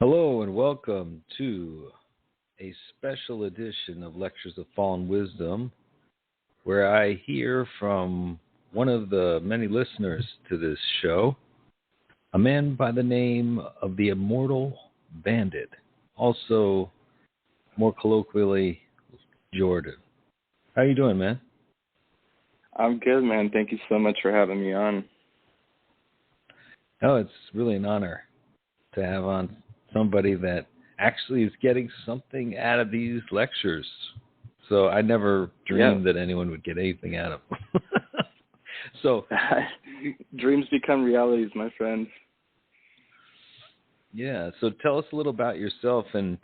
Hello and welcome to a special edition of Lectures of Fallen Wisdom, where I hear from one of the many listeners to this show, a man by the name of the Immortal Bandit, also more colloquially, Jordan. How you doing, man? I'm good, man. Thank you so much for having me on. Oh, it's really an honor to have on somebody that actually is getting something out of these lectures. So I never dreamed that anyone would get anything out of them. So dreams become realities, my friend. Yeah, so tell us a little about yourself and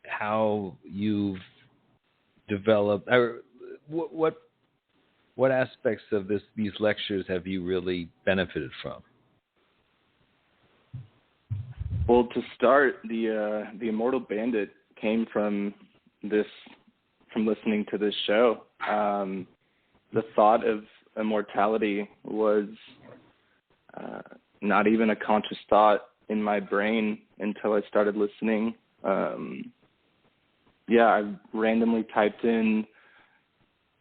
how you've developed, or what aspects of these lectures have you really benefited from? Well, to start, the Immortal Bandit came from listening to this show. The thought of immortality was not even a conscious thought in my brain until I started listening. I randomly typed in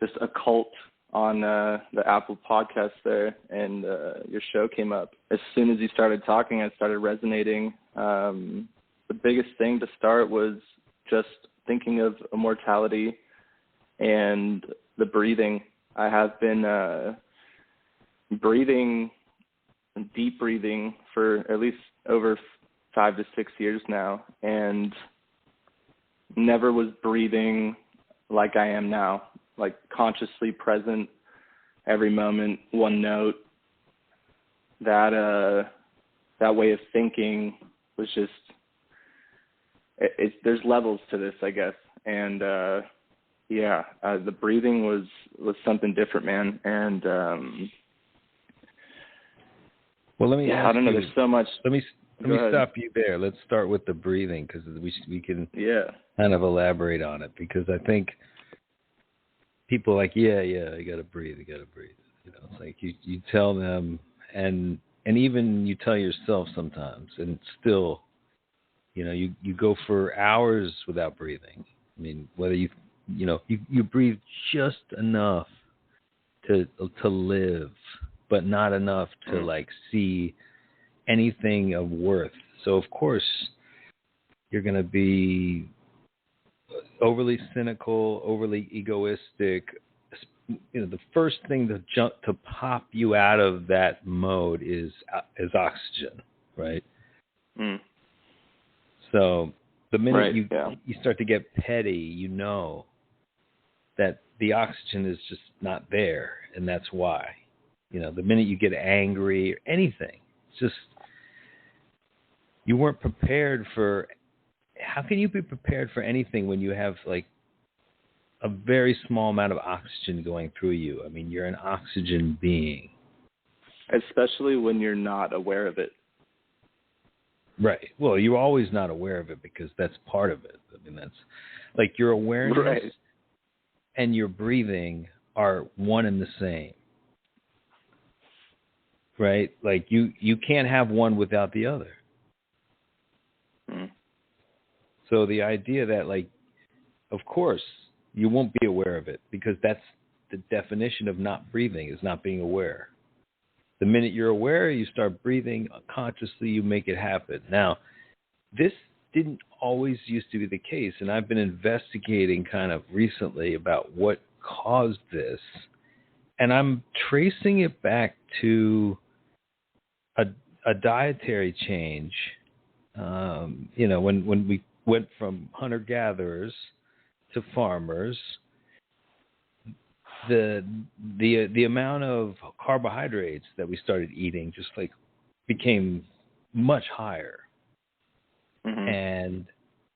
just occult on the Apple podcast there, and your show came up. As soon as you started talking, I started resonating. The biggest thing to start was just thinking of immortality and the breathing. I have been deep breathing for at least over 5 to 6 years now, and never was breathing like I am now, like consciously present every moment, one note. That way of thinking was just, there's levels to this, I guess. And the breathing was something different, man. And well, let me ask I don't know. you, there's so much. Let me stop you there. Let's start with the breathing, because we can kind of elaborate on it, because I think people are like, you got to breathe. You know, it's like you tell them, and even you tell yourself sometimes, and still, you know, you go for hours without breathing. I mean, whether you breathe just enough to live, but not enough to like see anything of worth. So of course you're going to be overly cynical, overly egoistic. You know, the first thing to pop you out of that mode is oxygen, right? So the minute you start to get petty, you know that the oxygen is just not there, and that's why. You know, the minute you get angry or anything, it's just you weren't prepared for. How can you be prepared for anything when you have like a very small amount of oxygen going through you? I mean, you're an oxygen being. Especially when you're not aware of it. Right. Well, you're always not aware of it, because that's part of it. I mean, that's like your awareness and your breathing are one and the same. Right? Like you can't have one without the other. So the idea that, like, of course, you won't be aware of it, because that's the definition of not breathing, is not being aware. The minute you're aware, you start breathing consciously, you make it happen. Now, this didn't always used to be the case, and I've been investigating kind of recently about what caused this, and I'm tracing it back to a dietary change. When we went from hunter-gatherers to farmers, the amount of carbohydrates that we started eating just like became much higher. And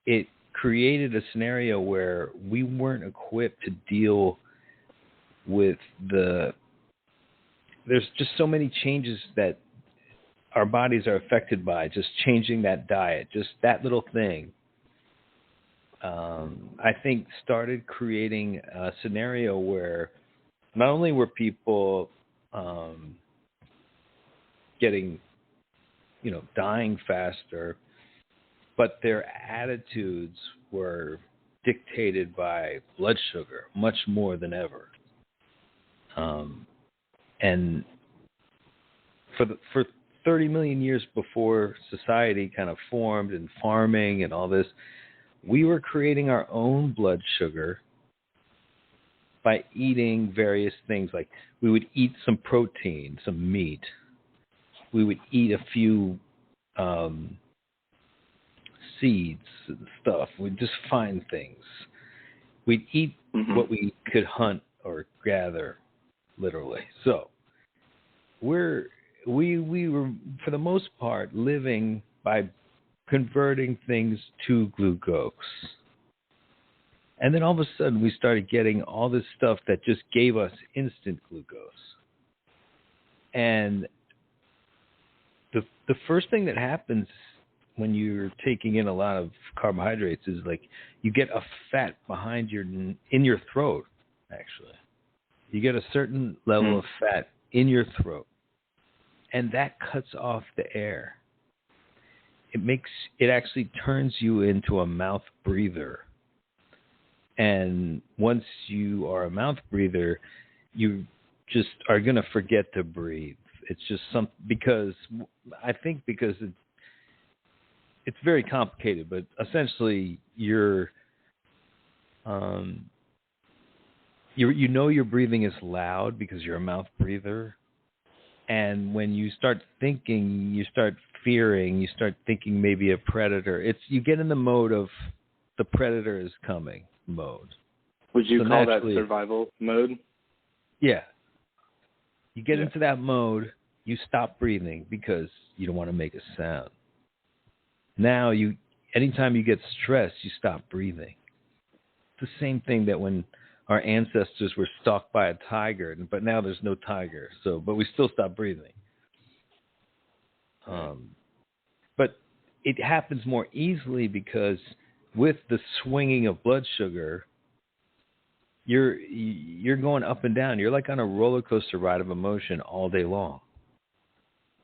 it created a scenario where we weren't equipped to deal with there's just so many changes that our bodies are affected by, just changing that diet, just that little thing. I think started creating a scenario where not only were people getting, dying faster, but their attitudes were dictated by blood sugar much more than ever. And for 30 million years before society kind of formed and farming and all this, we were creating our own blood sugar by eating various things. Like we would eat some protein, some meat. We would eat a few seeds and stuff. We'd just find things. We'd eat what we could hunt or gather, literally. So we were, for the most part, living by converting things to glucose. And then all of a sudden we started getting all this stuff that just gave us instant glucose. And the first thing that happens when you're taking in a lot of carbohydrates is like you get a fat behind in your throat, actually. You get a certain level of fat in your throat. And that cuts off the air. It actually turns you into a mouth breather. And once you are a mouth breather, you just are going to forget to breathe. It's just because it's very complicated, but essentially you're breathing is loud because you're a mouth breather. And when you start thinking, you start fearing, you start thinking maybe a predator. You get in the mode of the predator is coming mode. Would you call that survival mode? Yeah. You get into that mode, you stop breathing because you don't want to make a sound. Now anytime you get stressed, you stop breathing. It's the same thing that when our ancestors were stalked by a tiger, but now there's no tiger. But we still stop breathing. But it happens more easily because with the swinging of blood sugar, you're going up and down. You're like on a roller coaster ride of emotion all day long.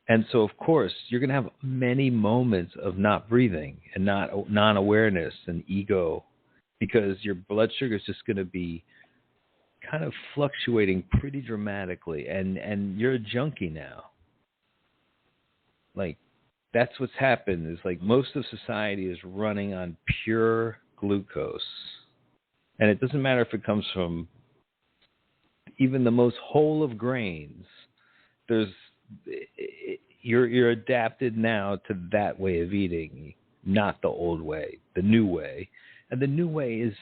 And so, of course, you're going to have many moments of not breathing and non-awareness and ego, because your blood sugar is just going to be kind of fluctuating pretty dramatically. And you're a junkie now. Like, that's what's happened, is like most of society is running on pure glucose. And it doesn't matter if it comes from even the most whole of grains. You're adapted now to that way of eating, not the old way, the new way. And the new way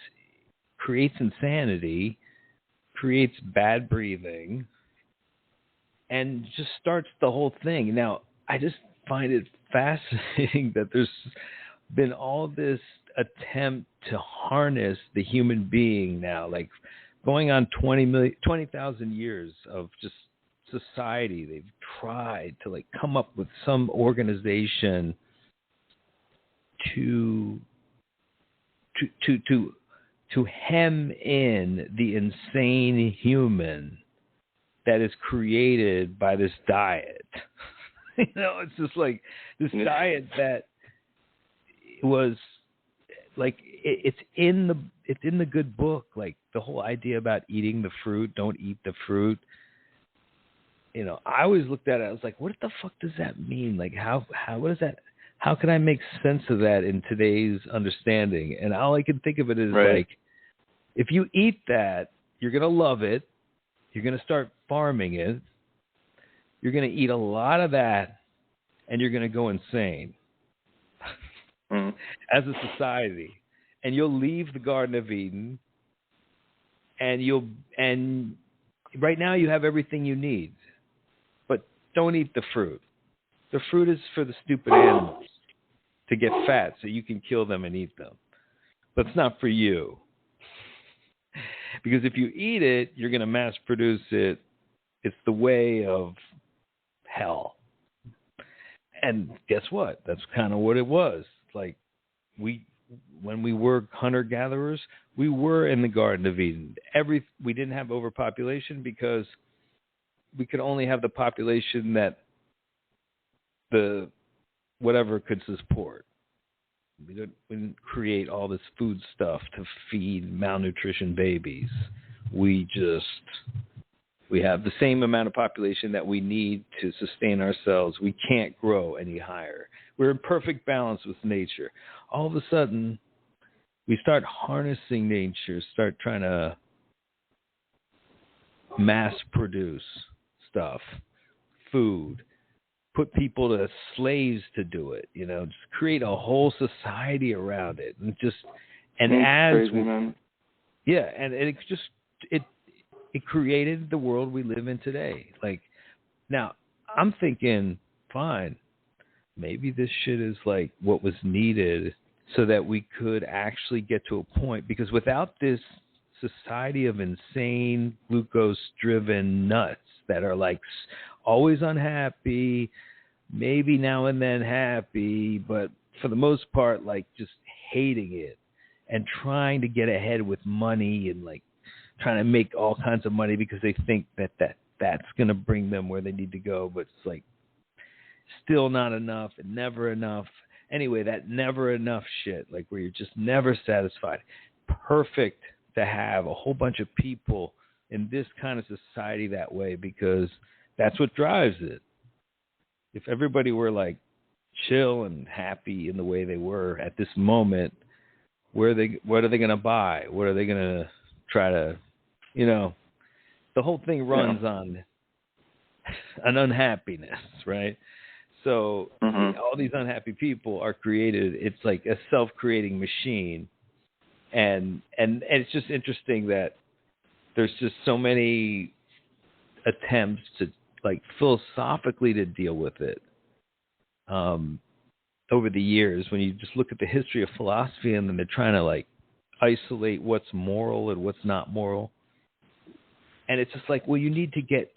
creates insanity, creates bad breathing, and just starts the whole thing. Now, I just find it fascinating that there's been all this attempt to harness the human being now, like going on 20,000 years of just society. They've tried to like come up with some organization to hem in the insane human that is created by this diet. It's just like this diet that was like it's in the good book. Like the whole idea about eating the fruit, don't eat the fruit. I always looked at it. I was like, what the fuck does that mean? Like what is that? How can I make sense of that in today's understanding? And all I can think of it is like, if you eat that, you're gonna love it. You're gonna start farming it. You're gonna eat a lot of that, and you're gonna go insane. As a society, and you'll leave the Garden of Eden, and right now you have everything you need, but don't eat the fruit. The fruit is for the stupid animals to get fat so you can kill them and eat them, but it's not for you, because if you eat it, you're going to mass produce it. It's the way of hell. And guess what? That's kind of what it was. Like when we were hunter-gatherers, we were in the Garden of Eden. We didn't have overpopulation because we could only have the population that the whatever could support. We didn't create all this food stuff to feed malnutrition babies. We have the same amount of population that we need to sustain ourselves. We can't grow any higher. We're in perfect balance with nature. All of a sudden, we start harnessing nature, start trying to mass produce stuff, food, put people to slaves to do it, just create a whole society around it. And as crazy, man. Yeah, and it created the world we live in today. Like, now I'm thinking, fine, maybe this shit is like what was needed so that we could actually get to a point, because without this society of insane glucose-driven nuts that are like always unhappy, maybe now and then happy, but for the most part, like just hating it and trying to get ahead with money and like trying to make all kinds of money because they think that's going to bring them where they need to go, but it's like still not enough and never enough. Anyway, that never enough shit, like where you're just never satisfied. Perfect to have a whole bunch of people in this kind of society that way, because that's what drives it. If everybody were like chill and happy in the way they were at this moment, what are they going to buy? What are they going to try to, the whole thing runs on an unhappiness, right? So all these unhappy people are created. It's like a self-creating machine. And it's just interesting that there's just so many attempts to like philosophically to deal with it over the years. When you just look at the history of philosophy, and then they're trying to like isolate what's moral and what's not moral. And it's just like, well, you need to get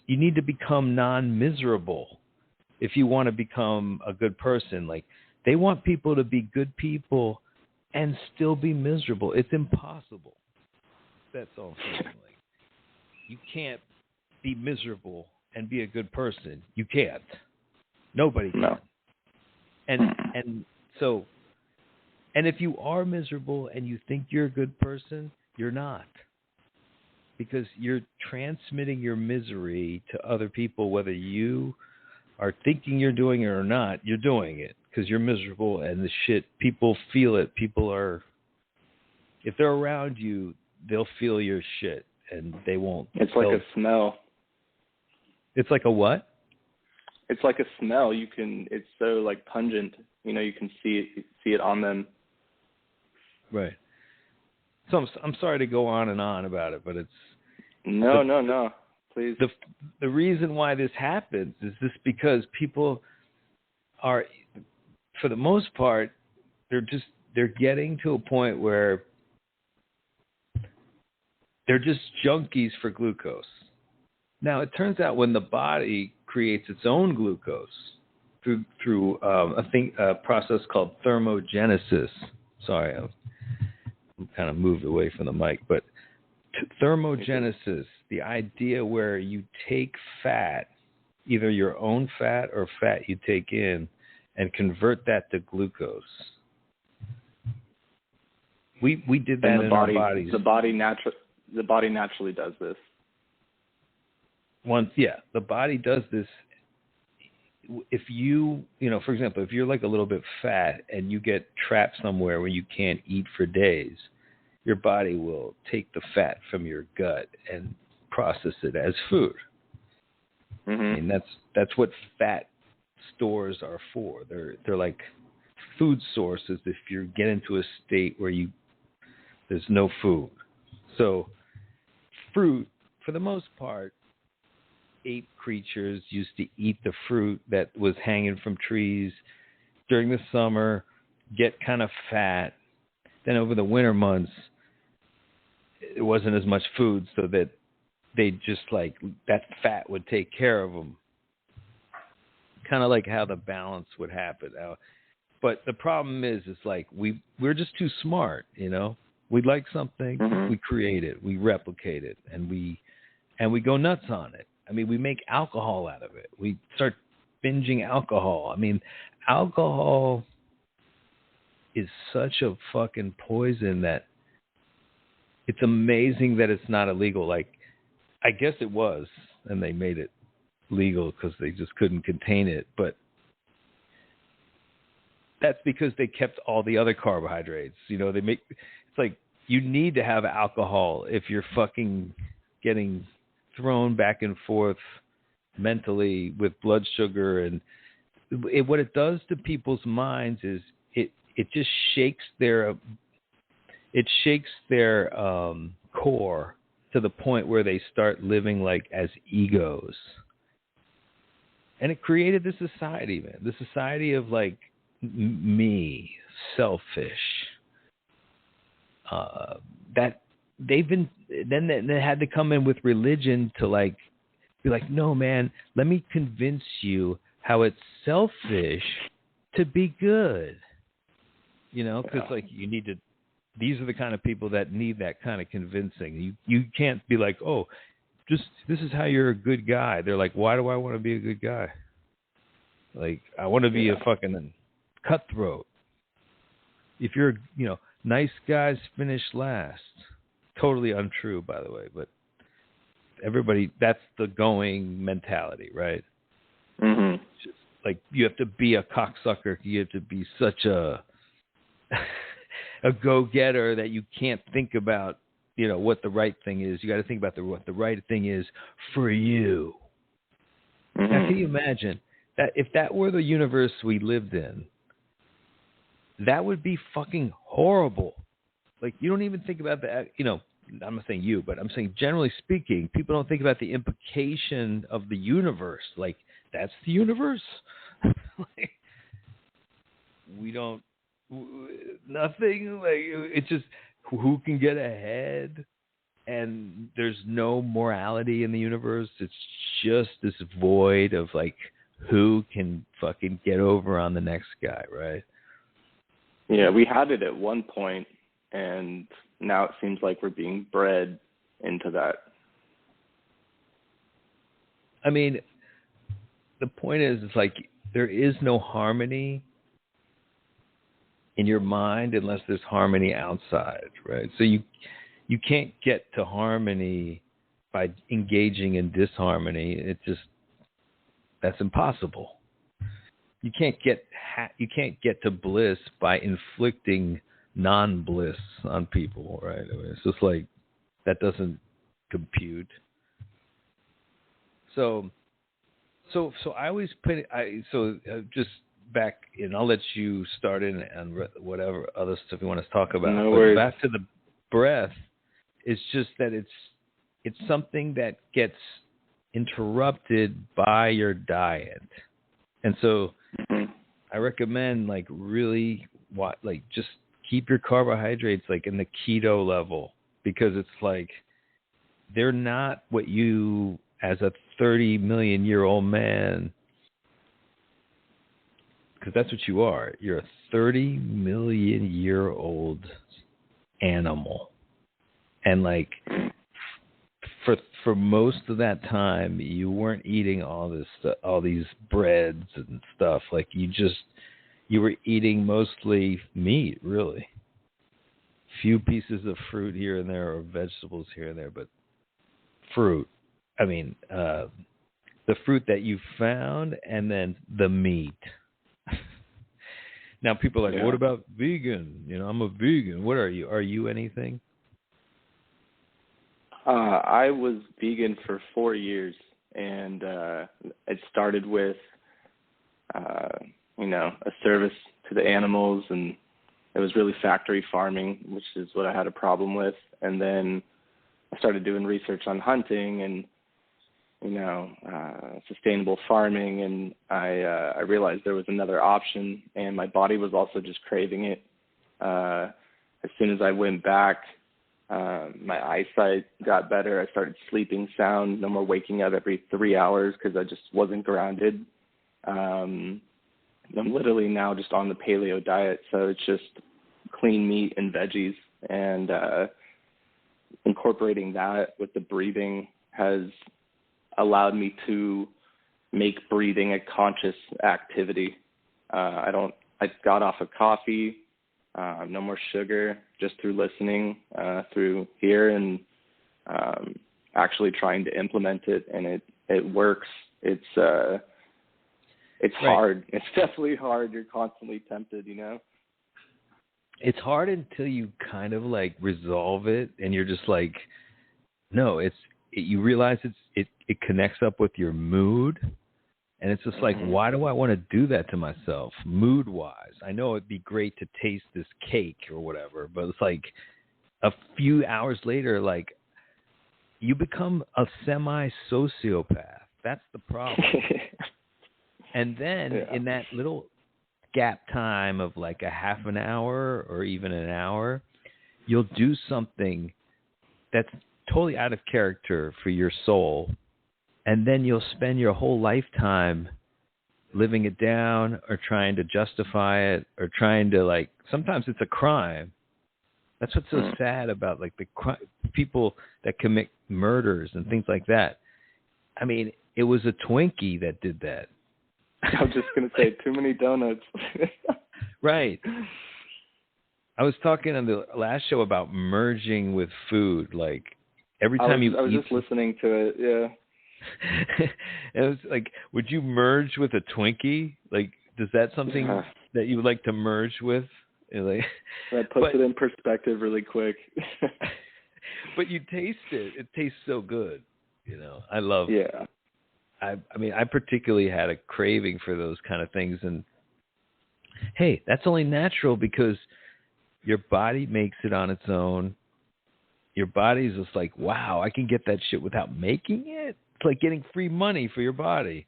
you need to become non-miserable if you want to become a good person. Like, they want people to be good people and still be miserable. It's impossible. That's all I'm saying. Like, you can't be miserable and be a good person. You can't. Nobody can. No. And so, and if you are miserable and you think you're a good person, you're not. Because you're transmitting your misery to other people, whether you are thinking you're doing it or not, you're doing it because you're miserable, and the shit, people feel it. People are, if they're around you, they'll feel your shit, and they won't. It's like a smell. It's like a what? It's like a smell. It's so like pungent. You can see it on them. Right. So I'm sorry to go on and on about it, but it's no. Please. The reason why this happens is just because people are, for the most part, they're getting to a point where they're just junkies for glucose. Now, it turns out when the body creates its own glucose through a process called thermogenesis. Sorry, I'm kind of moved away from the mic, but thermogenesis, the idea where you take fat, either your own fat or fat you take in, and convert that to glucose. We did that in our bodies. The body naturally does this. The body does this. If you for example, if you're like a little bit fat and you get trapped somewhere where you can't eat for days, your body will take the fat from your gut and process it as food. And that's what fat stores are for. They're like food sources if you get into a state where there's no food. So fruit, for the most part, ape creatures used to eat the fruit that was hanging from trees during the summer, get kind of fat. Then over the winter months, it wasn't as much food, so that they just like that fat would take care of them. Kind of like how the balance would happen. But the problem is like we're just too smart, We like something, we create it, we replicate it, and we go nuts on it. I mean, we make alcohol out of it. We start binging alcohol. I mean, alcohol is such a fucking poison that it's amazing that it's not illegal. Like, I guess it was, and they made it legal because they just couldn't contain it. But that's because they kept all the other carbohydrates. You know, it's like you need to have alcohol if you're fucking getting thrown back and forth mentally with blood sugar. And what it does to people's minds is it just shakes their core to the point where they start living like as egos. And it created this society, man. The society of like me, selfish. That they've been. Then they had to come in with religion to like be like, no, man. Let me convince you how it's selfish to be good. You know, because like you need to. These are the kind of people that need that kind of convincing. You can't be like, oh, just this is how you're a good guy. They're like, why do I want to be a good guy? Like, I want to be a fucking cutthroat. If you're, nice guys finish last. Totally untrue, by the way, but everybody, that's the going mentality, right? Mm-hmm. Just like, you have to be a cocksucker. You have to be such a go-getter that you can't think about, what the right thing is. You got to think about what the right thing is for you. Mm-hmm. Now, can you imagine that if that were the universe we lived in, that would be fucking horrible. Like, you don't even think about that, I'm not saying you, but I'm saying generally speaking, people don't think about the implication of the universe. Like, that's the universe? Like, we don't, nothing. Like, it's just who can get ahead, and there's no morality in the universe. It's just this void of, like, who can fucking get over on the next guy, right? Yeah, we had it at one point, and now it seems like we're being bred into that. I mean, the point is, it's like there is no harmony in your mind unless there's harmony outside, right? So you can't get to harmony by engaging in disharmony. That's impossible. You can't get to bliss by inflicting non-bliss on people, right? I mean, it's just like that doesn't compute. So I always put just back in. I'll let you start in and whatever other stuff you want to talk about. No but worries. Back to the breath. It's just that it's something that gets interrupted by your diet, and so I recommend like really just keep your carbohydrates like in the keto level, because it's like they're not what you as a 30 million year old man, because that's what you are. You're a 30 million year old animal, and like for most of that time you weren't eating all these breads and stuff. Like you were eating mostly meat, really. Few pieces of fruit here and there, or vegetables here and there, but fruit. I mean, the fruit that you found, and then the meat. Now people are like, what about vegan? I'm a vegan. What are you? Are you anything? I was vegan for 4 years, and it started with, a service to the animals, and it was really factory farming, which is what I had a problem with. And then I started doing research on hunting and, sustainable farming, and I realized there was another option, and my body was also just craving it. As soon as I went back, my eyesight got better. I started sleeping sound, no more waking up every 3 hours because I just wasn't grounded. I'm literally now just on the paleo diet, so it's just clean meat and veggies, and incorporating that with the breathing has allowed me to make breathing a conscious activity. I got off of coffee. no more sugar, just through listening, through here and actually trying to implement it, and it works. It's right. Hard. It's definitely hard. You're constantly tempted, you know? It's hard until you kind of like resolve it, and you're just like, no, you realize it connects up with your mood. And it's just like, why do I want to do that to myself, mood-wise? I know it'd be great to taste this cake or whatever, but it's like a few hours later, like, you become a semi-sociopath. That's the problem. And then in that little gap time of like a half an hour or even an hour, you'll do something that's totally out of character for your soul. And then you'll spend your whole lifetime living it down or trying to justify it or trying to, like, sometimes it's a crime. That's what's so sad about, like, the people that commit murders and things like that. I mean, it was a Twinkie that did that. I was just going to say, too many donuts. Right. I was talking on the last show about merging with food. Like, every time I was just listening to it, yeah. It was like, would you merge with a Twinkie? Like, is that something that you would like to merge with? Like, that puts it in perspective really quick. But you taste it. It tastes so good. You know, I love it. Yeah. I mean, I particularly had a craving for those kind of things. And, hey, that's only natural because your body makes it on its own. Your body's just like, wow, I can get that shit without making it. It's like getting free money for your body.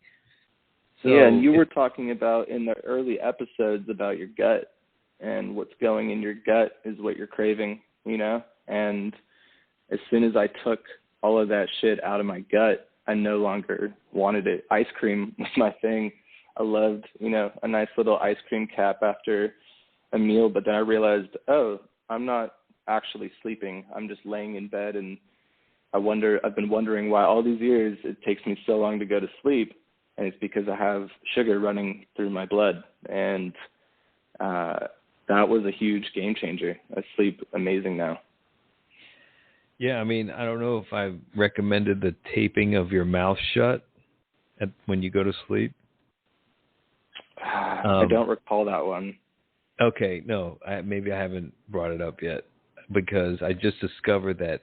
So, yeah, and you were talking about in the early episodes about your gut, and what's going in your gut is what you're craving, you know? And as soon as I took all of that shit out of my gut, I no longer wanted it. Ice cream was my thing. I loved, you know, a nice little ice cream cap after a meal, but then I realized, I'm not actually sleeping. I'm just laying in bed, and I've been wondering why all these years it takes me so long to go to sleep, and it's because I have sugar running through my blood, and that was a huge game changer. I sleep amazing now. Yeah, I mean, I don't know if I recommended the taping of your mouth shut when you go to sleep. I don't recall that one. Okay, no, maybe I haven't brought it up yet, because I just discovered that,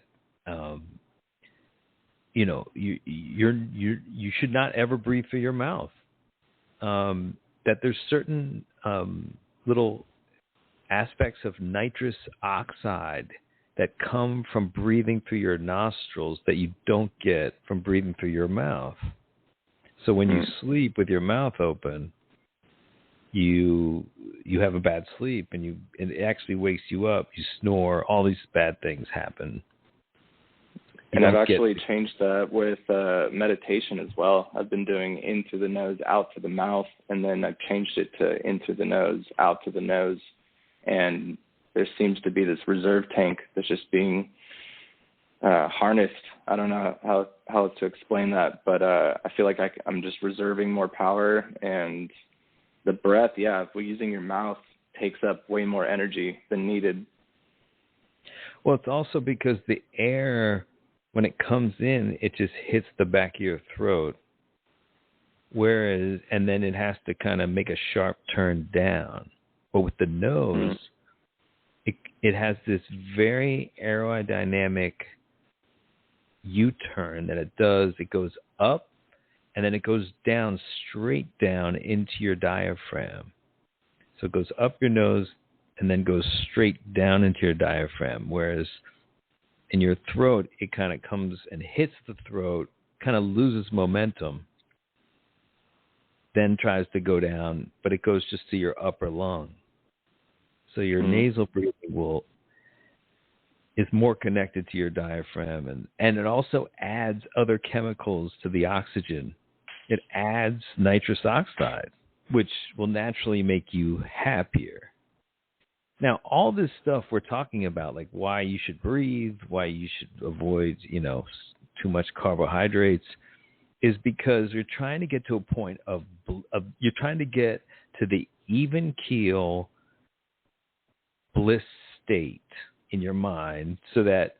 you know, you should not ever breathe through your mouth. That there's certain little aspects of nitrous oxide that come from breathing through your nostrils that you don't get from breathing through your mouth. So when you sleep with your mouth open, you have a bad sleep, and it actually wakes you up. You snore. All these bad things happen. And I've actually changed that with meditation as well. I've been doing in through the nose, out to the mouth, and then I've changed it to in through the nose, out to the nose. And there seems to be this reserve tank that's just being harnessed. I don't know how to explain that, but I feel like I'm just reserving more power. And the breath, using your mouth takes up way more energy than needed. Well, it's also because the air, when it comes in, it just hits the back of your throat. And then it has to kind of make a sharp turn down. But with the nose, it has this very aerodynamic U-turn that it does. It goes up, and then it goes down, straight down into your diaphragm. So it goes up your nose and then goes straight down into your diaphragm, whereas in your throat, it kind of comes and hits the throat, kind of loses momentum, then tries to go down, but it goes just to your upper lung. So your nasal breathing is more connected to your diaphragm, and it also adds other chemicals to the oxygen. It adds nitrous oxide, which will naturally make you happier. Now, all this stuff we're talking about, like why you should breathe, why you should avoid, too much carbohydrates, is because you're trying to get to a point of you're trying to get to the even keel, state in your mind so that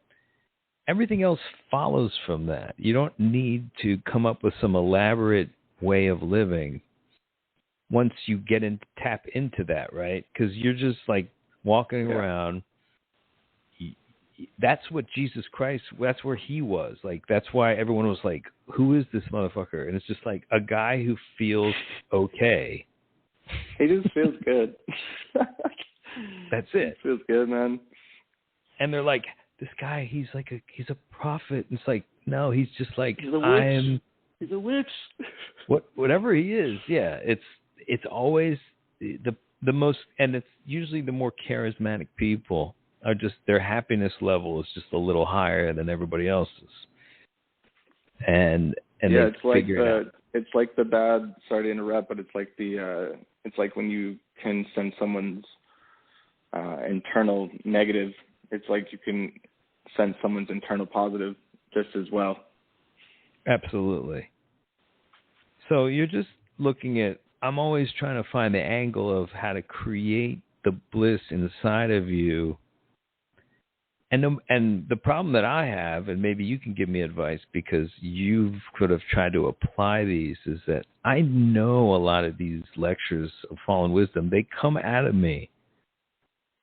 everything else follows from that. You don't need to come up with some elaborate way of living once you tap into that, right? Because you're just like walking around. That's what Jesus Christ, that's where he was. Like, that's why everyone was like, who is this motherfucker? And it's just like a guy who feels okay. He just feels good. That's it. He feels good, man. And they're like, this guy, he's a prophet. And it's like, no, he's just like, he's a witch. He's a witch. Whatever he is, yeah. It's always the most, and it's usually the more charismatic people are just, their happiness level is just a little higher than everybody else's. And yeah, it's like the bad, sorry to interrupt, but it's like it's like when you can send someone's internal negative, it's like you can send someone's internal positive just as well. Absolutely. So you're just looking at, I'm always trying to find the angle of how to create the bliss inside of you. And the problem that I have, and maybe you can give me advice because you could have tried to apply these, is that I know a lot of these lectures of fallen wisdom, they come out of me.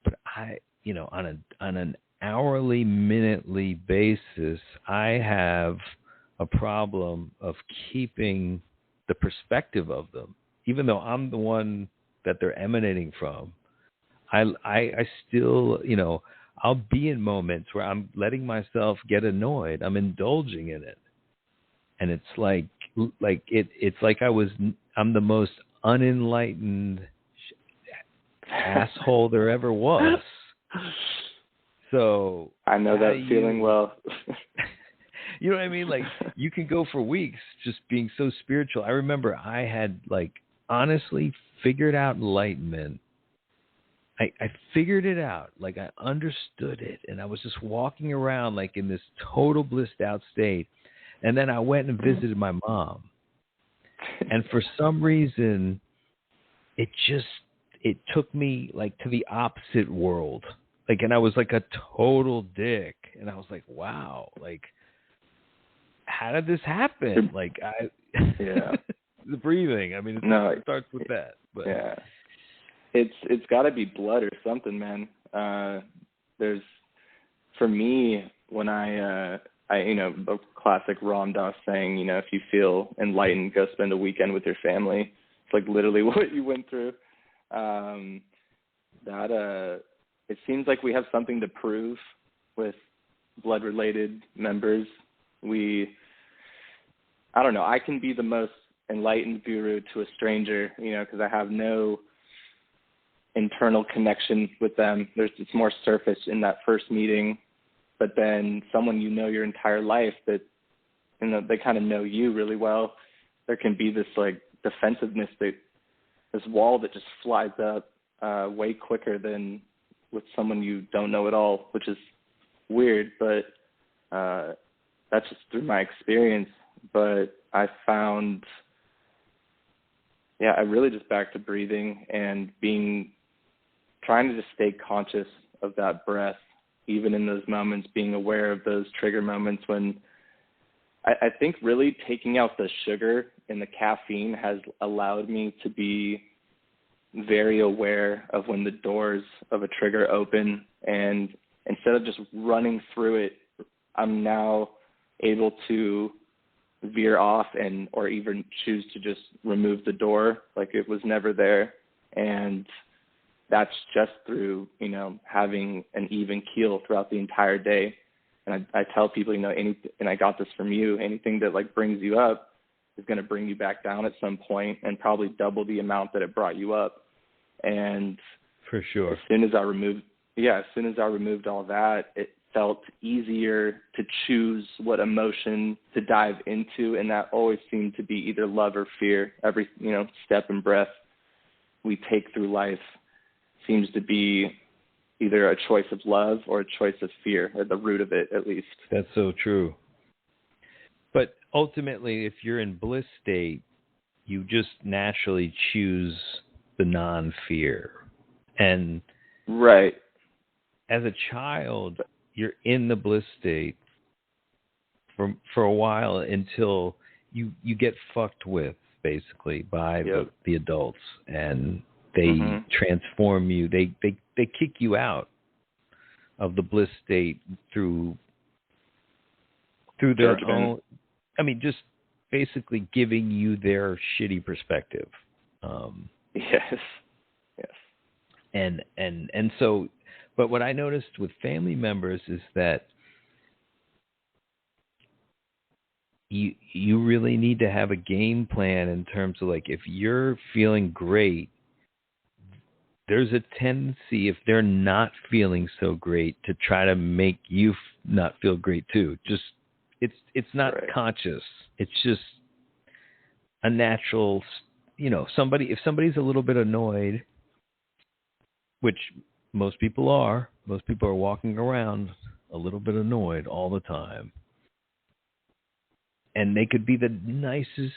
But I, on an hourly, minutely basis, I have a problem of keeping the perspective of them. Even though I'm the one that they're emanating from, I still, I'll be in moments where I'm letting myself get annoyed. I'm indulging in it. And it's like it's like I'm the most unenlightened asshole there ever was. So I know that feeling well. You know what I mean? Like, you can go for weeks just being so spiritual. I remember I had, honestly figured out enlightenment. I figured it out. Like, I understood it. And I was just walking around, in this total blissed out state. And then I went and visited my mom. And for some reason, it took me, to the opposite world. And I was like a total dick. And I was like, wow, how did this happen? Yeah. The breathing. I mean, it starts with that. But yeah. It's got to be blood or something, man. There's, for me, when I the classic Ram Dass saying, if you feel enlightened, go spend a weekend with your family. It's literally what you went through. It seems like we have something to prove with blood-related members. I don't know, I can be the most enlightened guru to a stranger, because I have no internal connection with them. It's more surface in that first meeting, but then someone your entire life that, they kind of know you really well, there can be this defensiveness, this wall that just flies up way quicker than with someone you don't know at all, which is weird, but that's just through my experience. But I found, I really just back to breathing and trying to just stay conscious of that breath, even in those moments, being aware of those trigger moments when I think really taking out the sugar and the caffeine has allowed me to be very aware of when the doors of a trigger open, and instead of just running through it, I'm now able to veer off or even choose to just remove the door like it was never there. And that's just through, having an even keel throughout the entire day. And I tell people, and I got this from you, anything that brings you up is going to bring you back down at some point and probably double the amount that it brought you up. And for sure, as soon as I removed all that, it felt easier to choose what emotion to dive into. And that always seemed to be either love or fear. Every, step and breath we take through life seems to be either a choice of love or a choice of fear, at the root of it, at least. That's so true. But ultimately, if you're in bliss state, you just naturally choose the non-fear. And right. as a child, you're in the bliss state for a while until you get fucked with, basically, by the adults, and they transform you. They kick you out of the bliss state through their own. I mean, just basically giving you their shitty perspective. Yes. And so, but what I noticed with family members is that you really need to have a game plan in terms of, like, if you're feeling great, there's a tendency, if they're not feeling so great, to try to make you not feel great too. Just it's not conscious. It's just a natural, if somebody's a little bit annoyed, which most people are walking around a little bit annoyed all the time. And they could be the nicest,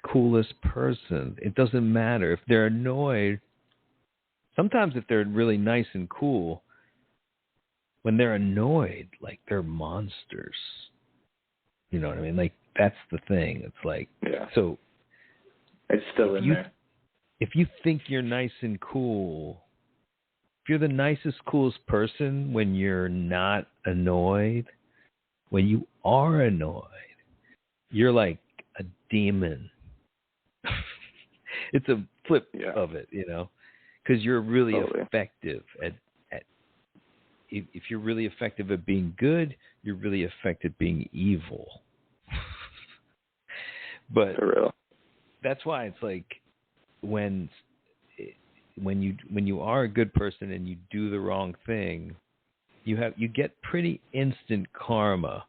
coolest person. It doesn't matter. If they're annoyed, sometimes if they're really nice and cool, when they're annoyed, like, they're monsters. You know what I mean? Like, that's the thing. It's like, so it's still in there. If you think you're nice and cool, if you're the nicest, coolest person when you're not annoyed, when you are annoyed, you're like a demon. It's a flip of it, because you're really effective at if you're really effective at being good, you're really effective at being evil. But for real. That's why it's like when you are a good person and you do the wrong thing, you get pretty instant karma.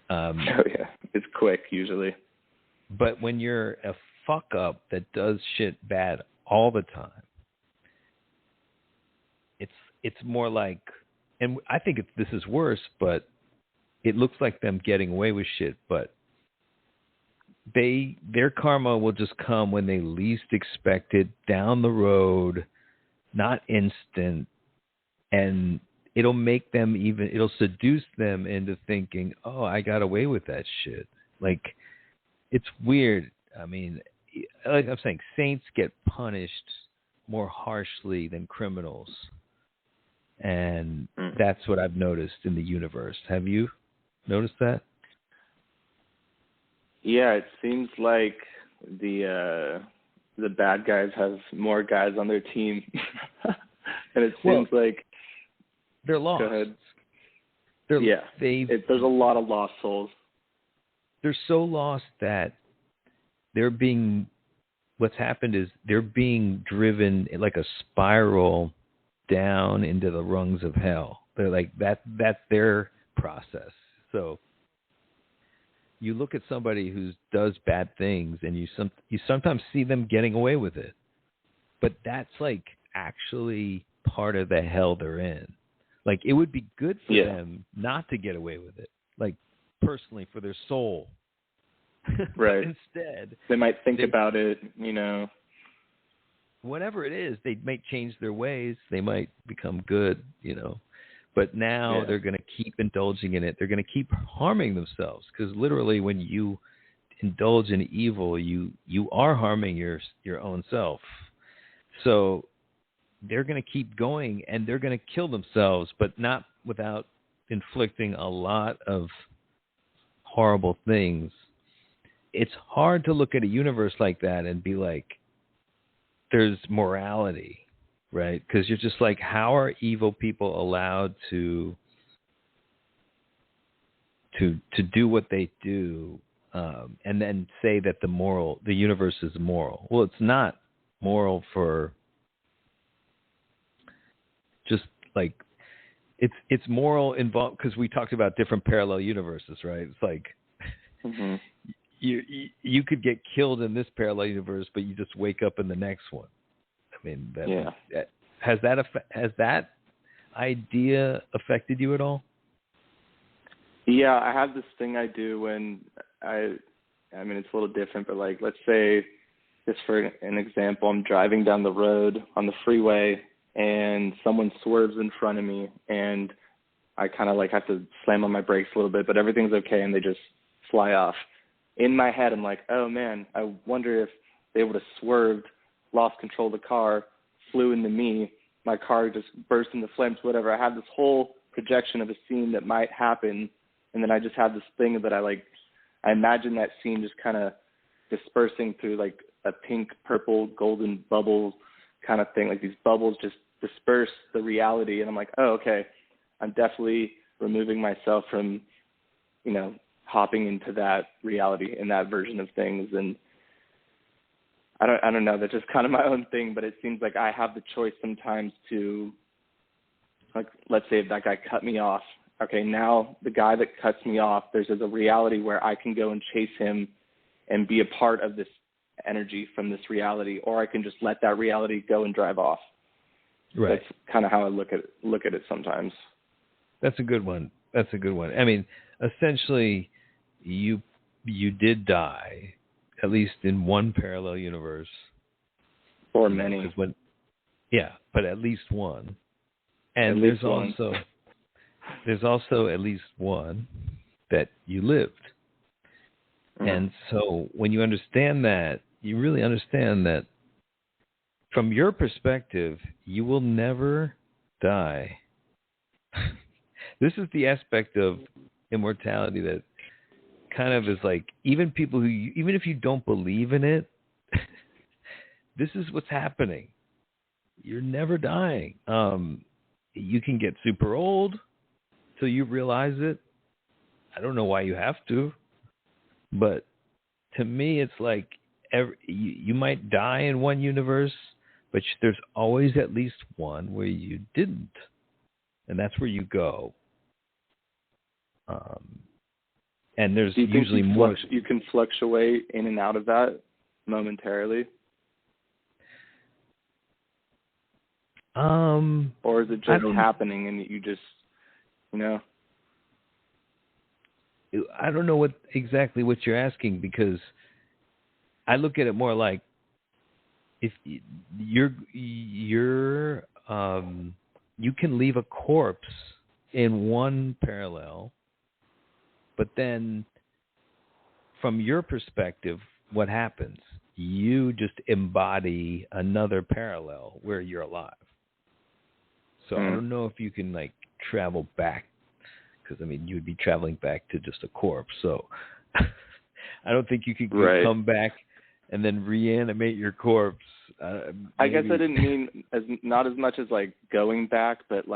It's quick usually. But when you're a fuck up that does shit bad all the time, it's more like, and I think this is worse, but it looks like them getting away with shit, but their karma will just come when they least expect it, down the road, not instant, and it'll seduce them into thinking, oh, I got away with that shit. Like, it's weird. I mean, like I'm saying, saints get punished more harshly than criminals. And that's what I've noticed in the universe. Have you noticed that? Yeah, it seems like the bad guys have more guys on their team. And it seems like they're lost. Go ahead. There's a lot of lost souls. They're so lost that what's happened is they're being driven like a spiral down into the rungs of hell. They're like, that's their process. So you look at somebody who does bad things and you sometimes see them getting away with it. But that's like actually part of the hell they're in. Like, it would be good for them not to get away with it. Like, personally, for their soul. Right. Instead, they might think about it, whatever it is, they might change their ways. They might become good, But now they're going to keep indulging in it. They're going to keep harming themselves, because literally when you indulge in evil, you are harming your own self. So they're going to keep going, and they're going to kill themselves, but not without inflicting a lot of horrible things. It's hard to look at a universe like that and be like, there's morality, right? Because you're just like, how are evil people allowed to do what they do, and then say that the universe is moral? Well, it's not moral for just like, it's moral involved because we talked about different parallel universes, right? It's like you could get killed in this parallel universe, but you just wake up in the next one. I mean, has that idea affected you at all? Yeah, I have this thing I do when I mean, it's a little different, but like, let's say, just for an example, I'm driving down the road on the freeway and someone swerves in front of me, and I kind of like have to slam on my brakes a little bit, but everything's okay, and they just fly off. In my head, I'm like, oh man, I wonder if they would have swerved, lost control of the car, flew into me, my car just burst into flames, whatever. I have this whole projection of a scene that might happen, and then I just have this thing that I imagine that scene just kind of dispersing through like a pink, purple, golden bubble kind of thing. Like these bubbles just disperse the reality, and I'm like, oh, okay, I'm definitely removing myself from, hopping into that reality and that version of things. And I don't know, that's just kind of my own thing, but it seems like I have the choice sometimes to, like, let's say if that guy cut me off. Okay, now the guy that cuts me off, there's a reality where I can go and chase him and be a part of this energy from this reality, or I can just let that reality go and drive off. Right. That's kind of how I look at it sometimes. That's a good one. I mean, essentially, you did die, at least in one parallel universe. Or many. But at least one. And there's also at least one that you lived. Mm-hmm. And so when you understand that, you really understand that from your perspective, you will never die. This is the aspect of immortality that kind of is like, even people who, even if you don't believe in it, this is what's happening. You're never dying. You can get super old till you realize it. I don't know why you have to, but to me, it's like you might die in one universe, but there's always at least one where you didn't, and that's where you go. And there's usually more. You can fluctuate in and out of that momentarily? Or is it just happening and you just, I don't know exactly what you're asking, because I look at it more like if you can leave a corpse in one parallel, but then from your perspective, what happens? You just embody another parallel where you're alive. So I don't know if you can travel back, because you would be traveling back to just a corpse. So I don't think you could come back and then reanimate your corpse. I guess I didn't mean not as much as going back, but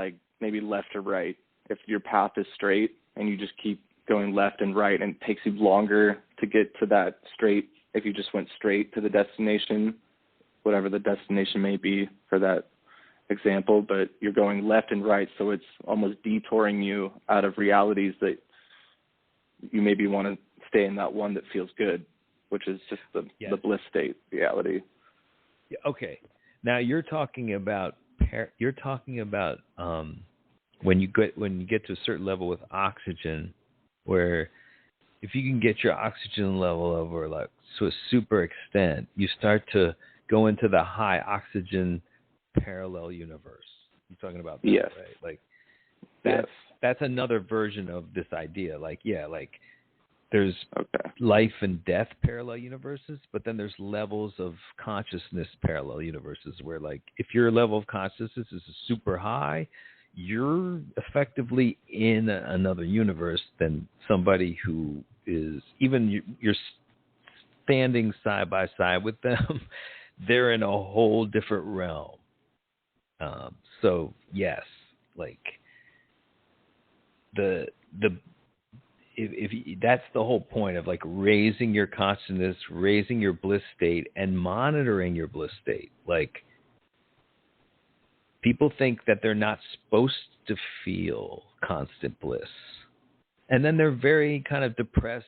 maybe left or right. If your path is straight and you just keep going left and right, and it takes you longer to get to that straight if you just went straight to the destination, whatever the destination may be for that example, but you're going left and right, so it's almost detouring you out of realities that you maybe want to stay in that one that feels good, which is just the bliss state reality. Okay, now you're talking about when you get to a certain level with oxygen, where if you can get your oxygen level over to a super extent, you start to go into the high oxygen parallel universe. You're talking about that, yes, right? That's another version of this idea. There's life and death parallel universes, but then there's levels of consciousness parallel universes where if your level of consciousness is super high, you're effectively in another universe than somebody who is, even you're standing side by side with them. They're in a whole different realm. So yes, if that's the whole point of raising your consciousness, raising your bliss state, and monitoring your bliss state. People think that they're not supposed to feel constant bliss, and then they're very kind of depressed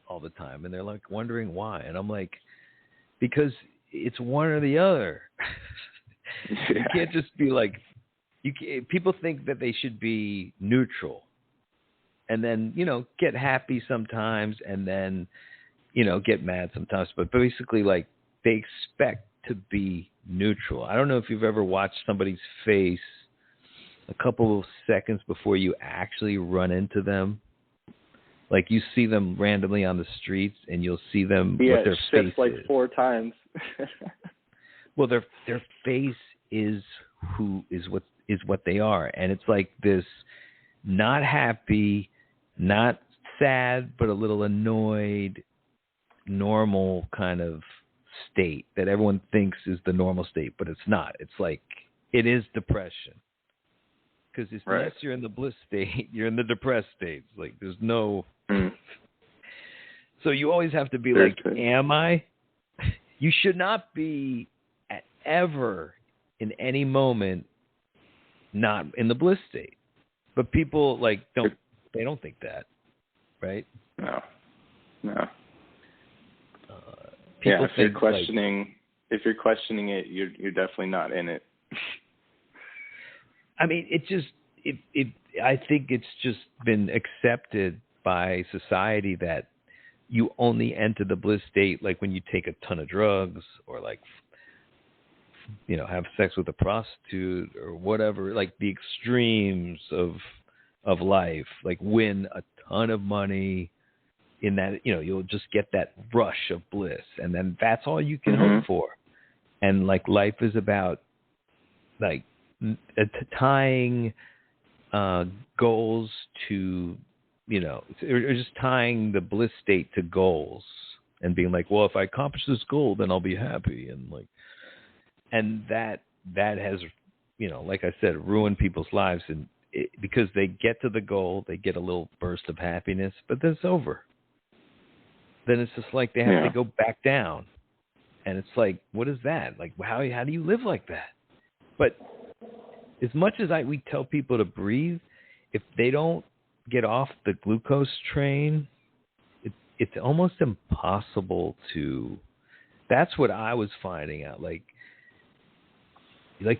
all the time, and they're wondering why. And I'm because it's one or the other. You can't just be people think that they should be neutral, and then get happy sometimes, and then get mad sometimes, but basically they expect to be neutral. I don't know if you've ever watched somebody's face a couple of seconds before you actually run into them. Like you see them randomly on the streets, and you'll see them what their face like is. 4 times. Well, their face is what they are, and it's like this not happy, not sad, but a little annoyed, normal kind of state that everyone thinks is the normal state, but it's not. It's like it is depression. Because yes, you're in the bliss state, you're in the depressed state. It's like there's no. So you always have to be like, am I? You should not be ever in any moment not in the bliss state. But people don't think that, right? No. People if you're questioning it, you're definitely not in it. I mean, I think it's just been accepted by society that you only enter the bliss state like when you take a ton of drugs or like, have sex with a prostitute or whatever, like the extremes of life, like win a ton of money in that, you'll just get that rush of bliss. And then that's all you can hope for. And like life is about like tying goals to, or just tying the bliss state to goals and being like, well, if I accomplish this goal, then I'll be happy. And that has, like I said, ruined people's lives. And because they get to the goal, they get a little burst of happiness, but then it's over. Then it's just like they have to go back down. And it's like, what is that? Like, how do you live like that? But as much as we tell people to breathe, if they don't get off the glucose train, it's almost impossible to. That's what I was finding out. Like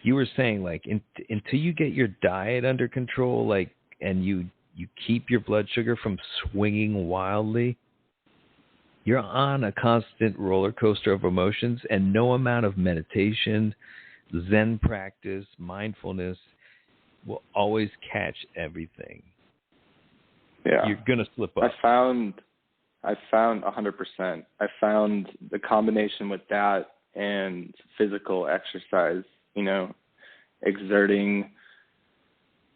you were saying, like until you get your diet under control, like, and you keep your blood sugar from swinging wildly, you're on a constant roller coaster of emotions, and no amount of meditation, Zen practice, mindfulness will always catch everything. Yeah. You're going to slip up. I found 100%. I found the combination with that and physical exercise, exerting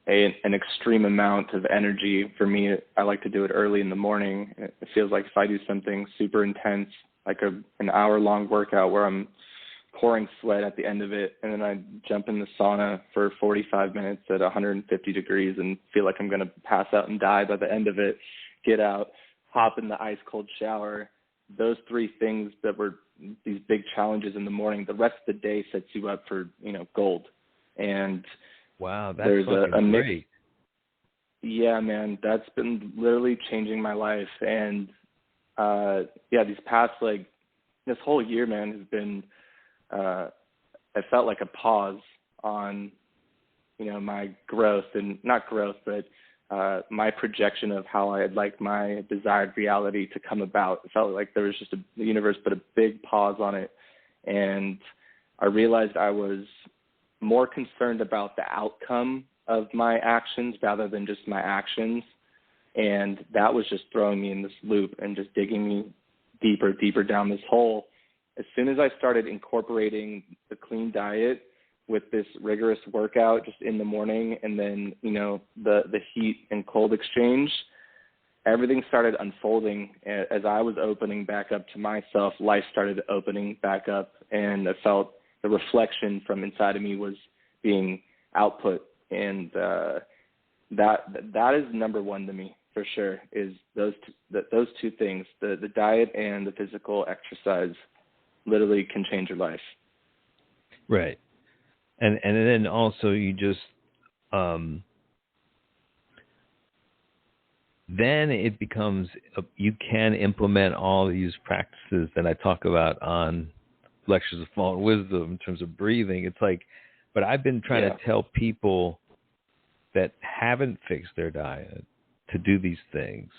an extreme amount of energy. For me, I like to do it early in the morning. It feels like if I do something super intense, like an hour-long workout where I'm pouring sweat at the end of it, and then I jump in the sauna for 45 minutes at 150 degrees and feel like I'm going to pass out and die by the end of it, get out, hop in the ice-cold shower. Those 3 things that were these big challenges in the morning, the rest of the day sets you up for, gold. And wow, that's fucking great. Yeah, man, that's been literally changing my life. And, these past, this whole year, man, has been, I felt like a pause on, my growth, and not growth, but my projection of how I'd like my desired reality to come about. It felt like there was just the universe put a big pause on it. And I realized I was more concerned about the outcome of my actions rather than just my actions. And that was just throwing me in this loop and just digging me deeper down this hole. As soon as I started incorporating the clean diet with this rigorous workout just in the morning, and then, the heat and cold exchange, everything started unfolding. As I was opening back up to myself, life started opening back up, and I felt the reflection from inside of me was being output. And that is number one to me, for sure, is those two things, the diet and the physical exercise literally can change your life. Right. And then also you just then it becomes you can implement all these practices that I talk about on Lectures of Fallen Wisdom in terms of breathing. It's like, but I've been trying to tell people that haven't fixed their diet to do these things,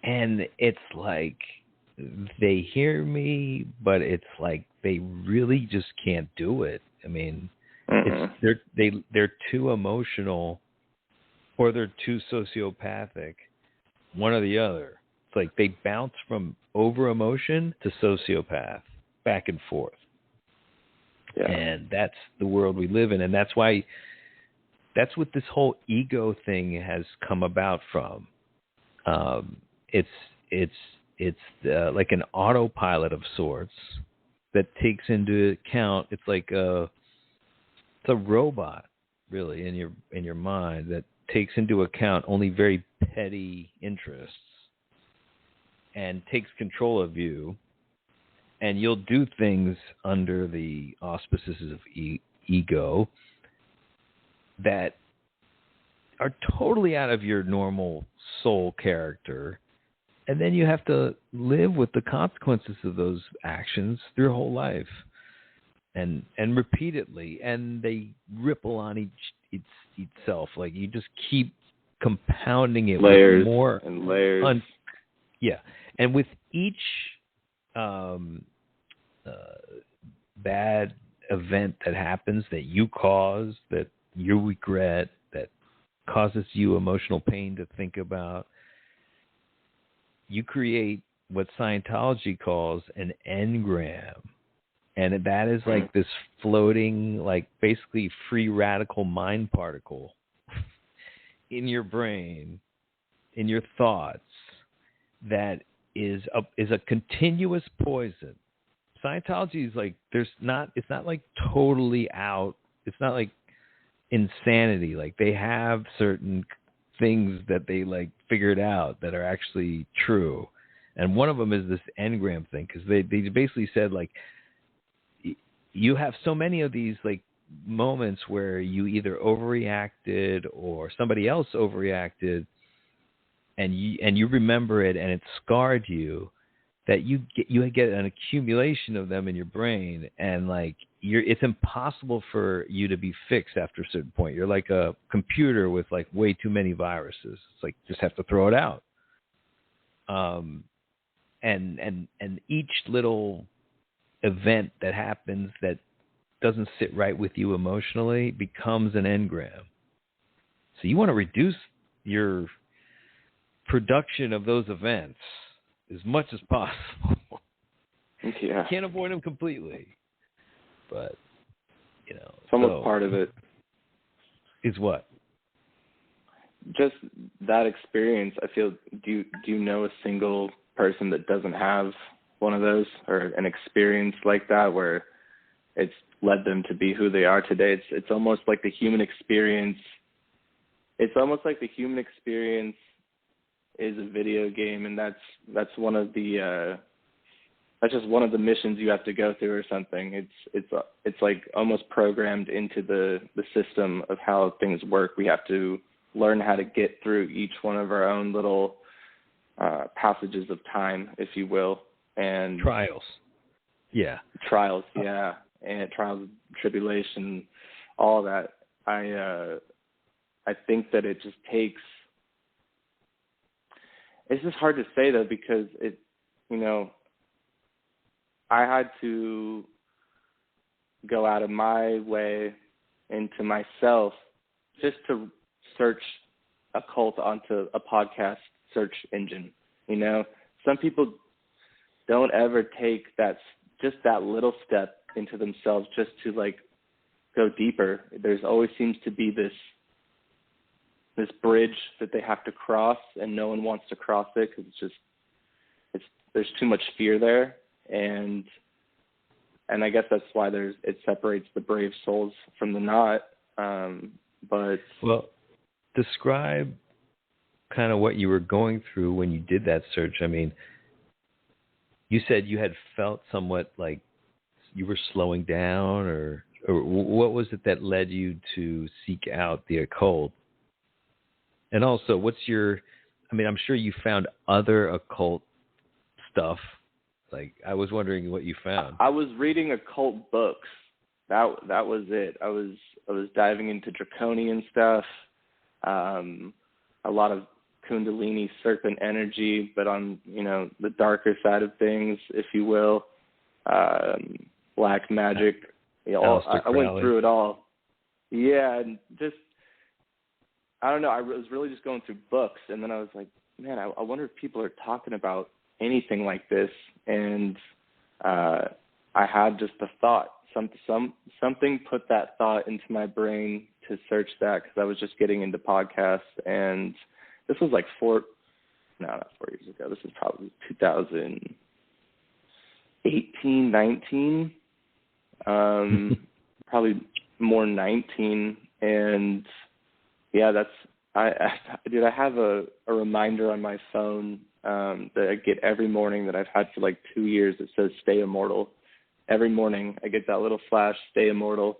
and it's like they hear me, but it's like they really just can't do it. I mean, they're too emotional, or they're too sociopathic, one or the other. It's like they bounce from over emotion to sociopath, back and forth. Yeah. And that's the world we live in, and that's what this whole ego thing has come about from. It's like an autopilot of sorts that takes into account. It's like it's a robot, really, in your mind that takes into account only very petty interests and takes control of you. And you'll do things under the auspices of ego that are totally out of your normal soul character. And then you have to live with the consequences of those actions through your whole life, and repeatedly. And they ripple on itself. Like you just keep compounding it layers with more and layers. And with each bad event that happens that you cause, that you regret, that causes you emotional pain to think about, you create what Scientology calls an engram. And that is like this floating, like basically free radical mind particle in your brain, in your thoughts, that is a continuous poison. Scientology is like, it's not like totally out. It's not like insanity. Like they have certain things that they like figured out that are actually true. And one of them is this engram thing, because they basically said, like, you have so many of these like moments where you either overreacted or somebody else overreacted, and you remember it and it scarred you, that you get an accumulation of them in your brain, and like it's impossible for you to be fixed after a certain point. You're like a computer with like way too many viruses. It's like just have to throw it out. And each little event that happens that doesn't sit right with you emotionally becomes an engram. So you want to reduce your production of those events as much as possible. Yeah. You can't avoid them completely, but almost part of it is what? Just that experience. I feel. Do you know a single person that doesn't have one of those, or an experience like that where it's led them to be who they are today? It's almost like the human experience. It's almost like the human experience is a video game, and that's one of the that's just one of the missions you have to go through or something. It's like almost programmed into the system of how things work. We have to learn how to get through each one of our own little passages of time, if you will, and trials. Yeah. Trials, yeah, and trials of tribulation, all that. I think that it just takes. It's just hard to say though, because I had to go out of my way into myself just to search a cult onto a podcast search engine. Some people don't ever take that little step into themselves just to like go deeper. There's always seems to be this bridge that they have to cross, and no one wants to cross it because there's too much fear there, and I guess that's why it separates the brave souls from the not. But describe kind of what you were going through when you did that search. I mean, you said you had felt somewhat like you were slowing down, or what was it that led you to seek out the occult? And also, I'm sure you found other occult stuff. Like, I was wondering what you found. I was reading occult books. That was it. I was diving into draconian stuff. A lot of Kundalini serpent energy, but on, the darker side of things, if you will, black magic. I went through it all. Yeah, and just, I don't know, I was really just going through books, and then I was like, man, I wonder if people are talking about anything like this, and I had just a thought. Something put that thought into my brain to search that, because I was just getting into podcasts, and this was like not 4 years ago. This is probably 2018, 19, probably more 19, and yeah, I have a reminder on my phone that I get every morning that I've had for like 2 years. It says "Stay Immortal." Every morning I get that little flash, "Stay Immortal,"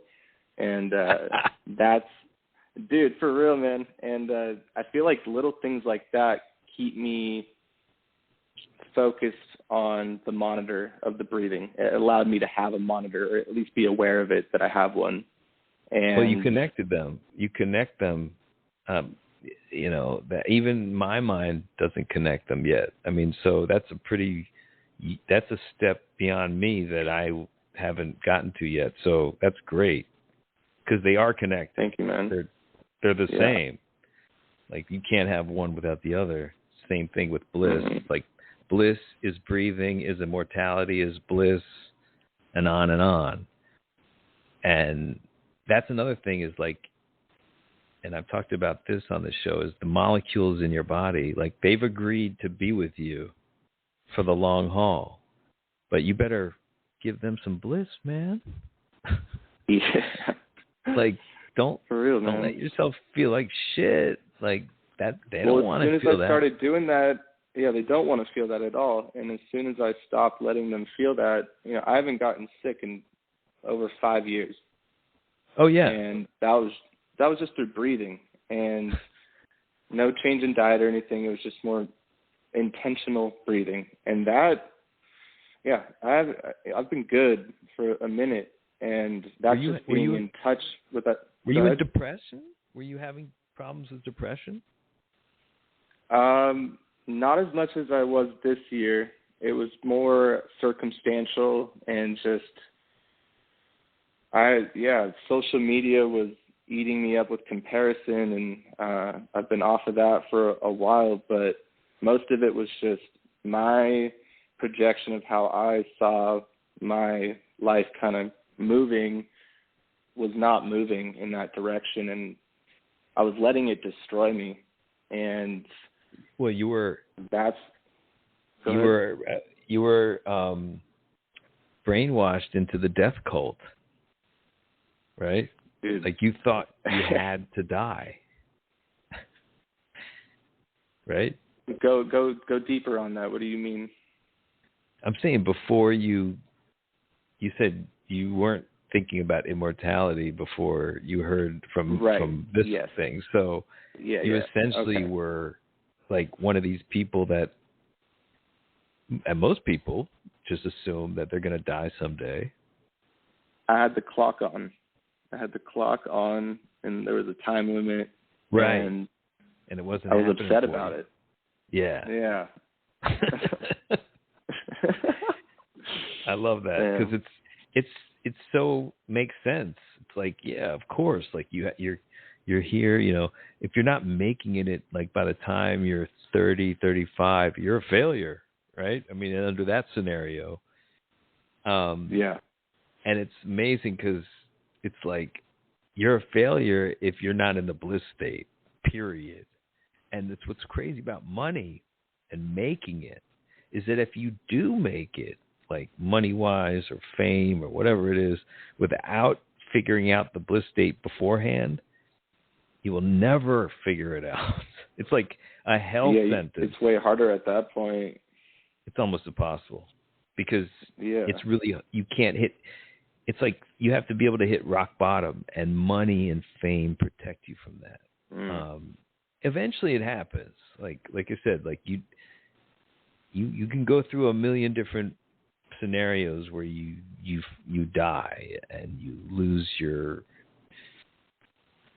and that's, dude, for real, man. And I feel like little things like that keep me focused on the monitor of the breathing. It allowed me to have a monitor, or at least be aware of it, that I have one. And well, you connected them. You connect them. That even my mind doesn't connect them yet. I mean, so that's a step beyond me that I haven't gotten to yet. So that's great, because they are connected. Thank you, man. They're the same. Like, you can't have one without the other. Same thing with bliss. Mm-hmm. Like, bliss is breathing, is immortality, is bliss, and on and on. And that's another thing is, like, and I've talked about this on the show, is the molecules in your body, like, they've agreed to be with you for the long haul. But you better give them some bliss, man. Yeah. Like, don't let yourself feel like shit. Like, that they don't want to feel that. As soon as I started doing that, they don't want to feel that at all. And as soon as I stopped letting them feel that, I haven't gotten sick in over 5 years. Oh yeah. And that was just through breathing, and no change in diet or anything. It was just more intentional breathing, and that, I've been good for a minute, and that's just being in touch with that. Were you in depression? Were you having problems with depression? Not as much as I was this year. It was more circumstantial, and just, social media was eating me up with comparison, and I've been off of that for a while, but most of it was just my projection of how I saw my life kind of moving was not moving in that direction, and I was letting it destroy me. And well, you were brainwashed into the death cult, right? Dude. Like, you thought you had to die, right? Go deeper on that. What do you mean? I'm saying, before you said you weren't thinking about immortality before you heard from this thing. So you essentially were like one of these people that, and most people just assume that they're going to die someday. I had the clock on. And there was a time limit. Right. And it wasn't. I was upset about it. Yeah. Yeah. I love that, because it's so makes sense. It's like, yeah, of course. Like, you're here. If you're not making it, like, by the time you're 30, 35, you're a failure, right? I mean, under that scenario. Yeah. And it's amazing, because it's like, you're a failure if you're not in the bliss state, period. And it's what's crazy about money and making it, is that if you do make it, like money-wise or fame or whatever it is, without figuring out the bliss state beforehand, you will never figure it out. It's like a hell sentence. It's way harder at that point. It's almost impossible, because it's really, you can't hit. It's like you have to be able to hit rock bottom, and money and fame protect you from that. Eventually it happens. Like I said, like you can go through a million different scenarios where you die and you lose your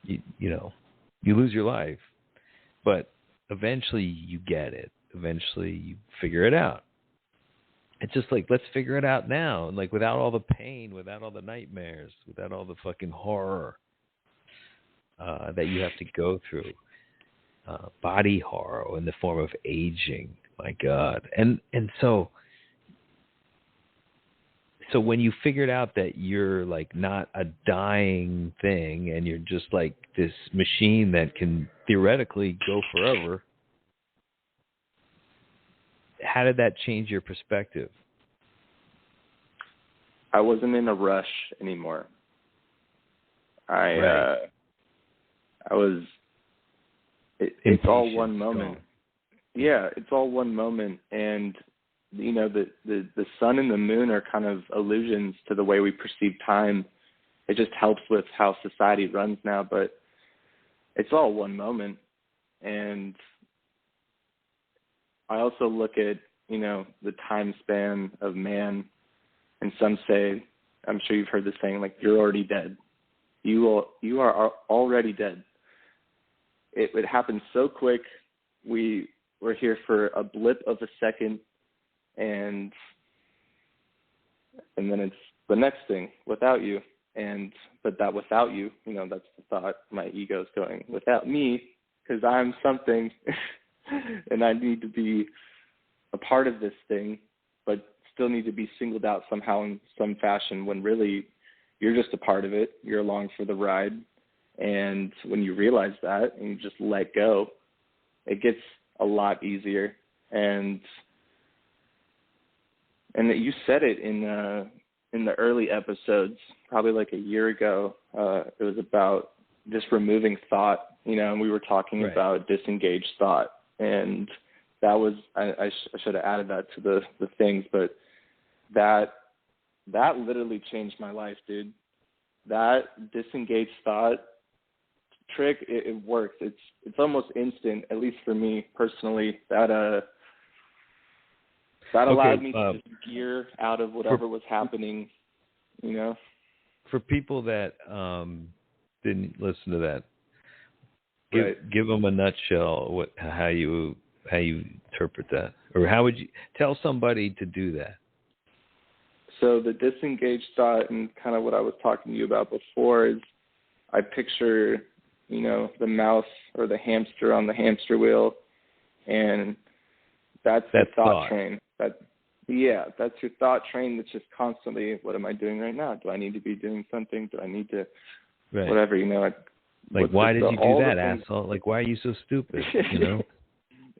you lose your life. But eventually you get it. Eventually you figure it out. It's just like, let's figure it out now. And like, without all the pain, without all the nightmares, without all the fucking horror that you have to go through. Body horror in the form of aging. My God. And so when you figured out that you're like not a dying thing and you're just like this machine that can theoretically go forever, how did that change your perspective? I wasn't in a rush anymore. Right. It's all one moment. Yeah, it's all one moment. And, you know, the sun and the moon are kind of illusions to the way we perceive time. It just helps with how society runs now, but it's all one moment. And I also look at, you know, the time span of man, and some say, I'm sure you've heard this saying, like, you're already dead. You are already dead. It happens so quick. We're here for a blip of a second, and then it's the next thing without you. But that without you, you know, that's the thought my ego's going, without me, because I'm something, and I need to be a part of this thing, but still need to be singled out somehow in some fashion, when really you're just a part of it. You're along for the ride. And when you realize that and you just let go, it gets a lot easier. And that you said it in the early episodes, probably like a year ago. It was about just removing thought, you know, and we were talking right. about disengaged thought. And that was, I should have added that to the things, but that literally changed my life, dude. That disengaged thought trick, it works. It's almost instant, at least for me personally. That allowed me to just gear out of whatever was happening, you know. For people that didn't listen to that, give them a nutshell how you interpret that, or how would you tell somebody to do that? So the disengaged thought, and kind of what I was talking to you about before, is I picture, you know, the mouse or the hamster on the hamster wheel, and that's the thought train. That's your thought train that's just constantly, what am I doing right now? Do I need to be doing something? Do I need to, whatever, you know. Like, why did you do that, asshole? Like, why are you so stupid, you know?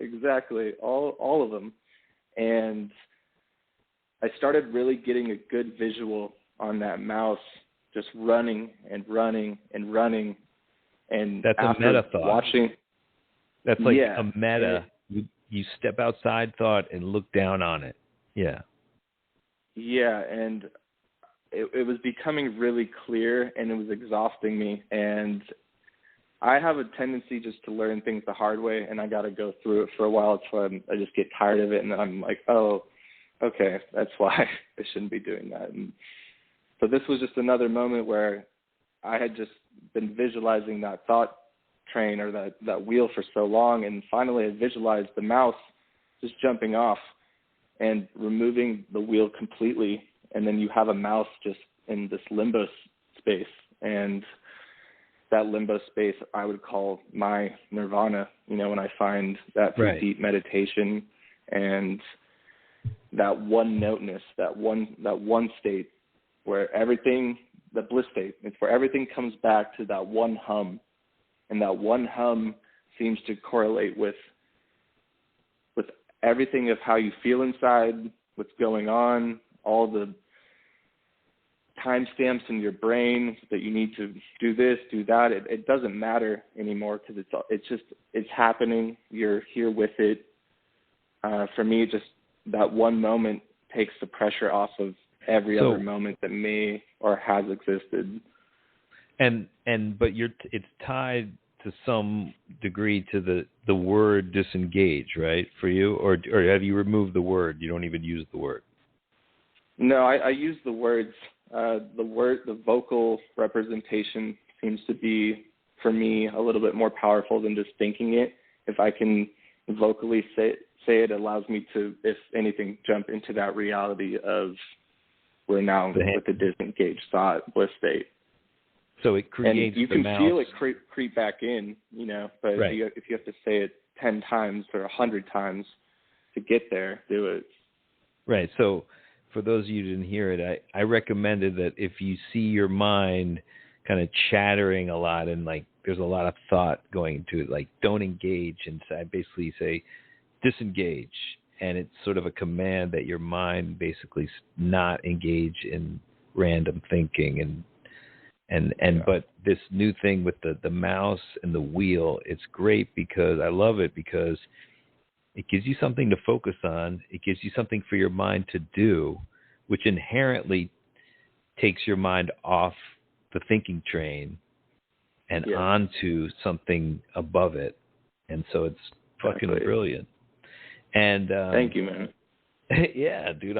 Exactly, all of them. And I started really getting a good visual on that mouse, just running and running and running. And that's a meta thought. That's like a meta. You step outside thought and look down on it. Yeah. Yeah, and it was becoming really clear, and it was exhausting me. And I have a tendency just to learn things the hard way, and I got to go through it for a while until I just get tired of it, and then I'm like, oh, okay, that's why I shouldn't be doing that. And so this was just another moment where I had just been visualizing that thought train or that wheel for so long, and finally I visualized the mouse just jumping off and removing the wheel completely, and then you have a mouse just in this limbo space. And that limbo space I would call my nirvana, you know, when I find that through deep meditation and that one noteness, that one state where everything, the bliss state, it's where everything comes back to that one hum. And that one hum seems to correlate with everything of how you feel inside, what's going on, all the timestamps in your brain that you need to do this, do that. It doesn't matter anymore because it's happening. You're here with it. For me, just that one moment takes the pressure off of every other moment that may or has existed. But it's tied to some degree to the word disengage, right, for you? Or have you removed the word? You don't even use the word? No, I use the words. The vocal representation seems to be, for me, a little bit more powerful than just thinking it. if I can vocally say it allows me to, if anything, jump into that reality of we're now with the disengaged thought, bliss state. So it creates and you can feel it creep back in, but right. if you have to say it 10 times or 100 times to get there, do it. Right. So for those of you who didn't hear it, I recommended that if you see your mind kind of chattering a lot and like there's a lot of thought going into it, like don't engage. And so I basically say disengage. And it's sort of a command that your mind basically not engage in random thinking but this new thing with the mouse and the wheel, it's great because I love it because it gives you something to focus on. It gives you something for your mind to do, which inherently takes your mind off the thinking train and onto something above it. And so it's fucking brilliant. And thank you, man. Yeah, dude,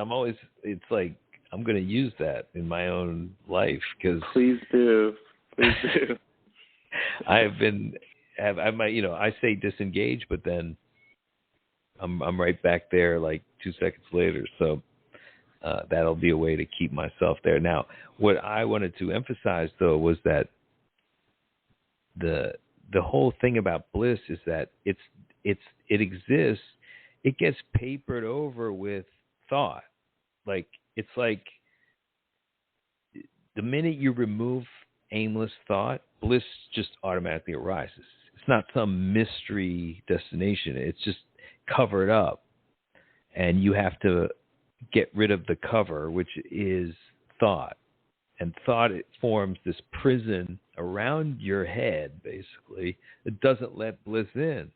it's like, I'm going to use that in my own life because please do. I say disengage, but then I'm right back there like 2 seconds later. So that'll be a way to keep myself there. Now, what I wanted to emphasize though was that the whole thing about bliss is that it exists. It gets papered over with thought. Like, it's like the minute you remove aimless thought, bliss just automatically arises. It's not some mystery destination. It's just covered up. And you have to get rid of the cover, which is thought. And thought, it forms this prison around your head, basically. It doesn't let bliss in.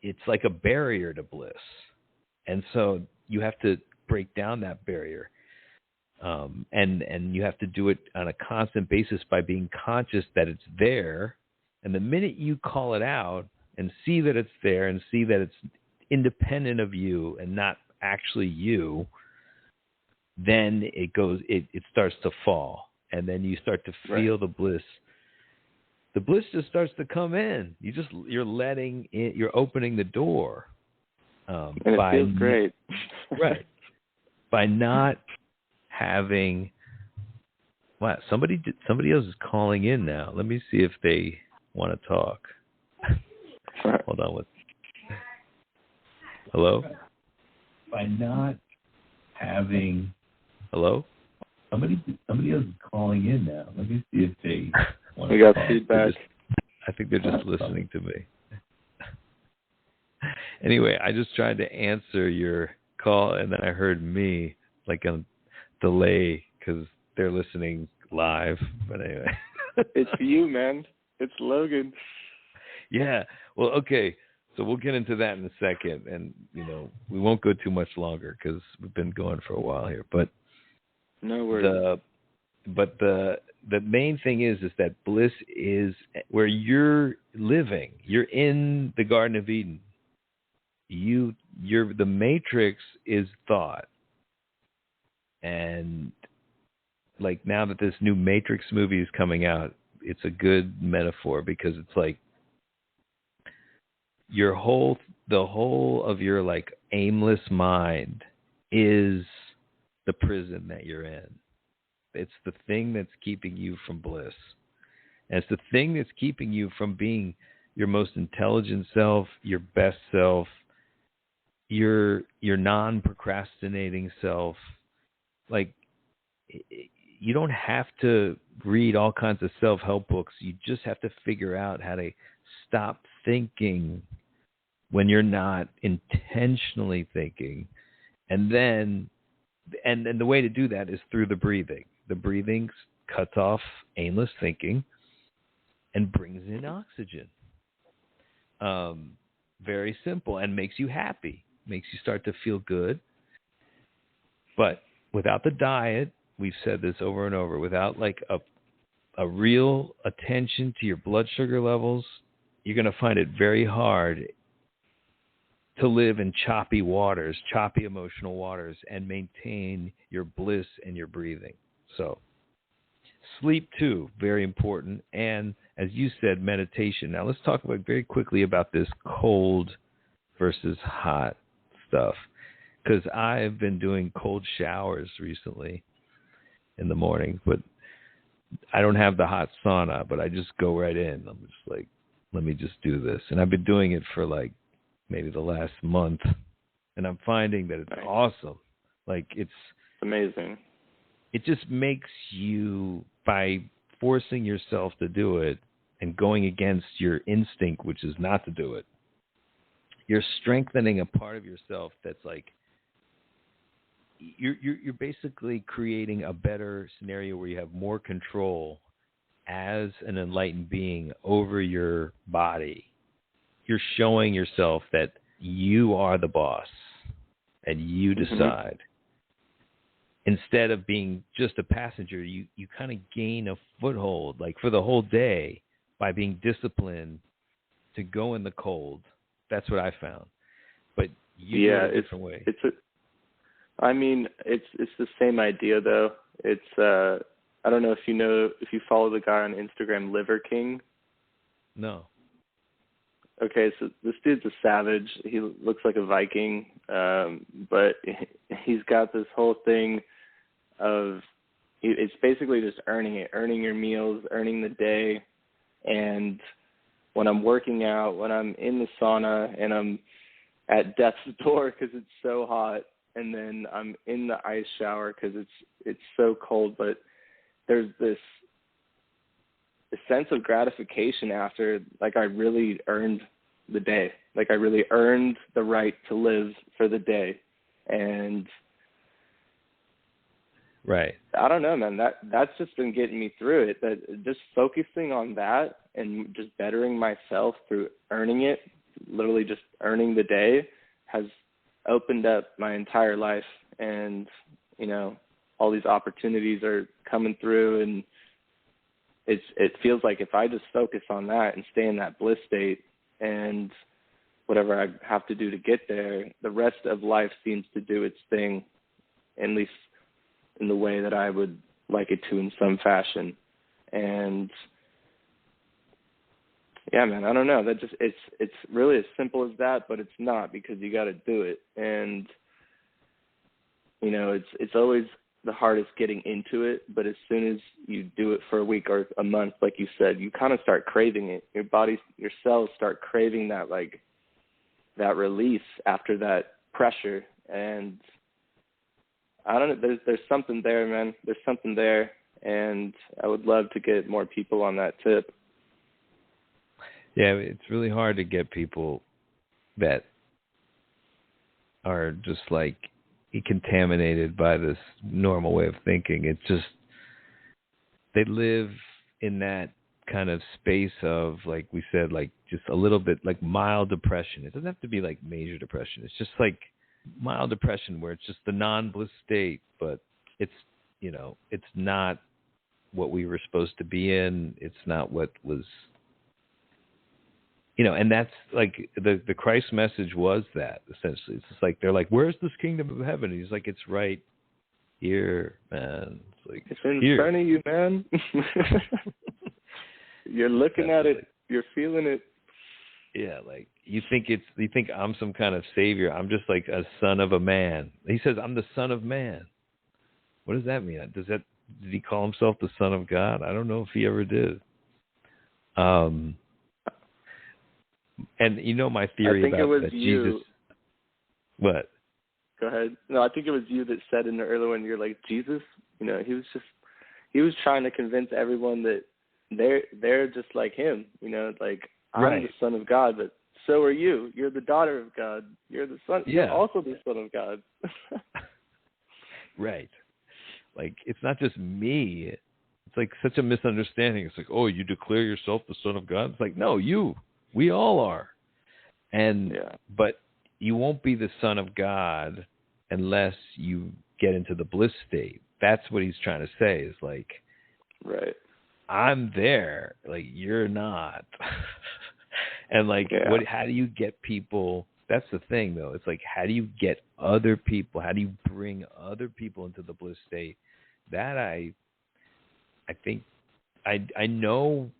It's like a barrier to bliss. And so you have to break down that barrier. And you have to do it on a constant basis by being conscious that it's there. And the minute you call it out and see that it's there and see that it's independent of you and not actually you, then it starts to fall. And then you start to feel the bliss. The bliss just starts to come in. You're letting it, you're opening the door. And it feels great. Right. By not having, wow, somebody else is calling in now. Let me see if they want to talk. Right. Hold on. Hello? By not having, hello? Somebody else is calling in now. Let me see if they want to We got talk. feedback. I think they're just listening to me. Anyway, I just tried to answer your call, and then I heard me like a delay because they're listening live. But anyway. It's you, man. It's Logan. Yeah. Well, okay. So we'll get into that in a second. And, we won't go too much longer because we've been going for a while here. But no worries. The main thing is that bliss is where you're living. You're in the Garden of Eden. The matrix is thought. And like now that this new Matrix movie is coming out, it's a good metaphor because it's like the whole of your like aimless mind is the prison that you're in. It's the thing that's keeping you from bliss. And it's the thing that's keeping you from being your most intelligent self, your best self, your non-procrastinating self. Like, you don't have to read all kinds of self-help books. You just have to figure out how to stop thinking when you're not intentionally thinking. And then, and the way to do that is through the breathing. The breathing cuts off aimless thinking and brings in oxygen. Very simple, and makes you happy, makes you start to feel good. But without the diet, we've said this over and over, without like a real attention to your blood sugar levels, you're going to find it very hard to live in choppy waters, choppy emotional waters, and maintain your bliss and your breathing. So sleep too, very important. And as you said, meditation. Now let's talk about very quickly about this cold versus hot stuff, because I've been doing cold showers recently in the morning, but I don't have the hot sauna, but I just go right in. I'm just like, let me just do this. And I've been doing it for like maybe the last month, and I'm finding that it's awesome. Like it's amazing. It just makes you, by forcing yourself to do it and going against your instinct, which is not to do it, you're strengthening a part of yourself that's like, you're basically creating a better scenario where you have more control as an enlightened being over your body. You're showing yourself that you are the boss and you decide. Instead of being just a passenger, you kind of gain a foothold, like for the whole day, by being disciplined to go in the cold. That's what I found. But you do it a different way. It's the same idea though. It's I don't know if you follow the guy on Instagram, Liver King. No. Okay, so this dude's a savage. He looks like a Viking, but he's got this whole thing of, it's basically just earning your meals, earning the day. And when I'm working out, when I'm in the sauna and I'm at death's door because it's so hot, and then I'm in the ice shower because it's so cold, but there's this sense of gratification after, like I really earned the day. Like I really earned the right to live for the day. And right. I don't know, man. That's just been getting me through it. That just focusing on that and just bettering myself through earning it, literally just earning the day, has opened up my entire life. And, all these opportunities are coming through, and it feels like if I just focus on that and stay in that bliss state and whatever I have to do to get there, the rest of life seems to do its thing, at least in the way that I would like it to in some fashion. And yeah, man, I don't know. That just, it's really as simple as that, but it's not, because you got to do it. And, it's always the hardest getting into it, but as soon as you do it for a week or a month, like you said, you kind of start craving it. Your body, your cells start craving that, like that release after that pressure. And I don't know, there's something there, man. There's something there, and I would love to get more people on that tip. Yeah, it's really hard to get people that are just like contaminated by this normal way of thinking. It's just, they live in that kind of space of, like we said, like just a little bit like mild depression. It doesn't have to be like major depression. It's just like mild depression where it's just the non-bliss state, but it's, it's not what we were supposed to be in. It's not what was, and that's like the Christ message was that, essentially. It's just like, they're like, where's this kingdom of heaven? And he's like, it's right here, man. It's like, it's in front of you, man. You're looking at it. You're feeling it. Yeah, like you think I'm some kind of savior. I'm just like a son of a man. He says I'm the son of man. What does that mean? Did he call himself the son of God? I don't know if he ever did. And my theory about that Jesus. What? Go ahead. No, I think it was you that said in the earlier one, you're like, Jesus, he was trying to convince everyone that they're just like him, like, I'm the son of God, but so are you. You're the daughter of God. You're the son. Yeah. You're also the son of God. Right. Like, it's not just me. It's like such a misunderstanding. It's like, oh, you declare yourself the son of God? It's like, no, we all are. And, but you won't be the son of God unless you get into the bliss state. That's what he's trying to say, is like, right, I'm there, like, you're not. And like, how do you get people? That's the thing, though. It's like, how do you get other people? How do you bring other people into the bliss state? That I think I know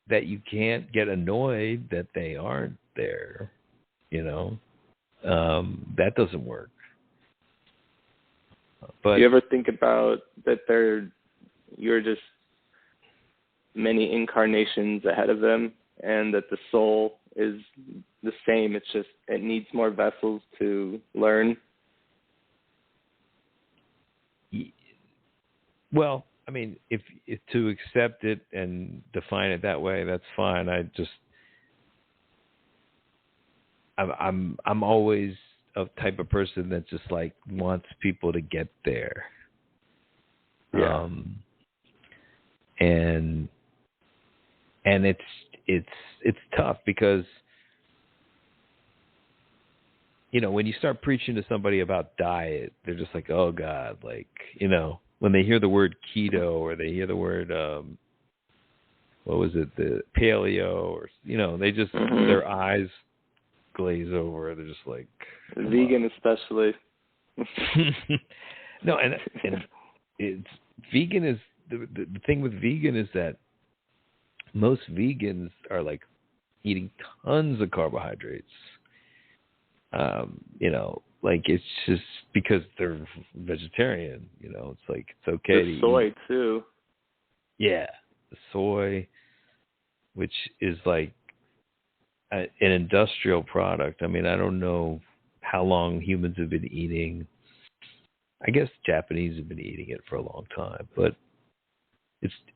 that you can't get annoyed that they aren't there, that doesn't work. But do you ever think about that you're just many incarnations ahead of them, and that the soul is the same? It's just it needs more vessels to learn. Well, I mean, if to accept it and define it that way, that's fine. I'm always a type of person that just like wants people to get there. Yeah. And it's tough because when you start preaching to somebody about diet, they're just like, oh God, like, when they hear the word keto or they hear the word what was it, the paleo, or they just their eyes glaze over. They're just like vegan, especially. No, and it's vegan is the thing with vegan is that most vegans are like eating tons of carbohydrates. Like it's just because they're vegetarian. It's like it's okay the to soy eat. too. Yeah, the soy, which is like an industrial product. I mean, I don't know how long humans have been eating. I guess Japanese have been eating it for a long time, but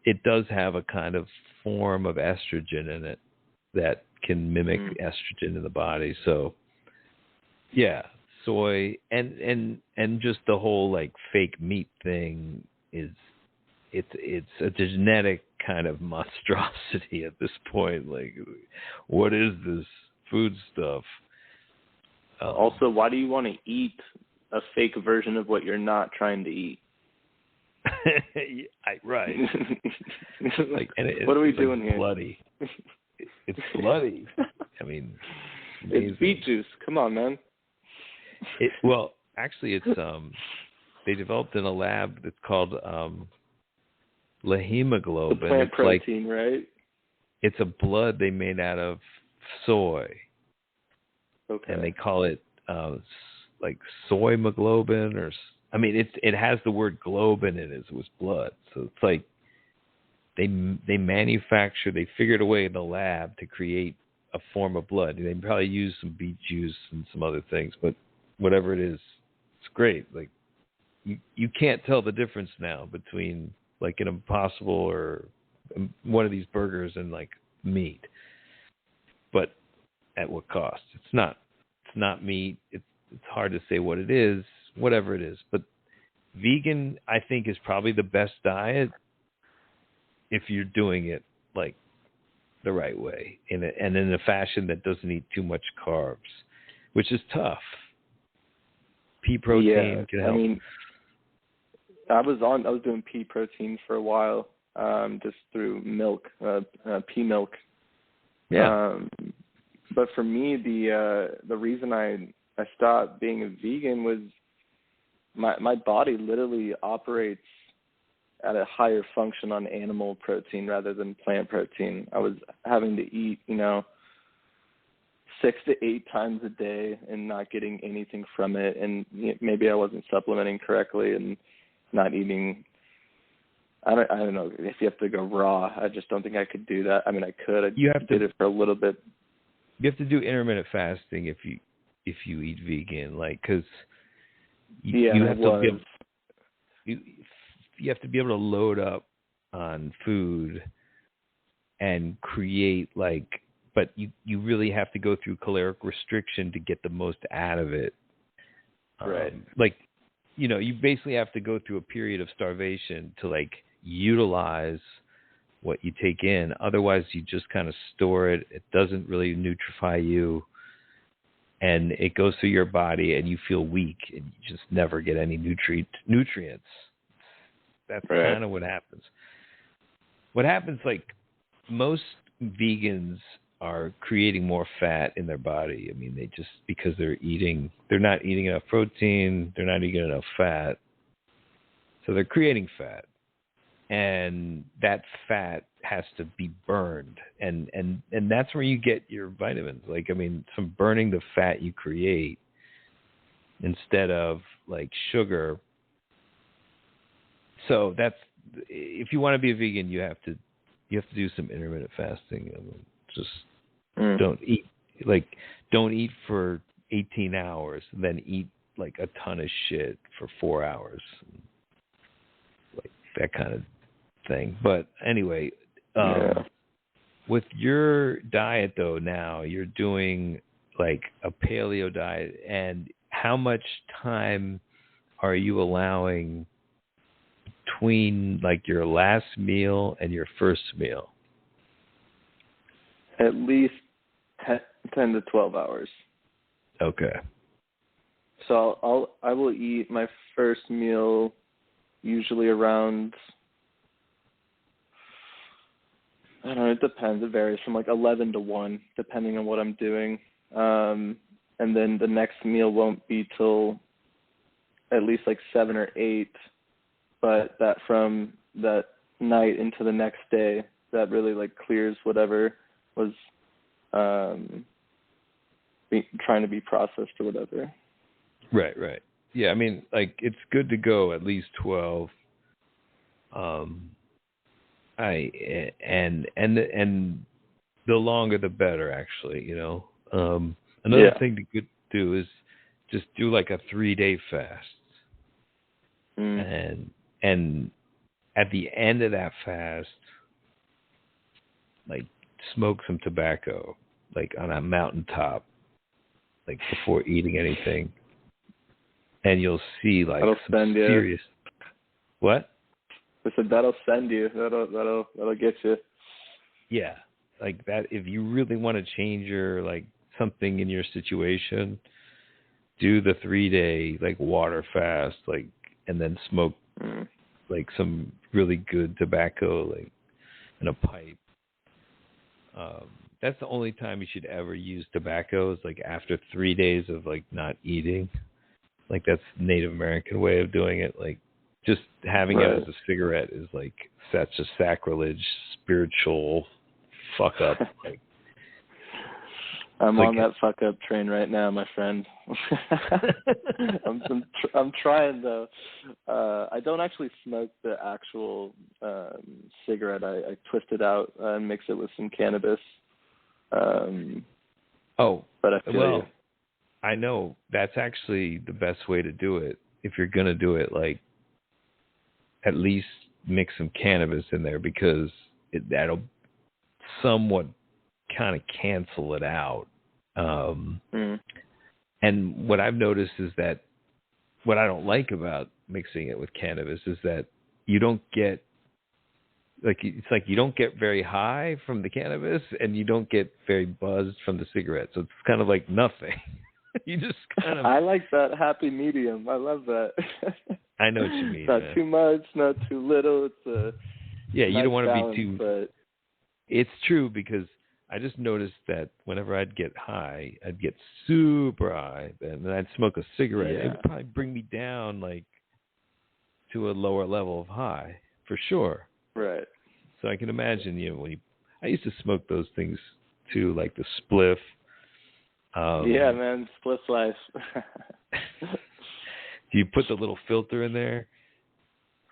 it does have a kind of form of estrogen in it that can mimic estrogen in the body. So, yeah, soy and just the whole like fake meat thing it's a genetic kind of monstrosity at this point. Like, what is this food stuff? Also, why do you want to eat a fake version of what you're not trying to eat? Right. Like, what are we doing here? Bloody. It's bloody. I mean, it's beet juice. Come on, man. Well, actually, it's they developed in a lab that's called hemoglobin. The plant it's protein, like, right? It's a blood they made out of soy. Okay. And they call it like soy hemoglobin, or I mean, it has the word globin in it. It was blood, so it's like they figured a way in the lab to create a form of blood. They probably used some beet juice and some other things, but whatever it is, it's great. Like you can't tell the difference now between like an Impossible or one of these burgers and like meat. But at what cost? It's not meat. It's hard to say what it is, whatever it is. But vegan, I think, is probably the best diet if you're doing it like the right way and in a fashion that doesn't eat too much carbs, which is tough. Pea protein can help. I mean, I was doing pea protein for a while, just through milk, pea milk. Yeah. But for me, the reason I stopped being a vegan was my body literally operates at a higher function on animal protein rather than plant protein. I was having to eat, 6 to 8 times a day and not getting anything from it. And maybe I wasn't supplementing correctly and not eating. I don't know if you have to go raw. I just don't think I could do that. I mean, I could. I did it for a little bit. You have to do intermittent fasting if you eat vegan, like, because you have to be able to load up on food and create but you really have to go through caloric restriction to get the most out of it. Right. You basically have to go through a period of starvation to utilize what you take in. Otherwise, you just kind of store it. It doesn't really nutrify you, and it goes through your body, and you feel weak, and you just never get any nutrients. That's right. kind of what happens. What happens, most vegans are creating more fat in their body. I mean, they just, because they're not eating enough protein, they're not eating enough fat, so they're creating fat. and that fat has to be burned, and that's where you get your vitamins. Like, I mean, from burning the fat you create instead of like sugar. So that's, if you want to be a vegan, you have to do some intermittent fasting. I mean, just don't eat for 18 hours, and then eat like a ton of shit for 4 hours, like that kind of thing. But anyway, with your diet though, now you're doing like a paleo diet, and how much time are you allowing between like your last meal and your first meal? At least 10 to 12 hours. Okay. So I will eat my first meal usually around, I don't know, it depends. It varies from like 11 to 1, depending on what I'm doing. And then the next meal won't be till at least like 7 or 8. But that from that night into the next day, that really like clears whatever was trying to be processed or whatever. Right. Yeah, I mean, like, it's good to go at least 12. And the longer the better, actually. You know. Another thing to do is just do like a 3-day fast, and at the end of that fast, like, smoke some tobacco, like on a mountaintop, like before eating anything. And you'll see like some serious. What? I said that'll send you. That'll get you. Yeah, like that. If you really want to change your like something in your situation, do the 3-day like water fast, like, and then smoke like some really good tobacco, like in a pipe. That's the only time you should ever use tobacco, is like after 3 days of like not eating. Like, that's Native American way of doing it. Like, just having it as a cigarette is like such a sacrilege, spiritual fuck up. Like, I'm on that fuck up train right now, my friend. I'm trying though. I don't actually smoke the actual cigarette. I twist it out and mix it with some cannabis. But I feel you. I know that's actually the best way to do it. If you're going to do it, like, at least mix some cannabis in there, because that'll somewhat kind of cancel it out. And what I've noticed is that what I don't like about mixing it with cannabis is that you don't get, like, it's like you don't get very high from the cannabis and you don't get very buzzed from the cigarette. So it's kind of like nothing. You just kind of... I like that happy medium. I love that. I know what you mean. Not too much, not too little. It's a you nice don't want to balance, be too... But... It's true, because I just noticed that whenever I'd get high, I'd get super high, and then I'd smoke a cigarette. Yeah. It would probably bring me down, like, to a lower level of high, for sure. Right. So I can imagine, I used to smoke those things too, like the spliff. Yeah, man, spliff life. Do you put the little filter in there?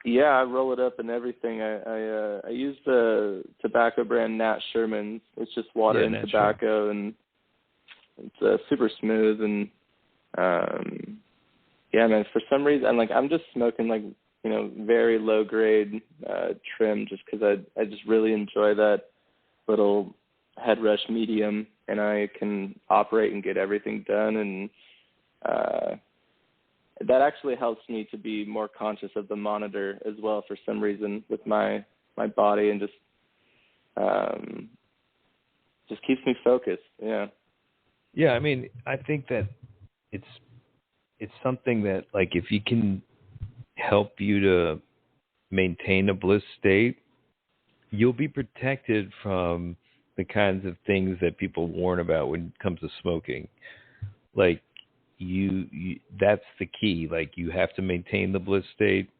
Yeah, I roll it up and everything. I use the tobacco brand Nat Sherman's. It's just water and tobacco, and it's super smooth. And yeah, man, for some reason, I'm just smoking like, very low grade trim, just because I just really enjoy that little head rush medium, and I can operate and get everything done. And that actually helps me to be more conscious of the monitor as well, for some reason, with my body, and just keeps me focused. Yeah. Yeah, I mean, I think that it's something that, like, if you can help you to maintain a bliss state, you'll be protected from the kinds of things that people warn about when it comes to smoking. Like, you that's the key. Like, you have to maintain the bliss state,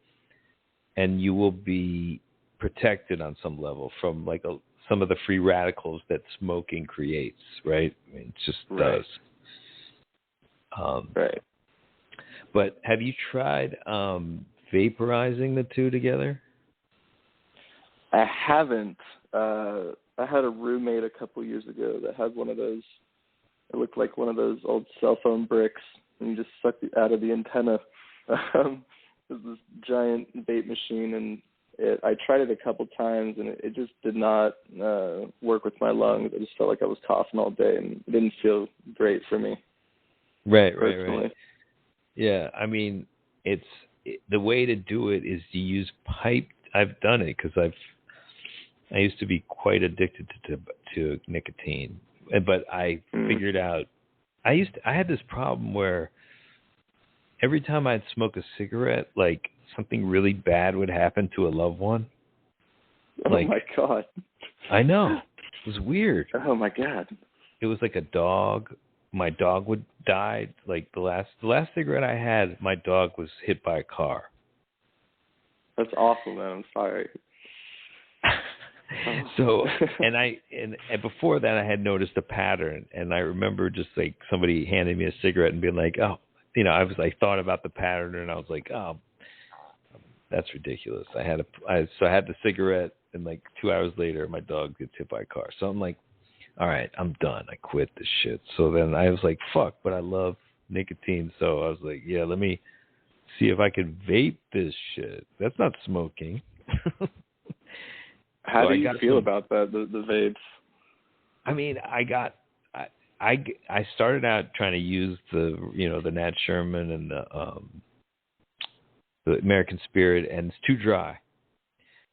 and you will be protected on some level from like some of the free radicals that smoking creates, right? I mean, it just does. Right. But have you tried vaporizing the two together? I haven't. I had a roommate a couple years ago that had one of those. It looked like one of those old cell phone bricks, and you just sucked it out of the antenna. It was this giant vape machine, and I tried it a couple times, and it just did not work with my lungs. I just felt like I was coughing all day, and it didn't feel great for me. Right. Yeah, I mean, the way to do it is to use pipe. I've done it because I used to be quite addicted to nicotine, but I figured out I had this problem where every time I'd smoke a cigarette, like something really bad would happen to a loved one. Oh my God! I know, it was weird. Oh my God! It was like a dog. My dog would die. Like the last cigarette I had, my dog was hit by a car. That's awful, man. I'm sorry. So, and before that, I had noticed a pattern, and I remember just like somebody handing me a cigarette and being like, "Oh, I thought about the pattern, and I was like, oh, that's ridiculous." I had the cigarette, and like 2 hours later, my dog gets hit by a car. So I'm like, all right, I'm done. I quit this shit. So then I was like, fuck, but I love nicotine. So I was like, yeah, let me see if I can vape this shit. That's not smoking. How do you feel about that, the vapes? I mean, I started out trying to use the Nat Sherman and the American Spirit, and it's too dry.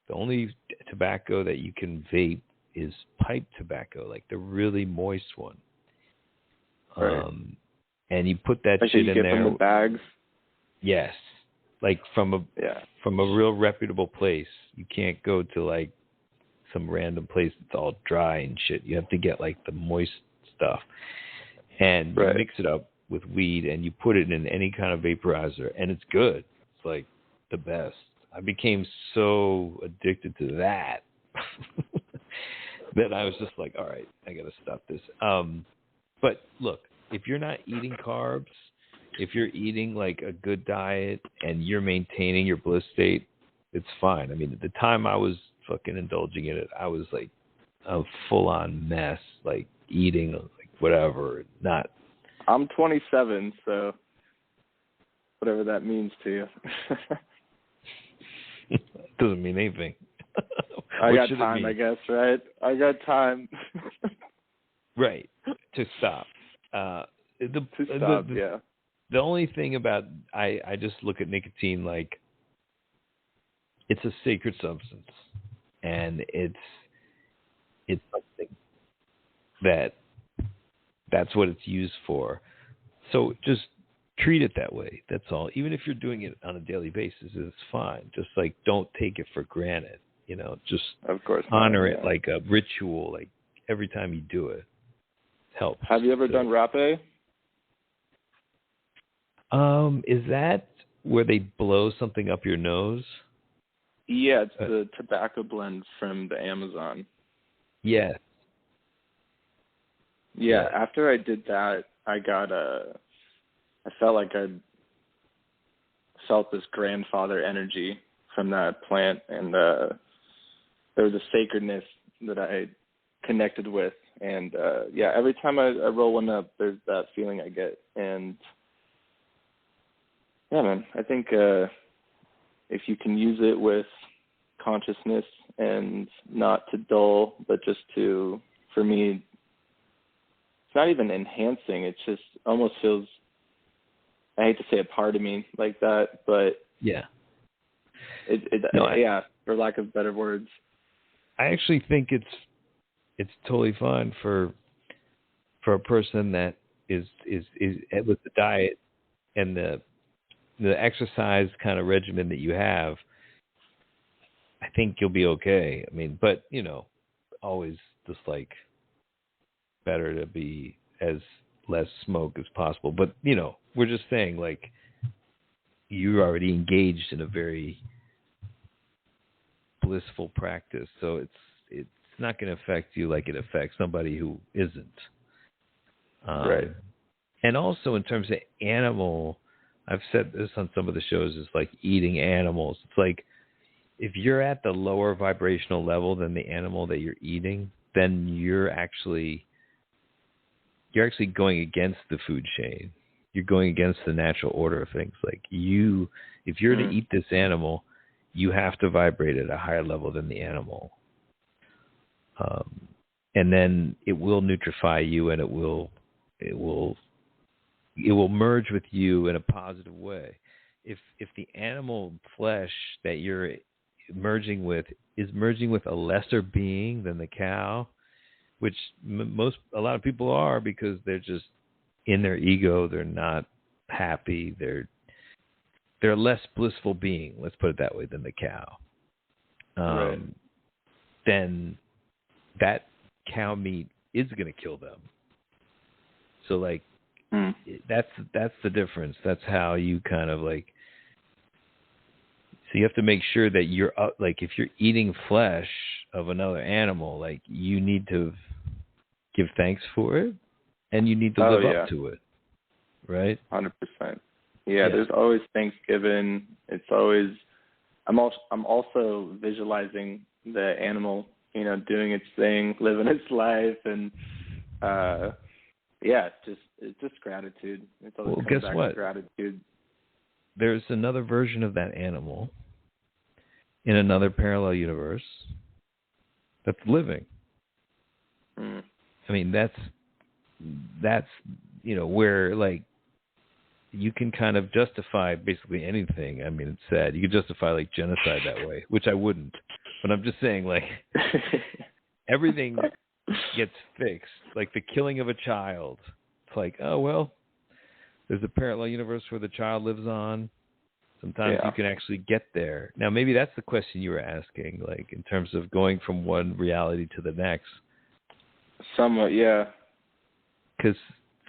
The only tobacco that you can vape is pipe tobacco, like the really moist one. Right. And you put that shit in there. From the bags? Yes. Like from a real reputable place. You can't go to like some random place that's all dry and shit. You have to get like the moist stuff. And you mix it up with weed and you put it in any kind of vaporizer, and it's good. It's like the best. I became so addicted to that that I was just like, all right, I got to stop this. But look, if you're not eating carbs, if you're eating like a good diet and you're maintaining your bliss state, it's fine. I mean, at the time I was fucking indulging in it, I was like a full-on mess, like eating like whatever. Not. I'm 27, so whatever that means to you. Doesn't mean anything. I got time, I guess, right? I got time. Right. To stop. Yeah. The only thing about I just look at nicotine like it's a sacred substance, and it's something that's what it's used for. So just treat it that way. That's all. Even if you're doing it on a daily basis, it's fine. Just like don't take it for granted. Just of course honor it like a ritual. Like every time you do it, helps. Have you ever done rapé? Is that where they blow something up your nose? Yeah, it's the tobacco blend from the Amazon. Yeah. Yeah, after I did that, I felt like I felt this grandfather energy from that plant, and there was a sacredness that I connected with. And, every time I roll one up, there's that feeling I get. And, yeah, man, I think if you can use it with consciousness and not to dull, but just to, for me, it's not even enhancing. It just almost feels, I hate to say a part of me like that, but yeah, for lack of better words. I actually think it's totally fine for a person that is with the diet and the exercise kind of regimen that you have. I think you'll be okay. I mean, but always just like better to be as less smoke as possible. But we're just saying like you're already engaged in a very blissful practice. So it's not going to affect you like it affects somebody who isn't. Right. And also in terms of animal, I've said this on some of the shows, is like eating animals. It's like if you're at the lower vibrational level than the animal that you're eating, then you're actually going against the food chain. You're going against the natural order of things. Like if you're to eat this animal, you have to vibrate at a higher level than the animal. And then it will nutrify you, and it will merge with you in a positive way. If the animal flesh that you're merging with is merging with a lesser being than the cow, which a lot of people are, because they're just in their ego, they're not happy, they're a less blissful being, let's put it that way, than the cow. Right. Then that cow meat is going to kill them. So like that's the difference. That's how you kind of like. So you have to make sure that you're like, if you're eating flesh of another animal, like you need to give thanks for it, and you need to live up to it, right? 100%. Yeah, there's always Thanksgiving. It's always. I'm also visualizing the animal, doing its thing, living its life, and it's just gratitude. It's always well, guess back what? to gratitude. There's another version of that animal in another parallel universe that's living. I mean, that's where like you can kind of justify basically anything. I mean, it's sad. You can justify like genocide that way, which I wouldn't. But I'm just saying, like, everything gets fixed. Like the killing of a child. It's like, oh, well, there's a parallel universe where the child lives on. Sometimes you can actually get there. Now, maybe that's the question you were asking, like in terms of going from one reality to the next. Somewhat, yeah. Because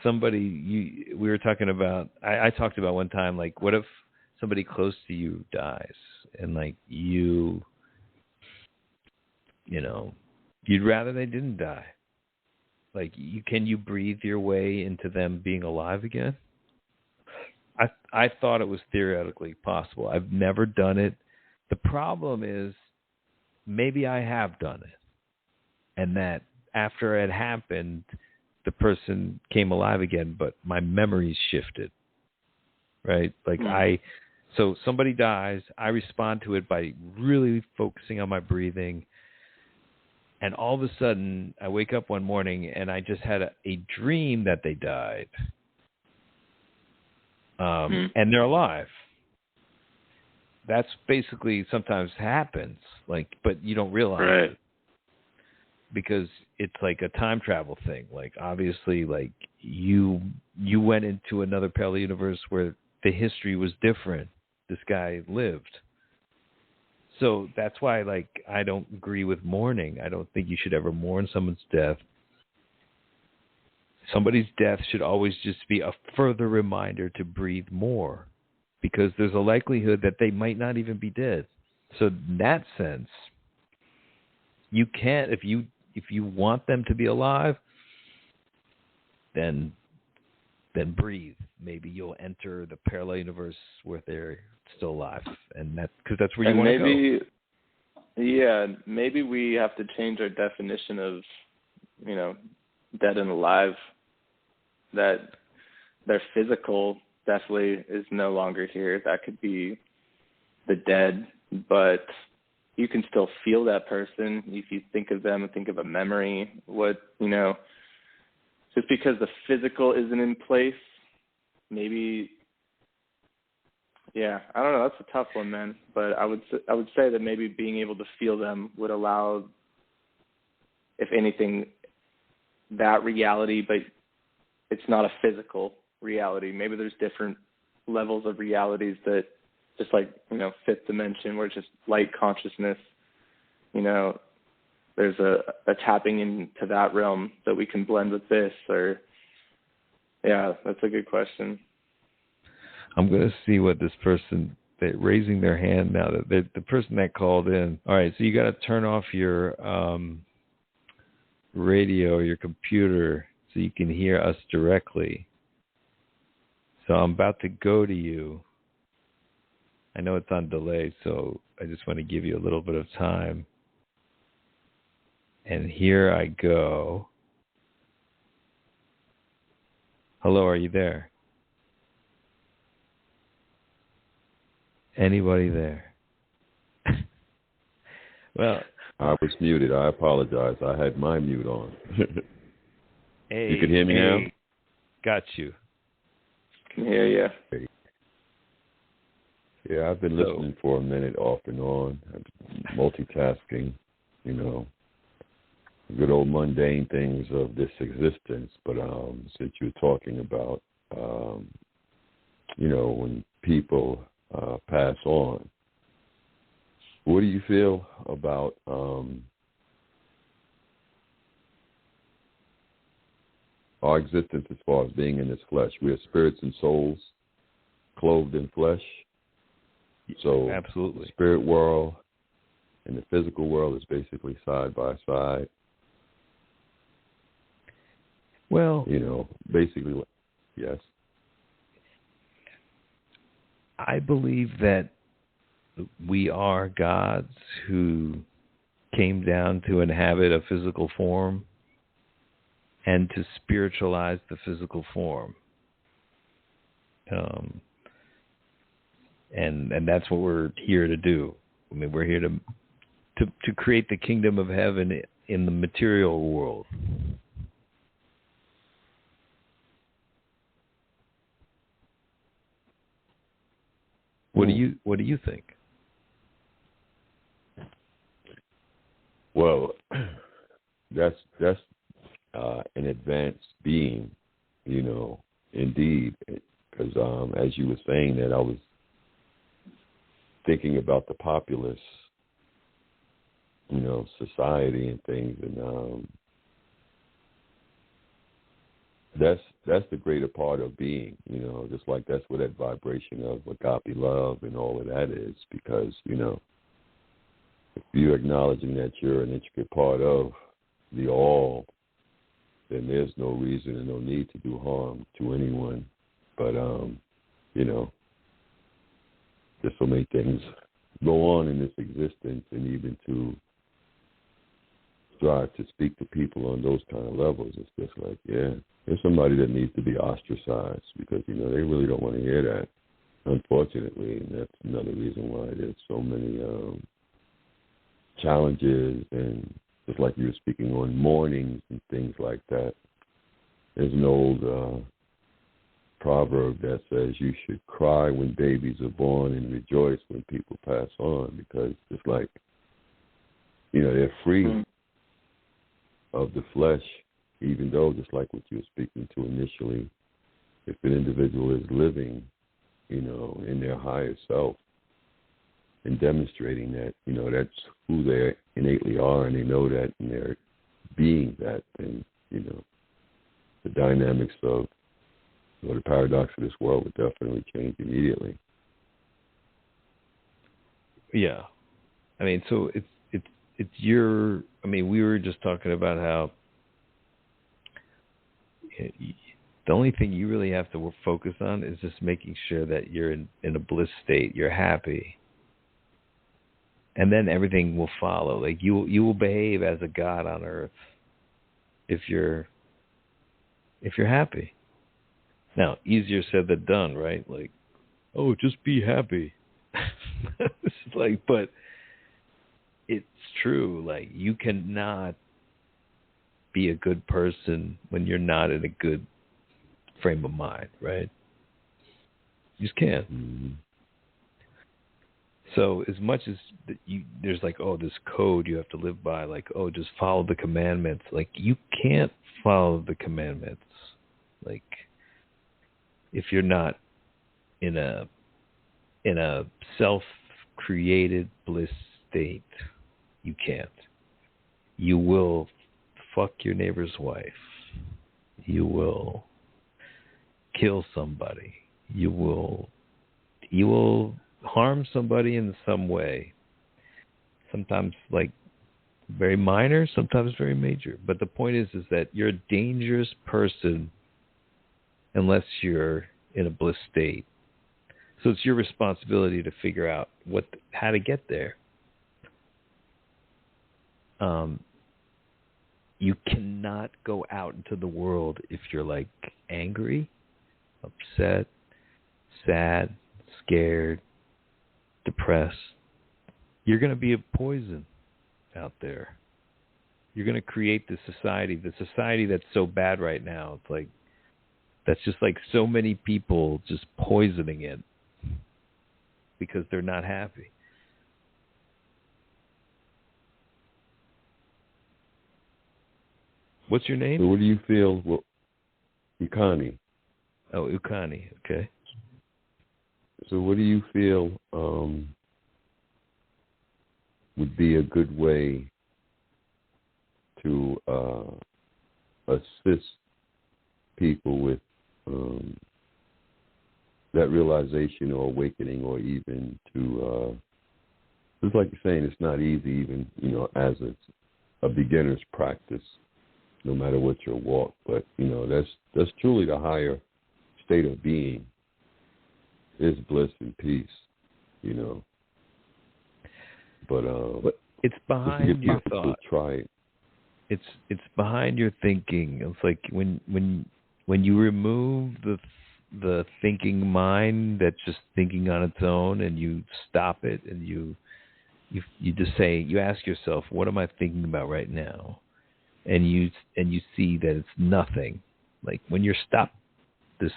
we were talking about, I talked about one time, like, what if somebody close to you dies and like you'd rather they didn't die? Like, can you breathe your way into them being alive again? I thought it was theoretically possible. I've never done it. The problem is maybe I have done it, and that after it happened, the person came alive again, but my memories shifted, right? Like so somebody dies, I respond to it by really focusing on my breathing, and all of a sudden I wake up one morning and I just had a dream that they died. And they're alive. That's basically sometimes happens, like, but you don't realize it because it's like a time travel thing. Like, obviously, like you went into another parallel universe where the history was different. This guy lived. So that's why, like, I don't agree with mourning. I don't think you should ever mourn someone's death. Somebody's death should always just be a further reminder to breathe more, because there's a likelihood that they might not even be dead. So in that sense, you can't, if you want them to be alive, then breathe. Maybe you'll enter the parallel universe where they're still alive, and because that's where you want to go. Yeah, maybe we have to change our definition of, dead and alive. That their physical definitely is no longer here. That could be the dead, but you can still feel that person if you think of them and think of a memory. Just because the physical isn't in place, maybe. Yeah, I don't know. That's a tough one, man. But I would say that maybe being able to feel them would allow, if anything, that reality, but it's not a physical reality. Maybe there's different levels of realities that, just like, fifth dimension, where it's just light consciousness, there's a tapping into that realm that we can blend with this, or, yeah, that's a good question. I'm going to see what this person they're raising their hand now. That the person that called in. All right, so you got to turn off your radio, your computer, so you can hear us directly. So I'm about to go to you. I know it's on delay, so I just want to give you a little bit of time. And here I go. Hello, are you there? Anybody there? Well, I was muted. I apologize. I had my mute on. Hey, you can hear me now? Got you. Can hear you. Yeah, I've been listening for a minute off and on, multitasking, good old mundane things of this existence. But since you're talking about, when people pass on, what do you feel about our existence as far as being in this flesh? We are spirits and souls clothed in flesh. So absolutely, the spirit world and the physical world is basically side by side. Well, basically, yes. I believe that we are gods who came down to inhabit a physical form and to spiritualize the physical form. And that's what we're here to do. I mean, we're here to create the kingdom of heaven in the material world. What do you think? Well, that's an advanced being, indeed. Because as you were saying that, I was thinking about the populace, society and things, and that's the greater part of being, just like that's where that vibration of agape love and all of that is, because, if you're acknowledging that you're an intricate part of the all, then there's no reason and no need to do harm to anyone. But, there's so many things go on in this existence, and even to strive to speak to people on those kind of levels, it's just like, there's somebody that needs to be ostracized because, they really don't want to hear that, unfortunately. And that's another reason why there's so many challenges, and just like you were speaking on mournings and things like that. There's an old proverb that says you should cry when babies are born and rejoice when people pass on, because it's like, they're free of the flesh, even though, just like what you were speaking to initially, if an individual is living, in their higher self and demonstrating that, that's who they innately are, and they know that, and they're being that, then, the dynamics of the paradox of this world would definitely change immediately. Yeah. I mean, so it's your, I mean, we were just talking about how the only thing you really have to focus on is just making sure that you're in a bliss state, you're happy. And then everything will follow. Like you will behave as a god on earth if you're happy. Now, easier said than done, right? Like, oh, just be happy. It's like, but it's true. Like, you cannot be a good person when you're not in a good frame of mind, right? You just can't. Mm-hmm. So as much as there's like, oh, this code you have to live by, like, oh, just follow the commandments. Like, you can't follow the commandments. Like, if you're not in a self-created bliss state, you can't. You will fuck your neighbor's wife. You will kill somebody. You will harm somebody in some way. Sometimes like very minor, sometimes very major. But the point is that you're a dangerous person unless you're in a bliss state. So it's your responsibility to figure out how to get there. You cannot go out into the world if you're like angry, upset, sad, scared, depressed. You're going to be a poison out there. You're going to create the society that's so bad right now. It's like, that's just like so many people just poisoning it because they're not happy. What's your name? So what do you feel? Well, Ukani. Oh, Ukani. Okay. So what do you feel would be a good way to assist people with that realization or awakening, or even to, just like you're saying, it's not easy even, as a beginner's practice, no matter what your walk, but, that's truly the higher state of being, is bliss and peace, But it's behind your thought. Try it. It's behind your thinking. It's like when you remove the thinking mind that's just thinking on its own, and you stop it, and you just say, you ask yourself, what am I thinking about right now? And you see that it's nothing. Like when you're stopped this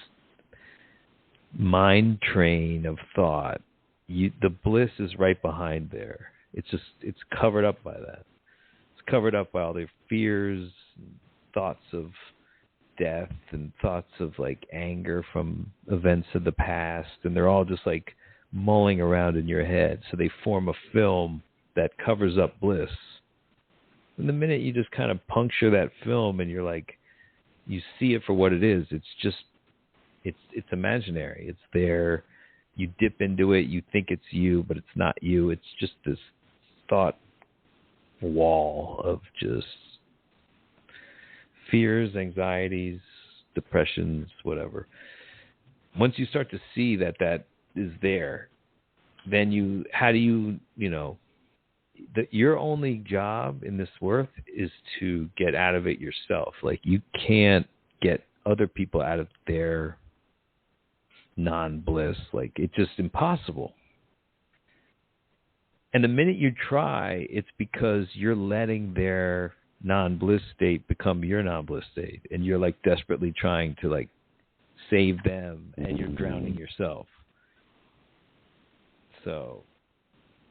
mind train of thought, the bliss is right behind there. It's covered up by that. It's covered up by all their fears, thoughts of death, and thoughts of like anger from events of the past, and they're all just like mulling around in your head. So they form a film that covers up bliss. And the minute you just kind of puncture that film, and you're like, you see it for what it is. It's imaginary. It's there. You dip into it. You think it's you, but it's not you. It's just this thought wall of just fears, anxieties, depressions, whatever. Once you start to see that is there, then your only job in this work is to get out of it yourself. Like, you can't get other people out of their non-bliss. Like, it's just impossible. And the minute you try, it's because you're letting their non-bliss state become your non-bliss state, and you're like desperately trying to like save them, and you're drowning yourself. So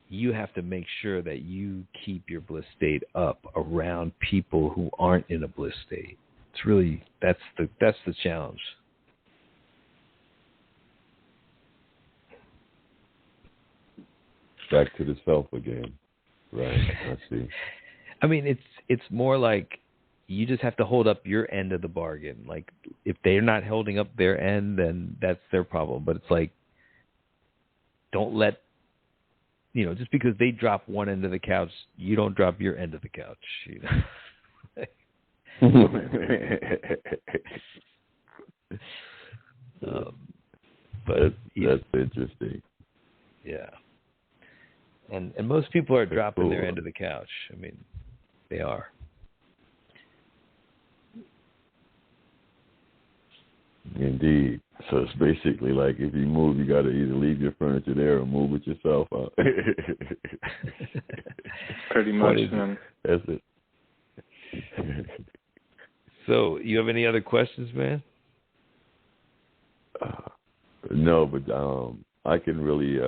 you have to make sure that you keep your bliss state up around people who aren't in a bliss state. It's really, that's the challenge. Back to the self again. Right, I see. I mean, it's more like you just have to hold up your end of the bargain. Like, if they're not holding up their end, then that's their problem. But it's like, don't let, just because they drop one end of the couch, you don't drop your end of the couch. But that's interesting. Yeah. And most people are dropping their end of the couch. I mean, they are. Indeed. So it's basically like, if you move, you got to either leave your furniture there or move it yourself out. Pretty much, man. That's it. So, you have any other questions, man? No, but I can really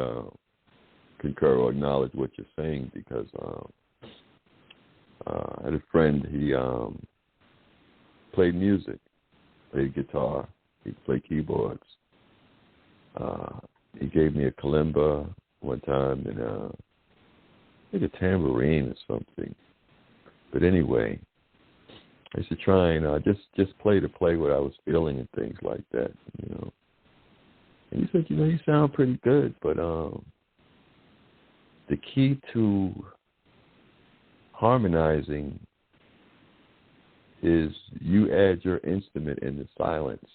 concur or acknowledge what you're saying, because I had a friend, he played music, played guitar, he played keyboards. He gave me a kalimba one time, and I think a tambourine or something. But anyway, I used to try and just play to play what I was feeling and things like that, And he said, you sound pretty good, but the key to harmonizing is you add your instrument in the silence.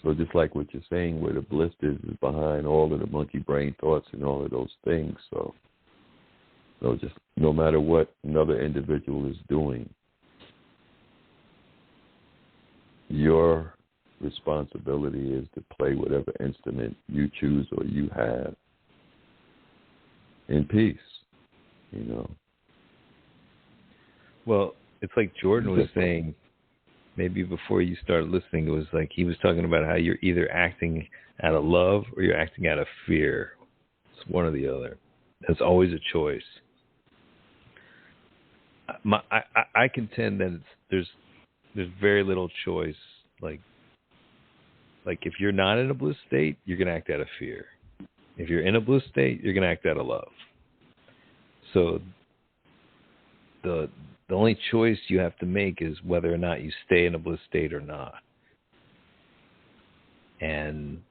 So just like what you're saying, where the bliss is behind all of the monkey brain thoughts and all of those things. So just no matter what another individual is doing, your responsibility is to play whatever instrument you choose or you have in peace, you know. Well, it's like Jordan was saying, maybe before you started listening, it was like he was talking about how you're either acting out of love or you're acting out of fear. It's one or the other. There's always a choice. I contend that there's very little choice. Like if you're not in a bliss state, you're going to act out of fear. If you're in a bliss state, you're going to act out of love. So the only choice you have to make is whether or not you stay in a bliss state or not. And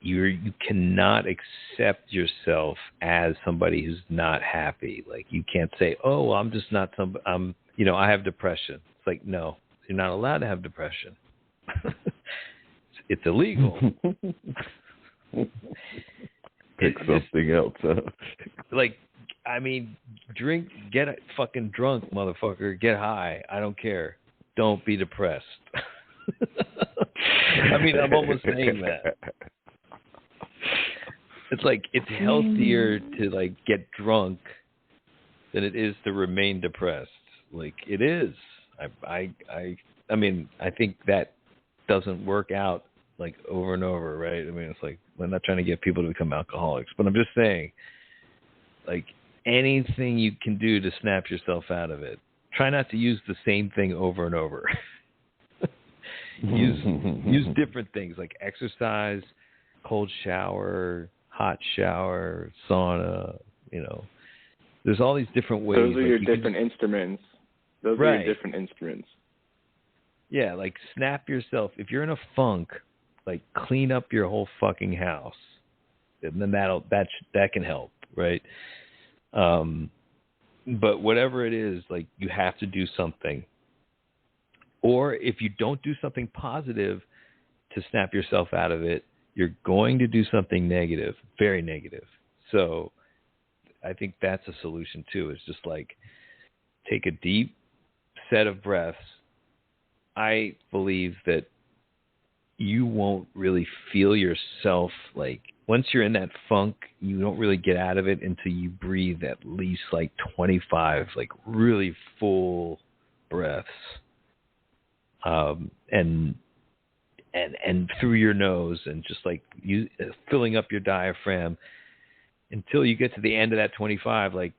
you cannot accept yourself as somebody who's not happy. Like you can't say, "Oh, well, I'm just not I have depression." It's like, no, you're not allowed to have depression. It's illegal. Pick something else, huh? Like, I mean, get fucking drunk, motherfucker. Get high. I don't care. Don't be depressed. I mean, I'm almost saying that. It's like it's healthier to like get drunk than it is to remain depressed. Like it is. I mean, I think that doesn't work out like over and over, right? I mean, it's like we're not trying to get people to become alcoholics, but I'm just saying, like anything you can do to snap yourself out of it. Try not to use the same thing over and over. Use different things like exercise, cold shower, hot shower, sauna, you know. There's all these different ways. Those are your different instruments. Those are your different instruments. Yeah, like snap yourself. If you're in a funk, like clean up your whole fucking house. And then that can help, right? But whatever it is, like you have to do something. Or if you don't do something positive to snap yourself out of it, you're going to do something negative, very negative. So I think that's a solution too. It's just like take a deep set of breaths. I believe that you won't really feel yourself like once you're in that funk, you don't really get out of it until you breathe at least like 25 like really full breaths. And through your nose and just like you filling up your diaphragm until you get to the end of that 25, like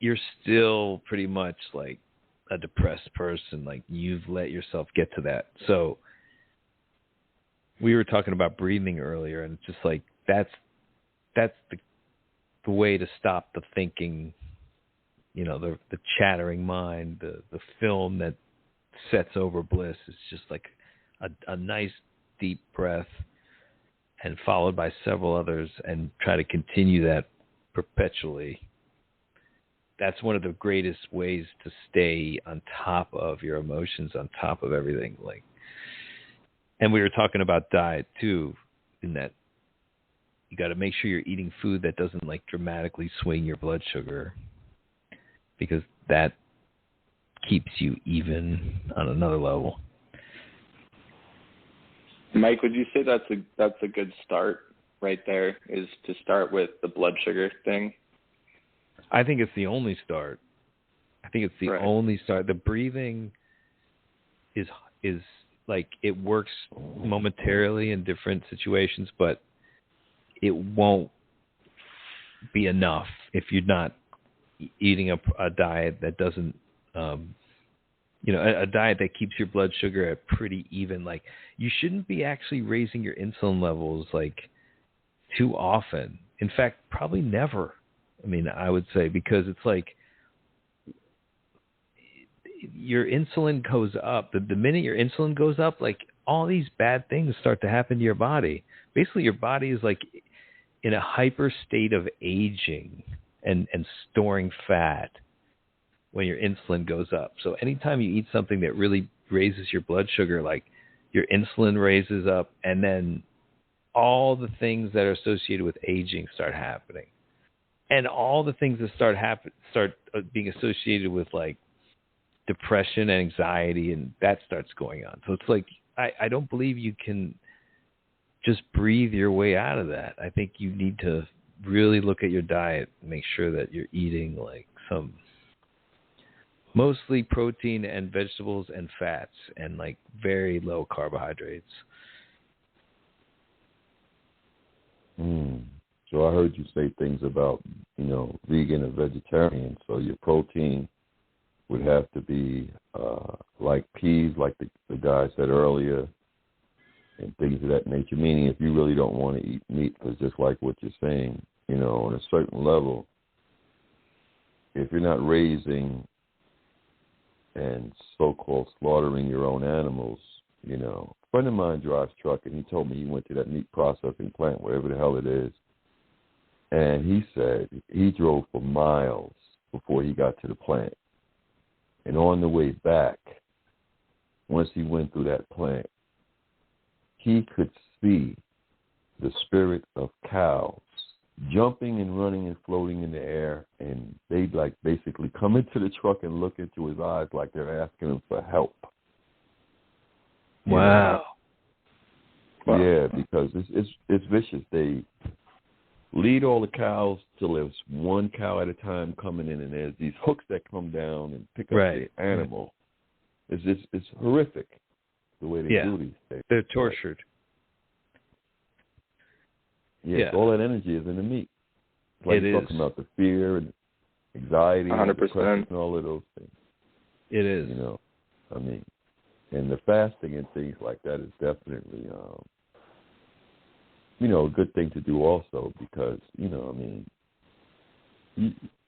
you're still pretty much like a depressed person. Like you've let yourself get to that. So we were talking about breathing earlier, and it's just like that's the way to stop the thinking, you know, the chattering mind, the film that sets over bliss. It's just like a nice deep breath and followed by several others and try to continue that perpetually. That's one of the greatest ways to stay on top of your emotions, on top of everything. Like, and we were talking about diet too, in that you got to make sure you're eating food that doesn't like dramatically swing your blood sugar, because that keeps you even on another level. Mike, would you say that's a good start right there, is to start with the blood sugar thing? I think it's the only start. Only start. The breathing is like it works momentarily in different situations, but it won't be enough if you're not eating a diet that doesn't, a diet that keeps your blood sugar at pretty even. Like you shouldn't be actually raising your insulin levels like too often. In fact, probably never. I mean, I would say, because it's like your insulin goes up. The minute your insulin goes up, like all these bad things start to happen to your body. Basically, your body is like in a hyper state of aging and storing fat when your insulin goes up. So anytime you eat something that really raises your blood sugar, like your insulin raises up, and then all the things that are associated with aging start happening. And all the things that start being associated with like depression and anxiety, and that starts going on. So it's like, I don't believe you can just breathe your way out of that. I think you need to really look at your diet and make sure that you're eating like some mostly protein and vegetables and fats and like very low carbohydrates. So I heard you say things about, vegan and vegetarian. So your protein would have to be like peas, like the guy said earlier, and things of that nature. Meaning if you really don't want to eat meat, because just like what you're saying, on a certain level, if you're not raising and so-called slaughtering your own animals, a friend of mine drives truck, and he told me he went to that meat processing plant, whatever the hell it is, and he said he drove for miles before he got to the plant. And on the way back, once he went through that plant, he could see the spirit of cows jumping and running and floating in the air, and they'd like basically come into the truck and look into his eyes like they're asking him for help. Wow. Yeah, because it's vicious. They lead all the cows till there's one cow at a time coming in, and there's these hooks that come down and pick up the animal. It's horrific the way they do these things. They're tortured. Yeah, all that energy is in the meat. It's like you're talking about the fear and anxiety 100%. And depression and all of those things. It is. And the fasting and things like that is definitely, a good thing to do also because, you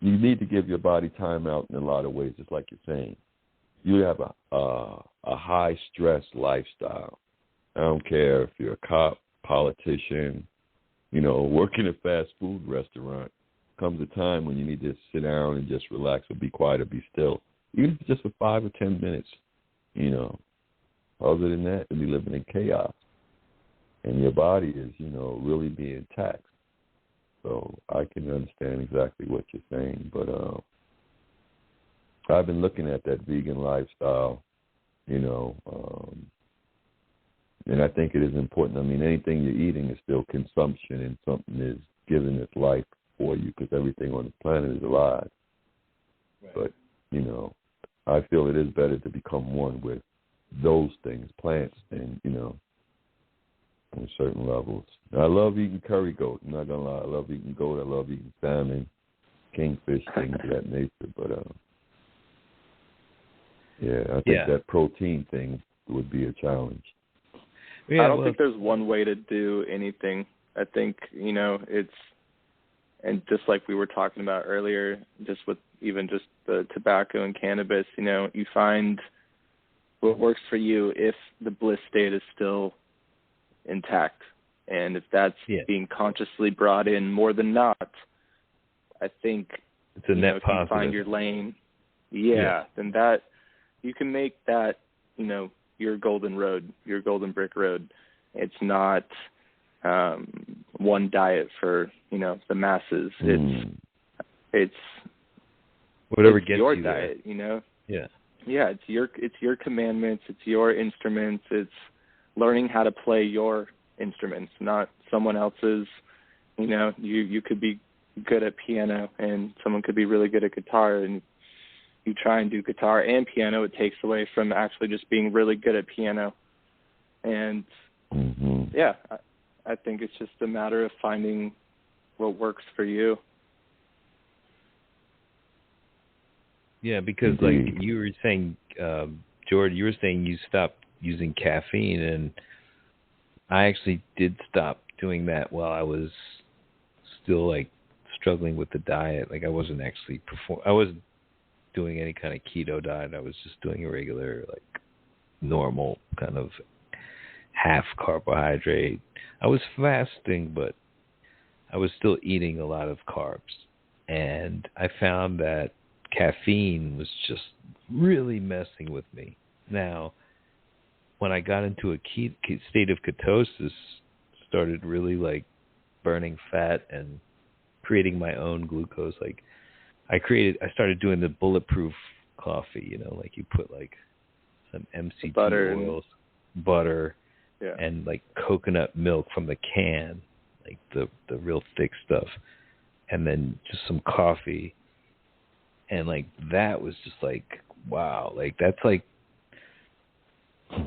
need to give your body time out in a lot of ways, just like you're saying. You have a high-stress lifestyle. I don't care if you're a cop, politician, working a fast food restaurant. Comes a time when you need to sit down and just relax or be quiet or be still, even if it's just for 5 or 10 minutes, Other than that, you'll be living in chaos. And your body is, really being taxed. So I can understand exactly what you're saying. But I've been looking at that vegan lifestyle, and I think it is important. Anything you're eating is still consumption, and something is giving its life for you because everything on the planet is alive. Right. But, I feel it is better to become one with those things, plants, and, on certain levels. I love eating curry goat. I'm not going to lie. I love eating goat. I love eating salmon, kingfish, things of that nature. But, I think that protein thing would be a challenge. Yeah, I don't think there's one way to do anything. I think, it's, and just like we were talking about earlier, just with even just the tobacco and cannabis, you find what works for you if the bliss state is still intact. And if that's being consciously brought in more than not, I think it's a net positive. If you find your lane, then that you can make that, your golden road, your golden brick road. It's not one diet for, the masses. It's whatever gets your you diet, there. Yeah, it's your commandments, it's your instruments, it's learning how to play your instruments, not someone else's. You could be good at piano and someone could be really good at guitar, and you try and do guitar and piano, it takes away from actually just being really good at piano. And I think it's just a matter of finding what works for you. Yeah, because like you were saying, Jordan, you were saying you stopped using caffeine, and I actually did stop doing that while I was still like struggling with the diet. Like I wasn't actually I wasn't doing any kind of keto diet. I was just doing a regular, like normal kind of half carbohydrate. I was fasting, but I was still eating a lot of carbs. And I found that caffeine was just really messing with me. Now, when I got into a state of ketosis, started really like burning fat and creating my own glucose. Like I started doing the bulletproof coffee, you know, like you put like some MCT oils, butter, and like coconut milk from the can, like the real thick stuff, and then just some coffee. And like that was just like, wow, like that's like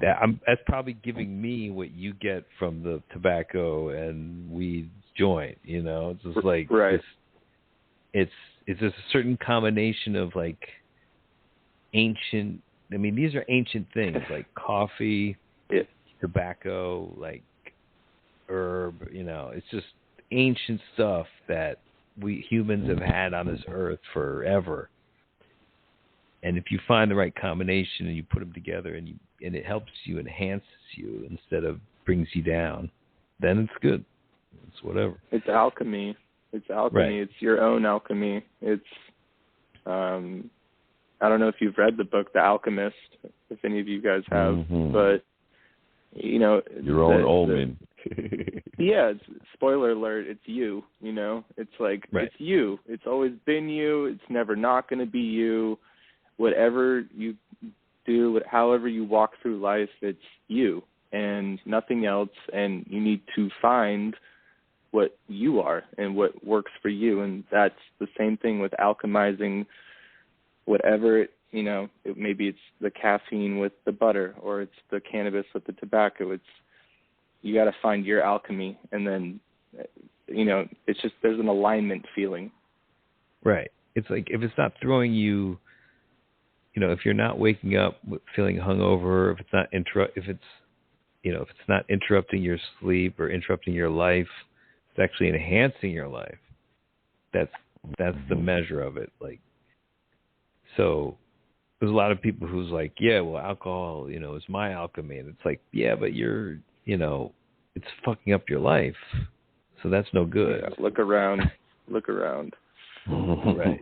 that. That's probably giving me what you get from the tobacco and weed joint. You know, it's just like it's just a certain combination of like ancient. I mean, these are ancient things like coffee, tobacco, like herb. You know, it's just ancient stuff that we humans have had on this earth forever. And if you find the right combination and you put them together and it helps you, enhances you instead of brings you down, then it's good. It's whatever. It's alchemy. Right. It's your own alchemy. It's I don't know if you've read the book The Alchemist, if any of you guys have, but you know, your own omen. Spoiler alert, it's you, you know. It's like It's you. It's always been you. It's never not going to be you. Whatever you do, however you walk through life, it's you and nothing else, and you need to find what you are and what works for you. And that's the same thing with alchemizing whatever, you know, maybe it's the caffeine with the butter or it's the cannabis with the tobacco. You got to find your alchemy, and then, you know, it's just there's an alignment feeling. Right. It's like if it's not throwing you, you know, if you're not waking up feeling hungover, if it's not interrupting your sleep or interrupting your life, it's actually enhancing your life. That's the measure of it. Like, so there's a lot of people who's like, yeah, well, alcohol, you know, is my alchemy, and it's like, yeah, but you're, you know, it's fucking up your life, so that's no good. Yeah, look around. Right.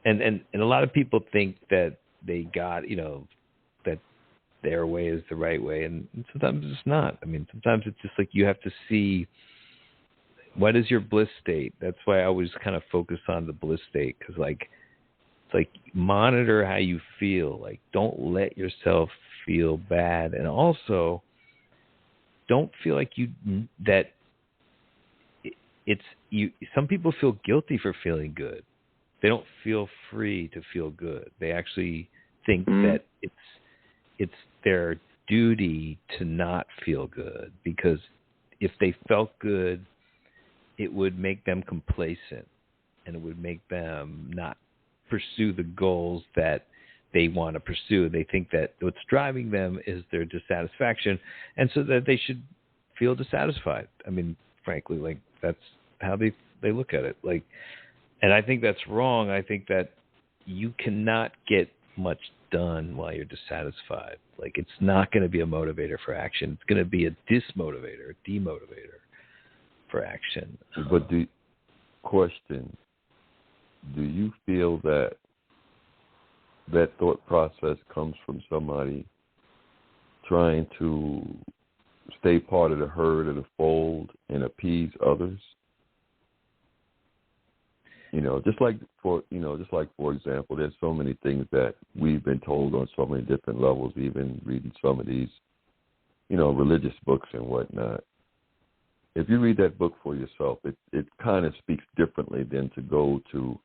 And a lot of people think that they got, you know, that their way is the right way, and sometimes it's not. I mean, sometimes it's just like you have to see what is your bliss state. That's why I always kind of focus on the bliss state, because like it's like monitor how you feel. Like don't let yourself feel bad, and also don't feel like some people feel guilty for feeling good. They don't feel free to feel good. They actually think that it's their duty to not feel good, because if they felt good, it would make them complacent, and it would make them not pursue the goals that they want to pursue. They think that what's driving them is their dissatisfaction, and so that they should feel dissatisfied. I mean, frankly, like that's how they look at it. Like, and I think that's wrong. I think that you cannot get much done while you're dissatisfied. Like, it's not going to be a motivator for action. It's going to be a dismotivator, a demotivator for action. But do you feel that thought process comes from somebody trying to stay part of the herd or the fold and appease others? You know, just like for example, there's so many things that we've been told on so many different levels, even reading some of these, you know, religious books and whatnot. If you read that book for yourself, it kind of speaks differently than to go to,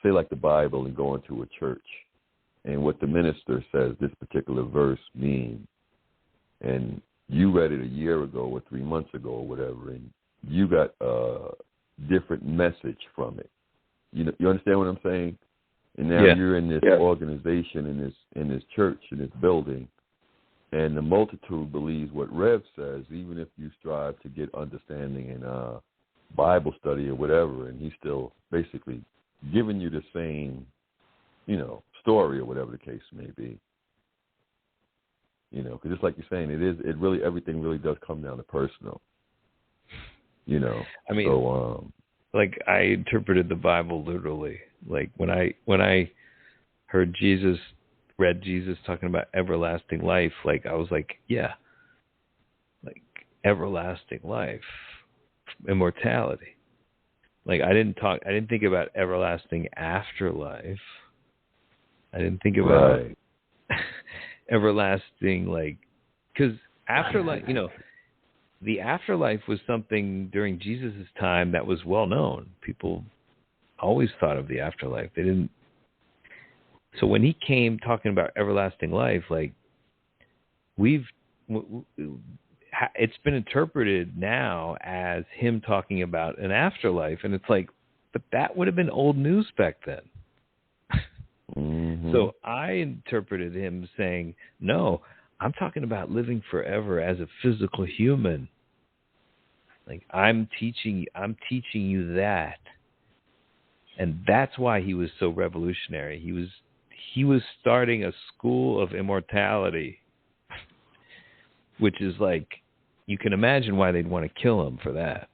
say, like the Bible and go into a church and what the minister says this particular verse means. And you read it a year ago or 3 months ago or whatever, and you got a different message from it. You know, you understand what I'm saying? And now you're in this organization, in this church, in this building, and the multitude believes what Rev says, even if you strive to get understanding in Bible study or whatever, and he's still basically giving you the same, you know, story or whatever the case may be. You know, because just like you're saying, everything really does come down to personal. I mean, so, like I interpreted the Bible literally. Like when I heard read Jesus talking about everlasting life, like I was like, yeah, like everlasting life, immortality. Like I didn't think about everlasting afterlife. I didn't think about everlasting, like, because afterlife, the afterlife was something during Jesus' time that was well known. People always thought of the afterlife. They didn't. So when he came talking about everlasting life, like it's been interpreted now as him talking about an afterlife, and it's like, but that would have been old news back then. Mm-hmm. So I interpreted him saying, no, I'm talking about living forever as a physical human. Like I'm teaching you that. And that's why he was so revolutionary. He was starting a school of immortality, which is like, you can imagine why they'd want to kill him for that.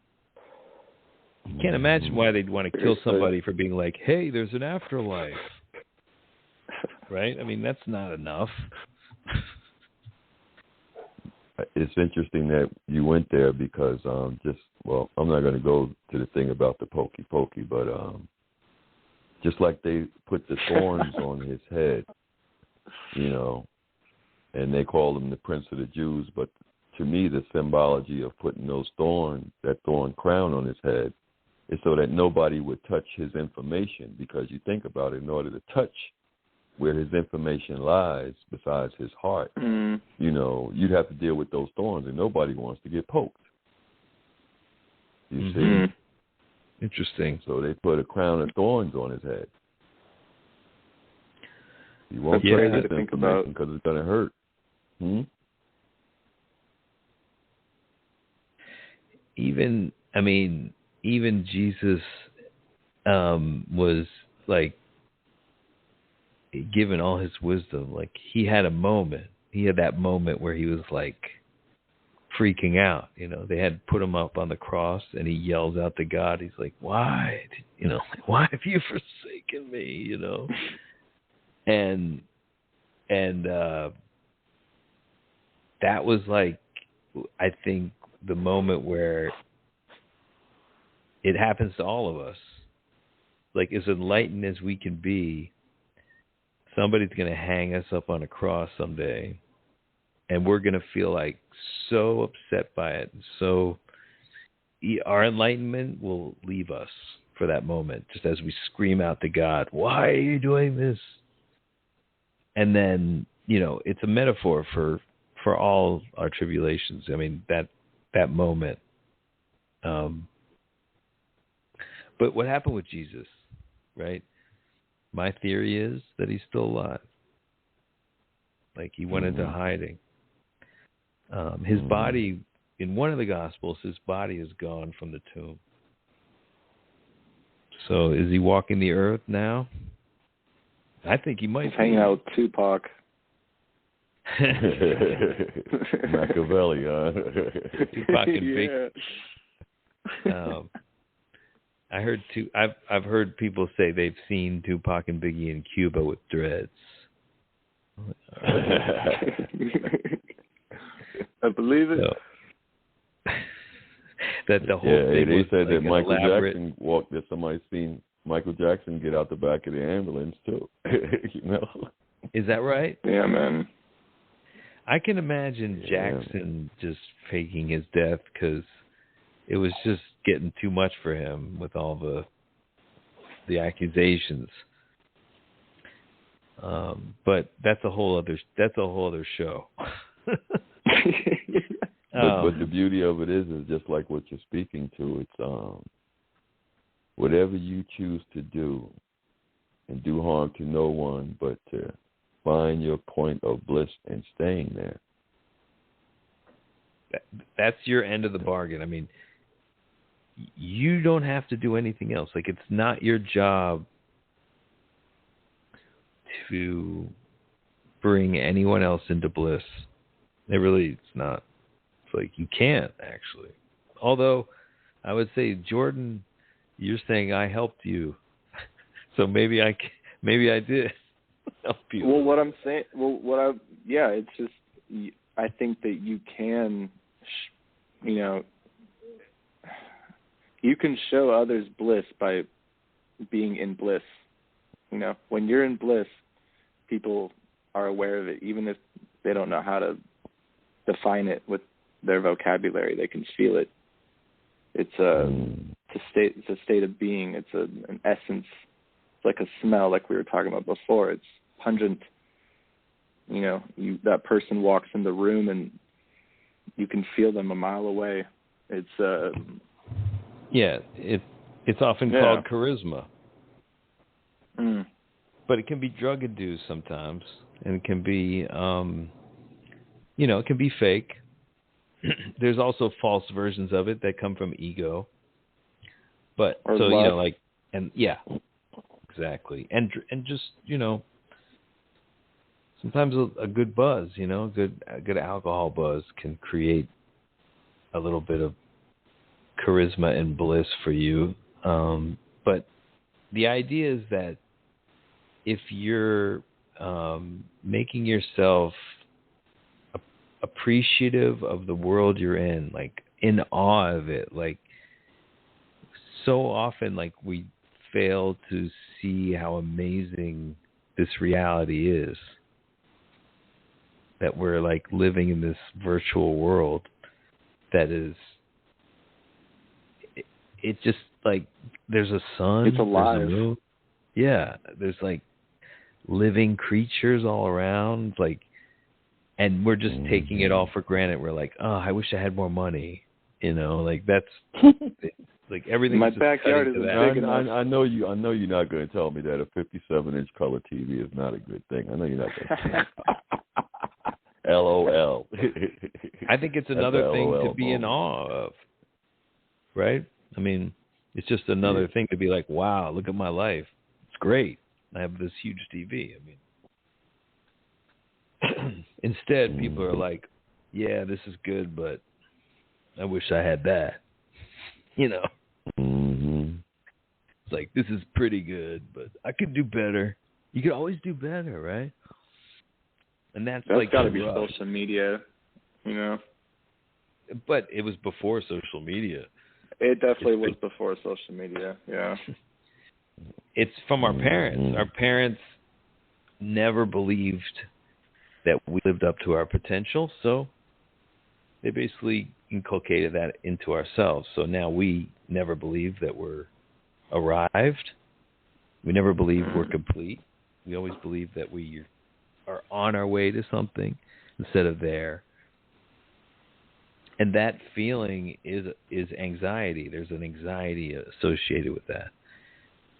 You can't imagine why they'd want to kill somebody for being like, hey, there's an afterlife. Right? I mean, that's not enough. It's interesting that you went there because I'm not going to go to the thing about the pokey, but just like they put the thorns on his head, and they call him the Prince of the Jews, but to me, the symbology of putting that thorn crown on his head is so that nobody would touch his information, because you think about it, in order to touch where his information lies besides his heart, you'd have to deal with those thorns, and nobody wants to get poked. You see? Interesting. So they put a crown of thorns on his head. You won't touch this to think information about, because it's going to hurt. Even Jesus was like, given all his wisdom, like he had that moment where he was like freaking out. They had put him up on the cross, and he yells out to God. He's like, why have you forsaken me? And that was like, I think, the moment where it happens to all of us. Like, as enlightened as we can be, somebody's going to hang us up on a cross someday, and we're going to feel like so upset by it. So our enlightenment will leave us for that moment, just as we scream out to God, why are you doing this? And then, it's a metaphor for all our tribulations. I mean, that moment. But what happened with Jesus, right? My theory is that he's still alive. Like, he went into hiding. His body, in one of the Gospels, his body is gone from the tomb. So is he walking the earth now? I think he might be. Hanging out with Tupac. Machiavelli, huh? Tupac and Big. I've heard people say they've seen Tupac and Biggie in Cuba with dreads. I believe it. So, that the whole thing. They said like that Michael elaborate... Jackson walked. That somebody's seen Michael Jackson get out the back of the ambulance too. Is that right? Yeah, man. I can imagine Jackson just faking his death because it was just getting too much for him with all the accusations. But that's a whole other show. But the beauty of it is just like what you're speaking to. It's whatever you choose to do, and do harm to no one, but to find your point of bliss and staying there. That's your end of the bargain. I mean, you don't have to do anything else. Like, it's not your job to bring anyone else into bliss. It's not. It's like, you can't, actually. Although I would say, Jordan, you're saying I helped you, so maybe I did help you. Well, what I'm saying, it's just, I think that you can, you can show others bliss by being in bliss. When you're in bliss, people are aware of it, even if they don't know how to define it with their vocabulary. They can feel it. It's a state of being. It's an essence. It's like a smell, like we were talking about before. It's pungent. That person walks in the room and you can feel them a mile away. It's it's often called charisma. Mm. But it can be drug induced sometimes, and it can be it can be fake. There's also false versions of it that come from ego. But or so love. exactly. And just sometimes a good buzz, a good alcohol buzz can create a little bit of charisma and bliss for you. But the idea is that if you're making yourself appreciative of the world you're in, like in awe of it, like so often, like we fail to see how amazing this reality is, that we're like living in this virtual world that is, it just like there's a sun, it's alive. There's a moon. Yeah, there's like living creatures all around, like, and we're just taking it all for granted. We're like, oh, I wish I had more money, like that's like everything. My backyard isn't big enough. I know you're not going to tell me that a 57-inch color TV is not a good thing. I know you're not going to tell me. LOL. I think it's another thing to be moment. in awe of, right? I mean, it's just another thing to be like, wow, look at my life. It's great. I have this huge TV. I mean, instead, people are like, yeah, this is good, but I wish I had that. Mm-hmm. It's like, this is pretty good, but I could do better. You could always do better, right? And that's like got to be social media, But it was before social media. It definitely was before social media, yeah. It's from our parents. Our parents never believed that we lived up to our potential, so they basically inculcated that into ourselves. So now we never believe that we're arrived. We never believe we're complete. We always believe that we are on our way to something instead of there. And that feeling is anxiety. There's an anxiety associated with that.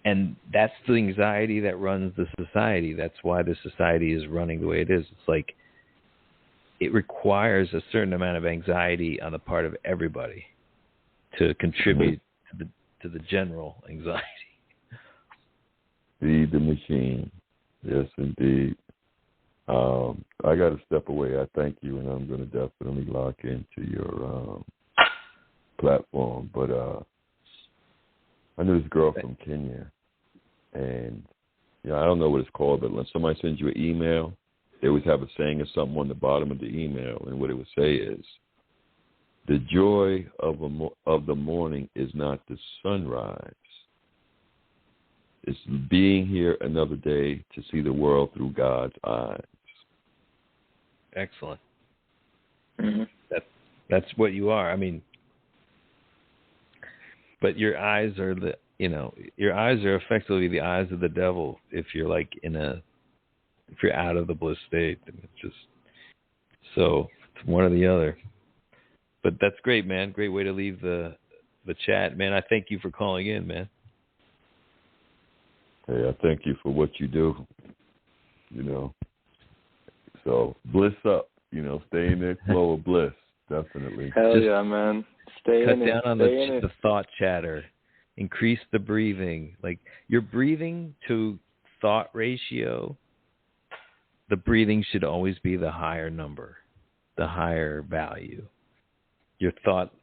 And that's the anxiety that runs the society. That's why the society is running the way it is. It's like it requires a certain amount of anxiety on the part of everybody to contribute to the general anxiety. Feed the machine. Yes, indeed. I got to step away. I thank you, and I'm going to definitely lock into your platform. But I knew this girl from Kenya, and I don't know what it's called, but when somebody sends you an email, they always have a saying or something on the bottom of the email, and what it would say is, the joy of the morning is not the sunrise. It's being here another day to see the world through God's eyes. Excellent. Mm-hmm. That's what you are. I mean, but your eyes are your eyes are effectively the eyes of the devil if you're like if you're out of the bliss state. And it's just so it's one or the other. But that's great, man. Great way to leave the chat, man. I thank you for calling in, man. Hey, I thank you for what you do. So bliss up. Stay in that flow of bliss. Definitely. Hell yeah, man. Stay in it. Cut down on the thought chatter. Increase the breathing. Like your breathing to thought ratio, the breathing should always be the higher number, the higher value. Your thought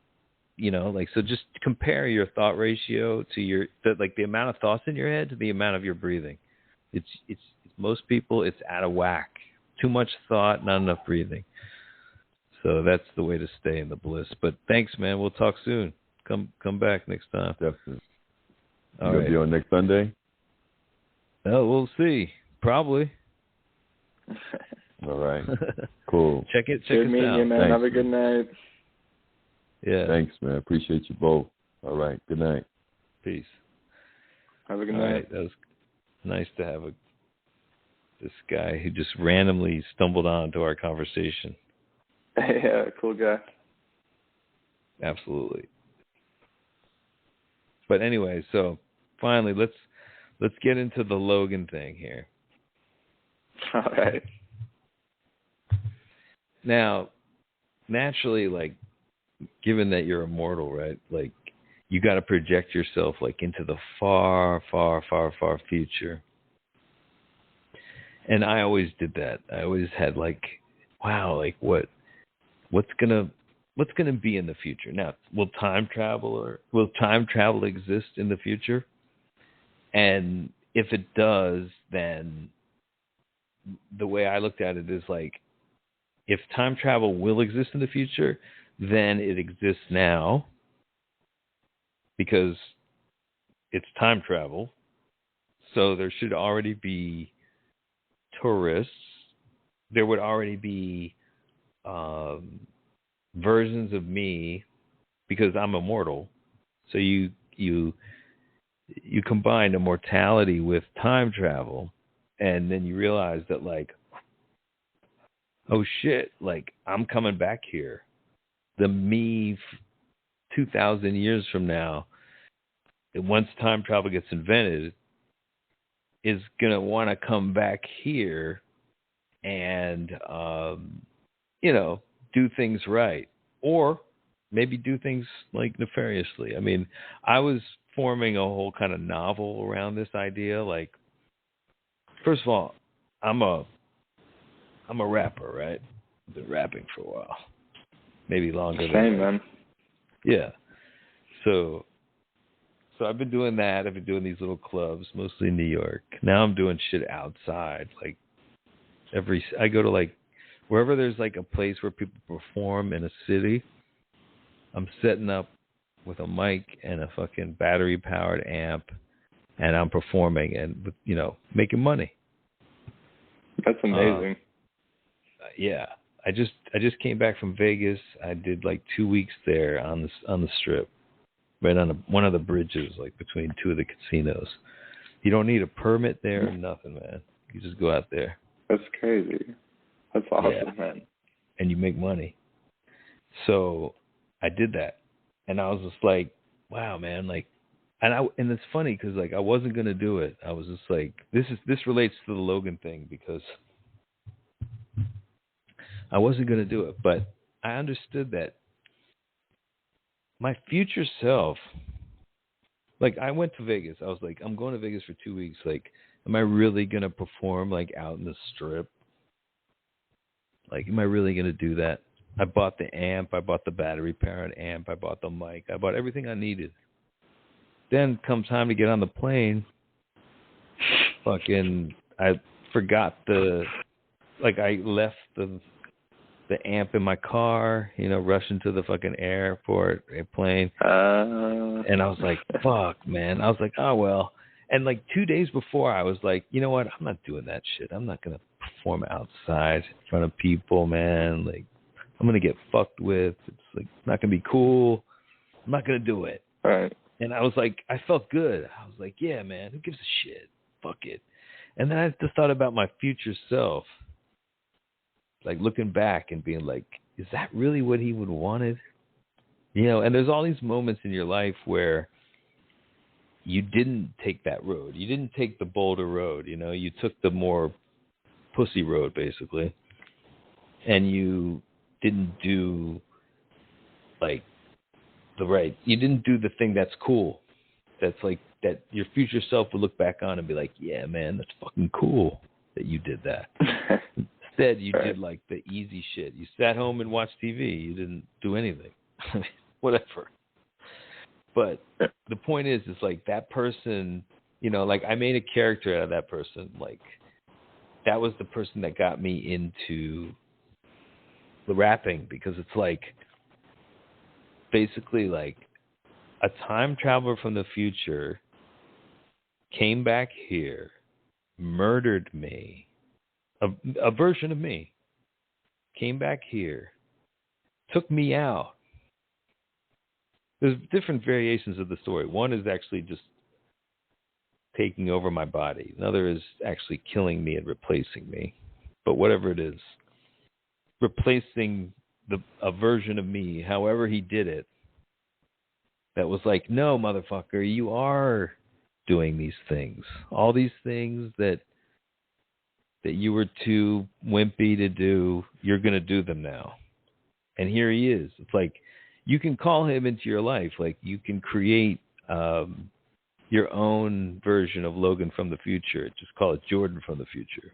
so just compare your thought ratio to the amount of thoughts in your head to the amount of your breathing. It's most people, it's out of whack. Too much thought, not enough breathing. So that's the way to stay in the bliss. But thanks, man. We'll talk soon. Come back next time. Definitely. All you right. Gonna be on next Sunday? Oh, we'll see. Probably. All right. Cool. Check us out. You, man. Thanks, have a good night. Yeah. Thanks, man. Appreciate you both. All right. Good night. Peace. Have a good All night. right. That was nice to have this guy who just randomly stumbled onto our conversation. Yeah, cool guy. Absolutely. But anyway, so finally, let's get into the Logan thing here. All right. Now, naturally, like, given that you're immortal, right? Like, you got to project yourself like into the far, far, far, far future. And I always did that. I always had like, wow, like what's gonna be in the future? Now, will time travel exist in the future? And if it does, then the way I looked at it is like, if time travel will exist in the future, then it exists now because it's time travel. So there should already be tourists. There would already be versions of me because I'm immortal. So you combine immortality with time travel, and then you realize that, like, oh shit, like, I'm coming back here. The me 2,000 years from now, once time travel gets invented, is going to want to come back here and, do things right. Or maybe do things, like, nefariously. I mean, I was forming a whole kind of novel around this idea. Like, first of all, I'm a rapper, right? I've been rapping for a while. Maybe longer Same, man. Yeah. So I've been doing that. I've been doing these little clubs, mostly in New York. Now I'm doing shit outside. Like, I go to, like, wherever there's, like, a place where people perform in a city, I'm setting up with a mic and a fucking battery-powered amp, and I'm performing and, making money. That's amazing. Yeah. I just came back from Vegas. I did, like, 2 weeks there on the Strip, right on one of the bridges, like, between two of the casinos. You don't need a permit there or nothing, man. You just go out there. That's crazy. That's awesome, man. And you make money. So I did that, and I was just like, wow, man, like, and it's funny because, like, I wasn't gonna do it. I was just like, this relates to the Logan thing because I wasn't gonna do it, but I understood that my future self, like, I went to Vegas. I was like, I'm going to Vegas for 2 weeks. Like, am I really gonna perform, like, out in the Strip? Like, am I really gonna do that? I bought the amp. I bought the battery-powered amp. I bought the mic. I bought everything I needed. Then come time to get on the plane, fucking, I forgot I left the amp in my car, rushing to the fucking airplane. And I was like, fuck, man. I was like, oh, well. And, like, 2 days before, I was like, you know what? I'm not doing that shit. I'm not going to perform outside in front of people, man. Like, I'm going to get fucked with. It's, like, not going to be cool. I'm not going to do it. Right. And I was like, I felt good. I was like, yeah, man, who gives a shit? Fuck it. And then I just thought about my future self, like, looking back and being like, is that really what he would wanted? And there's all these moments in your life where you didn't take that road. You didn't take the bolder road, You took the more pussy road, basically. And you didn't do, like, you didn't do the thing that's cool. That's like, that your future self would look back on and be like, yeah, man, that's fucking cool that you did that. Instead, you did, like, the easy shit. You sat home and watched TV. You didn't do anything. Whatever. But the point is like that person, you know, like I made a character out of that person. Like that was the person that got me into the rapping, because it's like basically like a time traveler from the future came back here, murdered me, a version of me, came back here, took me out. There's different variations of the story. One is actually just taking over my body. Another is actually killing me and replacing me. But whatever it is, replacing a version of me, however he did it, that was like, no, motherfucker, you are doing these things. All these things that you were too wimpy to do, you're going to do them now. And here he is. It's like, you can call him into your life. Like, you can create your own version of Logan from the future. Just call it Jordan from the future.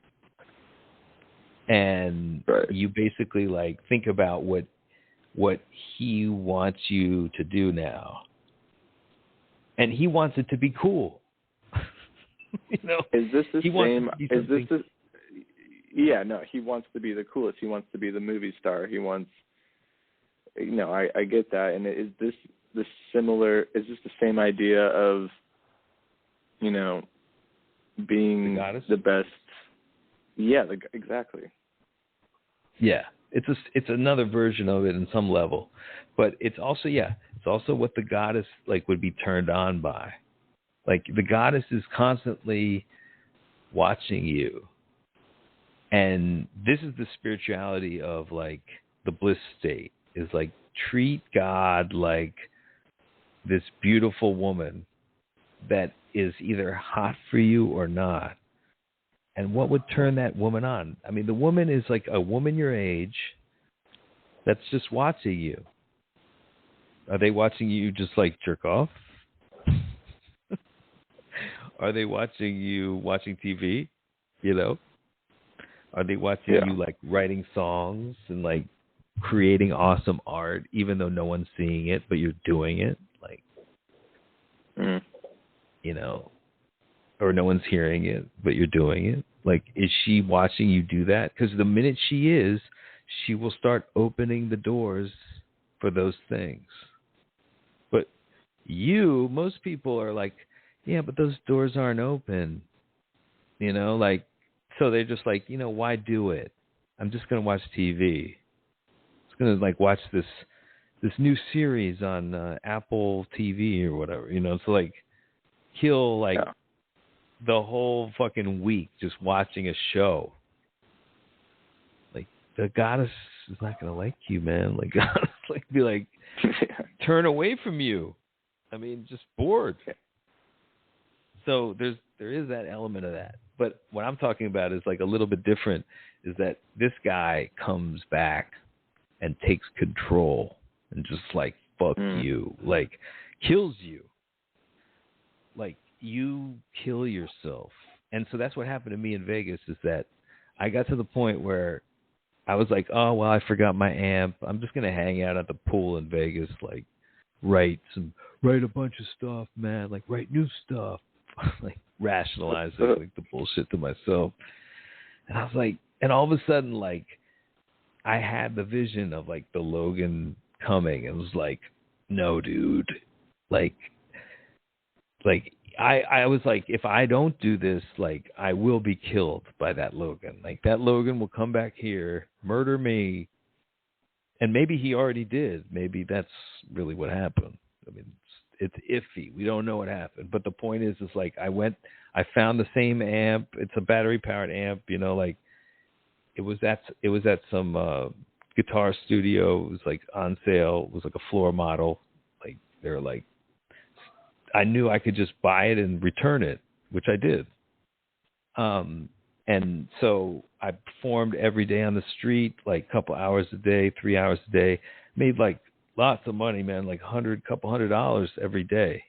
And you basically, like, think about what he wants you to do now. And he wants it to be cool. You know? Is this the same? Is this the? Yeah, no. He wants to be the coolest. He wants to be the movie star. He wants. No, I get that. And is this the similar? Is this the same idea of, you know, being the best? Yeah, exactly. Yeah, it's another version of it in some level, but it's also what the goddess like would be turned on by. Like the goddess is constantly watching you, and this is the spirituality of like the bliss state. Is like treat God like this beautiful woman that is either hot for you or not. And what would turn that woman on? I mean, the woman is like a woman your age that's just watching you. Are they watching you just like jerk off? Are they watching you watching TV? You know? Are they watching you like writing songs and like creating awesome art, even though no one's seeing it, but you're doing it? Like, you know, or no one's hearing it, but you're doing it. Like, is she watching you do that? Because the minute she is, she will start opening the doors for those things. But most people are like, yeah, but those doors aren't open. You know, like, so they're just like, you know, why do it? I'm just going to watch TV. I'm going to, like, watch this new series on Apple TV or whatever, you know. So, like, kill, like, the whole fucking week just watching a show. Like, the goddess is not going to like you, man. Like, goddess, like, be like, turn away from you. I mean, just bored. So there is that element of that. But what I'm talking about is like a little bit different, is that this guy comes back and takes control and just like, fuck you, like kills you. Like, you kill yourself. And so that's what happened to me in Vegas, is that I got to the point where I was like, oh, well, I forgot my amp. I'm just going to hang out at the pool in Vegas, like write a bunch of stuff, man, like write new stuff, like rationalizing like the bullshit to myself. And I was like, and all of a sudden, like, I had the vision of like the Logan coming, and was like, no, dude, like I was like, if I don't do this, like, I will be killed by that Logan. Like, that Logan will come back here, murder me, and maybe he already did. Maybe that's really what happened. I mean, it's iffy. We don't know what happened. But the point is like, I found the same amp. It's a battery-powered amp, you know, like, it was at some guitar studio. It was, like, on sale. It was, like, a floor model. Like, they were, like, I knew I could just buy it and return it, which I did. And so I performed every day on the street, like a couple hours a day, 3 hours a day, made like lots of money, man, like couple $100 every day.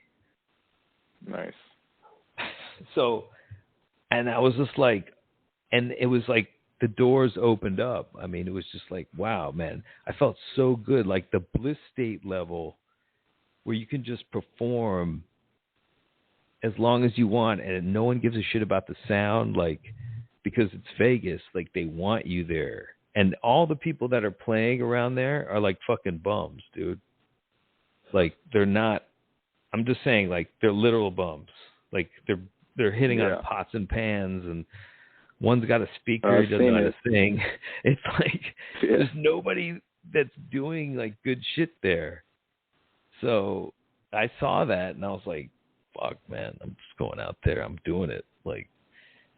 Nice. So, and I was just like, and it was like the doors opened up. I mean, it was just like, wow, man, I felt so good. Like the bliss state level where you can just perform as long as you want, and no one gives a shit about the sound, like, because it's Vegas, like, they want you there. And all the people that are playing around there are like fucking bums, dude. Like, they're not, I'm just saying, like, they're literal bums. Like, they're hitting on pots and pans, and one's got a speaker, he doesn't know how to sing. It's like, there's nobody that's doing, like, good shit there. So I saw that, and I was like, fuck, man, I'm just going out there. I'm doing it. Like,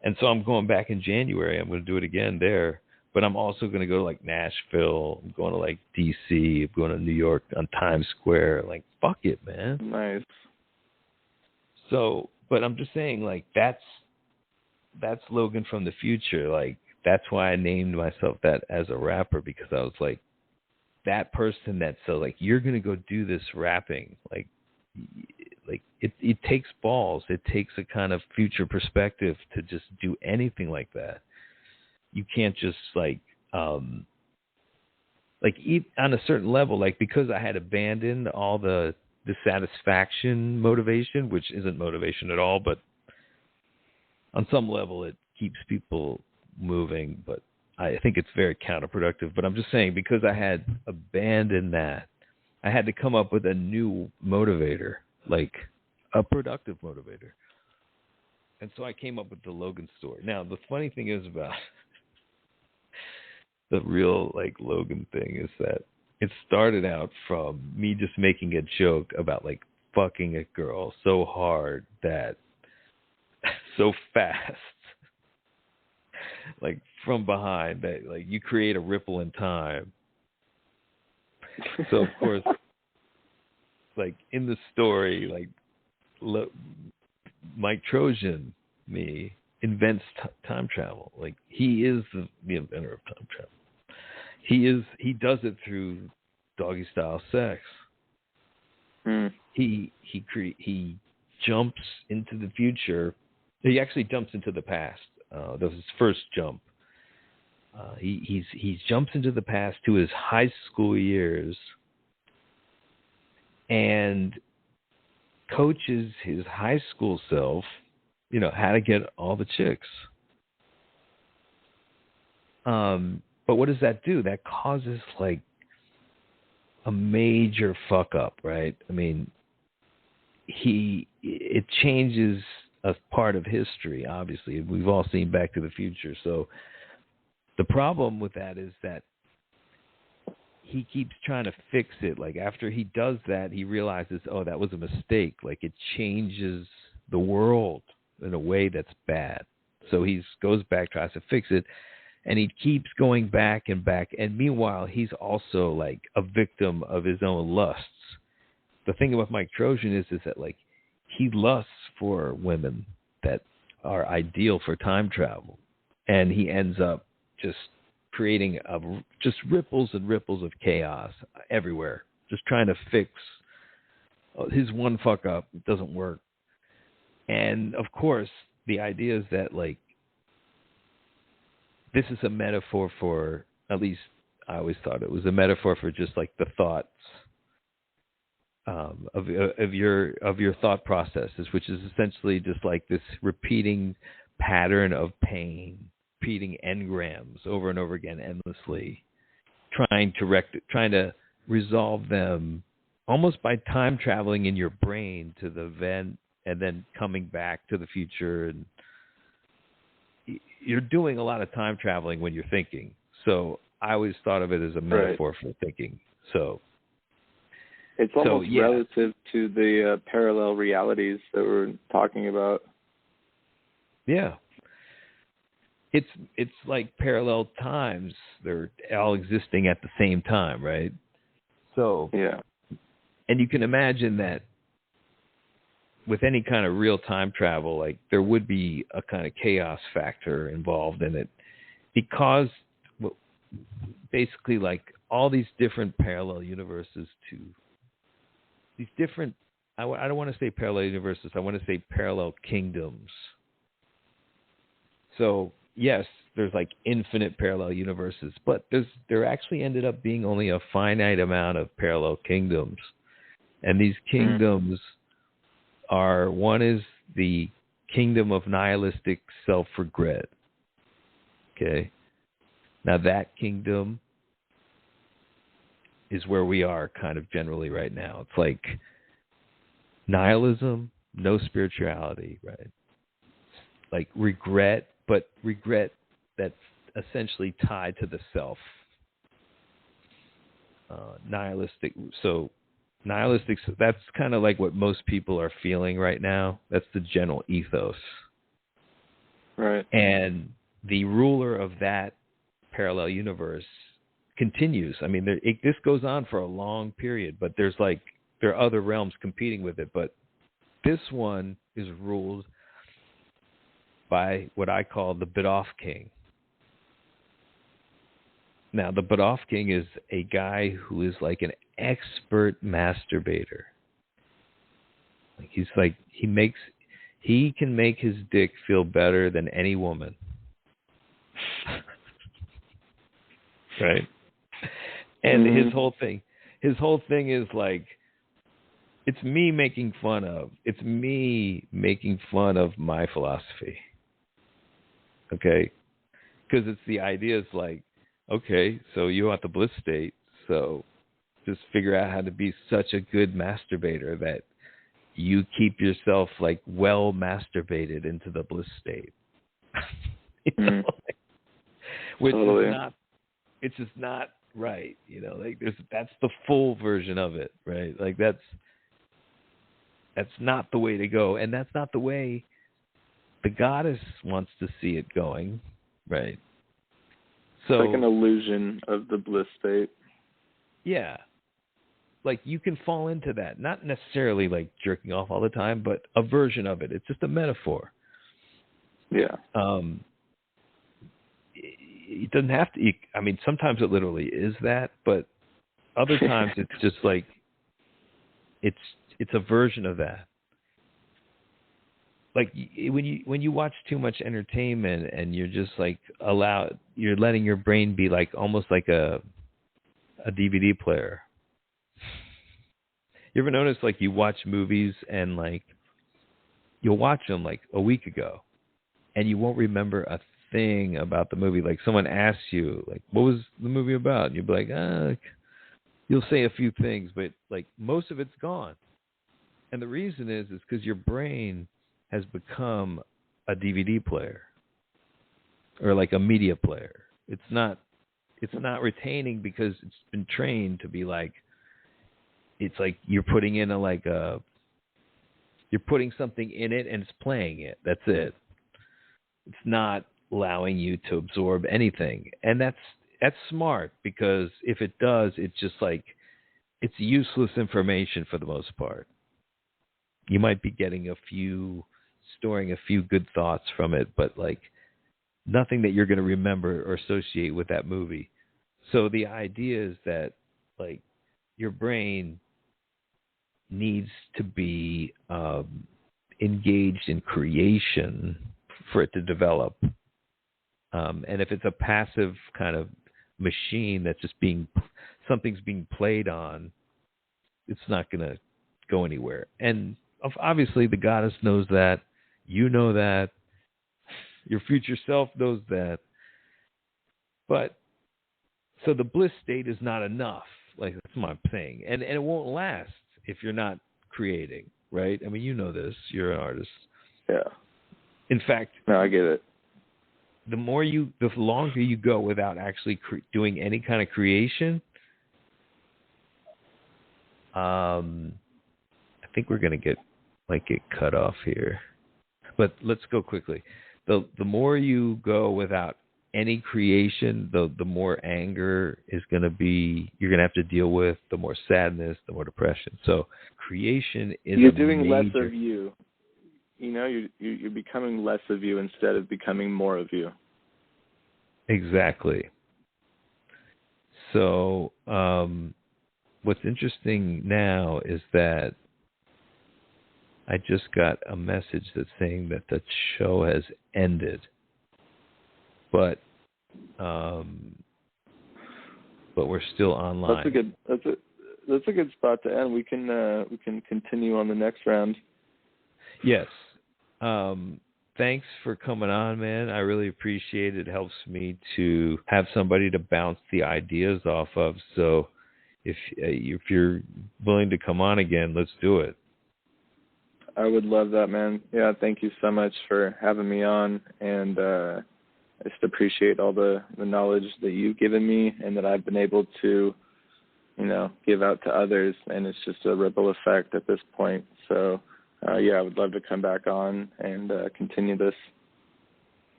and so I'm going back in January. I'm going to do it again there. But I'm also going to go to, like, Nashville. I'm going to, like, D.C. I'm going to New York on Times Square. Like, fuck it, man. Nice. So, but I'm just saying, like, that's Logan from the future. Like, that's why I named myself that as a rapper, because I was like, that person that's so, like, you're going to go do this rapping. Like it takes balls. It takes a kind of future perspective to just do anything like that. You can't just, like eat on a certain level, like, because I had abandoned all the satisfaction motivation, which isn't motivation at all, but on some level it keeps people moving, but I think it's very counterproductive. But I'm just saying, because I had abandoned that, I had to come up with a new motivator, like a productive motivator. And so I came up with the Logan story. Now, the funny thing is about the real, like, Logan thing is that it started out from me just making a joke about, like, fucking a girl so hard that so fast, like, from behind, that, like, you create a ripple in time. So, of course, like, in the story, like, Mike Trojan, me, invents time travel. Like, he is the inventor of time travel. He does it through doggy style sex. He jumps into the future. He actually jumps into the past. That was his first jump. He jumps into the past to his high school years and coaches his high school self, you know, how to get all the chicks. But what does that do? That causes, like, a major fuck up, right? I mean, it changes a part of history, obviously. We've all seen Back to the Future. So the problem with that is that he keeps trying to fix it. Like, after he does that, he realizes, oh, that was a mistake. Like, it changes the world in a way that's bad. So he goes back, tries to fix it, and he keeps going back and back. And meanwhile, he's also, like, a victim of his own lusts. The thing about Mike Trojan is that, like, he lusts for women that are ideal for time travel. And he ends up just creating just ripples and ripples of chaos everywhere, just trying to fix his one fuck up. It doesn't work. And, of course, the idea is that, like, this is a metaphor for, at least I always thought it was a metaphor for just, like, the thoughts of your thought processes, which is essentially just like this repeating pattern of pain, repeating engrams over and over again endlessly, trying to resolve them almost by time traveling in your brain to the event and then coming back to the future. And you're doing a lot of time traveling when you're thinking. So I always thought of it as a metaphor for thinking. So it's almost relative to the parallel realities that we're talking about. Yeah. It's like parallel times. They're all existing at the same time, right? So, yeah. And you can imagine that with any kind of real time travel, like, there would be a kind of chaos factor involved in it, because basically, like, all these different parallel universes to these different, I don't want to say parallel universes, I want to say parallel kingdoms. So, yes, there's, like, infinite parallel universes, but there actually ended up being only a finite amount of parallel kingdoms. And these kingdoms are, one is the kingdom of nihilistic self-regret. Okay? Now that kingdom is where we are kind of generally right now. It's like nihilism, no spirituality, right? Like regret, but regret that's essentially tied to the self. Nihilistic, that's kind of like what most people are feeling right now. That's the general ethos. Right. And the ruler of that parallel universe continues. I mean, this goes on for a long period, but there are other realms competing with it. But this one is ruled by what I call the bit-off king. Now, the bit-off king is a guy who is like an expert masturbator. He can make his dick feel better than any woman. Right? And his whole thing is like, it's me making fun of my philosophy. Okay? Because it's the idea is like, okay, so you want the bliss state, so just figure out how to be such a good masturbator that you keep yourself like well masturbated into the bliss state. Which is not, it's just not right, like that's the full version of it, right? Like that's not the way to go, and that's not the way the goddess wants to see it going, right? So it's like an illusion of the bliss state. Yeah. Like you can fall into that. Not necessarily like jerking off all the time, but a version of it. It's just a metaphor. Yeah. It doesn't have to. I mean, sometimes it literally is that, but other times it's just like it's a version of that. Like when you watch too much entertainment and you're just like you're letting your brain be like almost like a DVD player. You ever notice like you watch movies and like you'll watch them like a week ago and you won't remember a thing about the movie. Like someone asks you like, what was the movie about? And you'll be like, you'll say a few things, but like most of it's gone. And the reason is because your brain has become a DVD player or like a media player. It's not retaining because it's been trained to be like, it's like you're putting in you're putting something in it and it's playing it. That's it. It's not allowing you to absorb anything. And that's smart, because if it does, it's just like, it's useless information for the most part. You might be getting storing a few good thoughts from it, but like nothing that you're going to remember or associate with that movie. So the idea is that like your brain needs to be engaged in creation for it to develop. And if it's a passive kind of machine that's just something's being played on, it's not going to go anywhere. And obviously the goddess knows that. You know that. Your future self knows that. But so the bliss state is not enough. Like, that's what I'm saying. And it won't last if you're not creating, right? I mean, you know this. You're an artist. Yeah. In fact, no, I get it. The longer you go without actually doing any kind of creation, I think we're going to get cut off here. But let's go quickly. The more you go without any creation, the more anger is going to be, you're going to have to deal with, the more sadness, the more depression. So creation is you're doing less of you. You're becoming less of you instead of becoming more of you. Exactly. So what's interesting now is that I just got a message that's saying that the show has ended. But we're still online. that's a good spot to end. We can continue on the next round. Yes. Thanks for coming on, man. I really appreciate it. It helps me to have somebody to bounce the ideas off of. So if you're willing to come on again, let's do it. I would love that, man. Yeah, thank you so much for having me on, and I just appreciate all the knowledge that you've given me and that I've been able to, give out to others, and it's just a ripple effect at this point. So, I would love to come back on and continue this.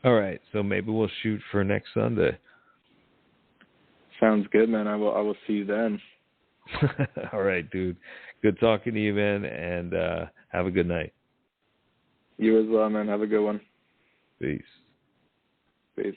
All right, so maybe we'll shoot for next Sunday. Sounds good, man. I will see you then. All right, dude. Good talking to you, man, and have a good night. You as well, man. Have a good one. Peace. Peace.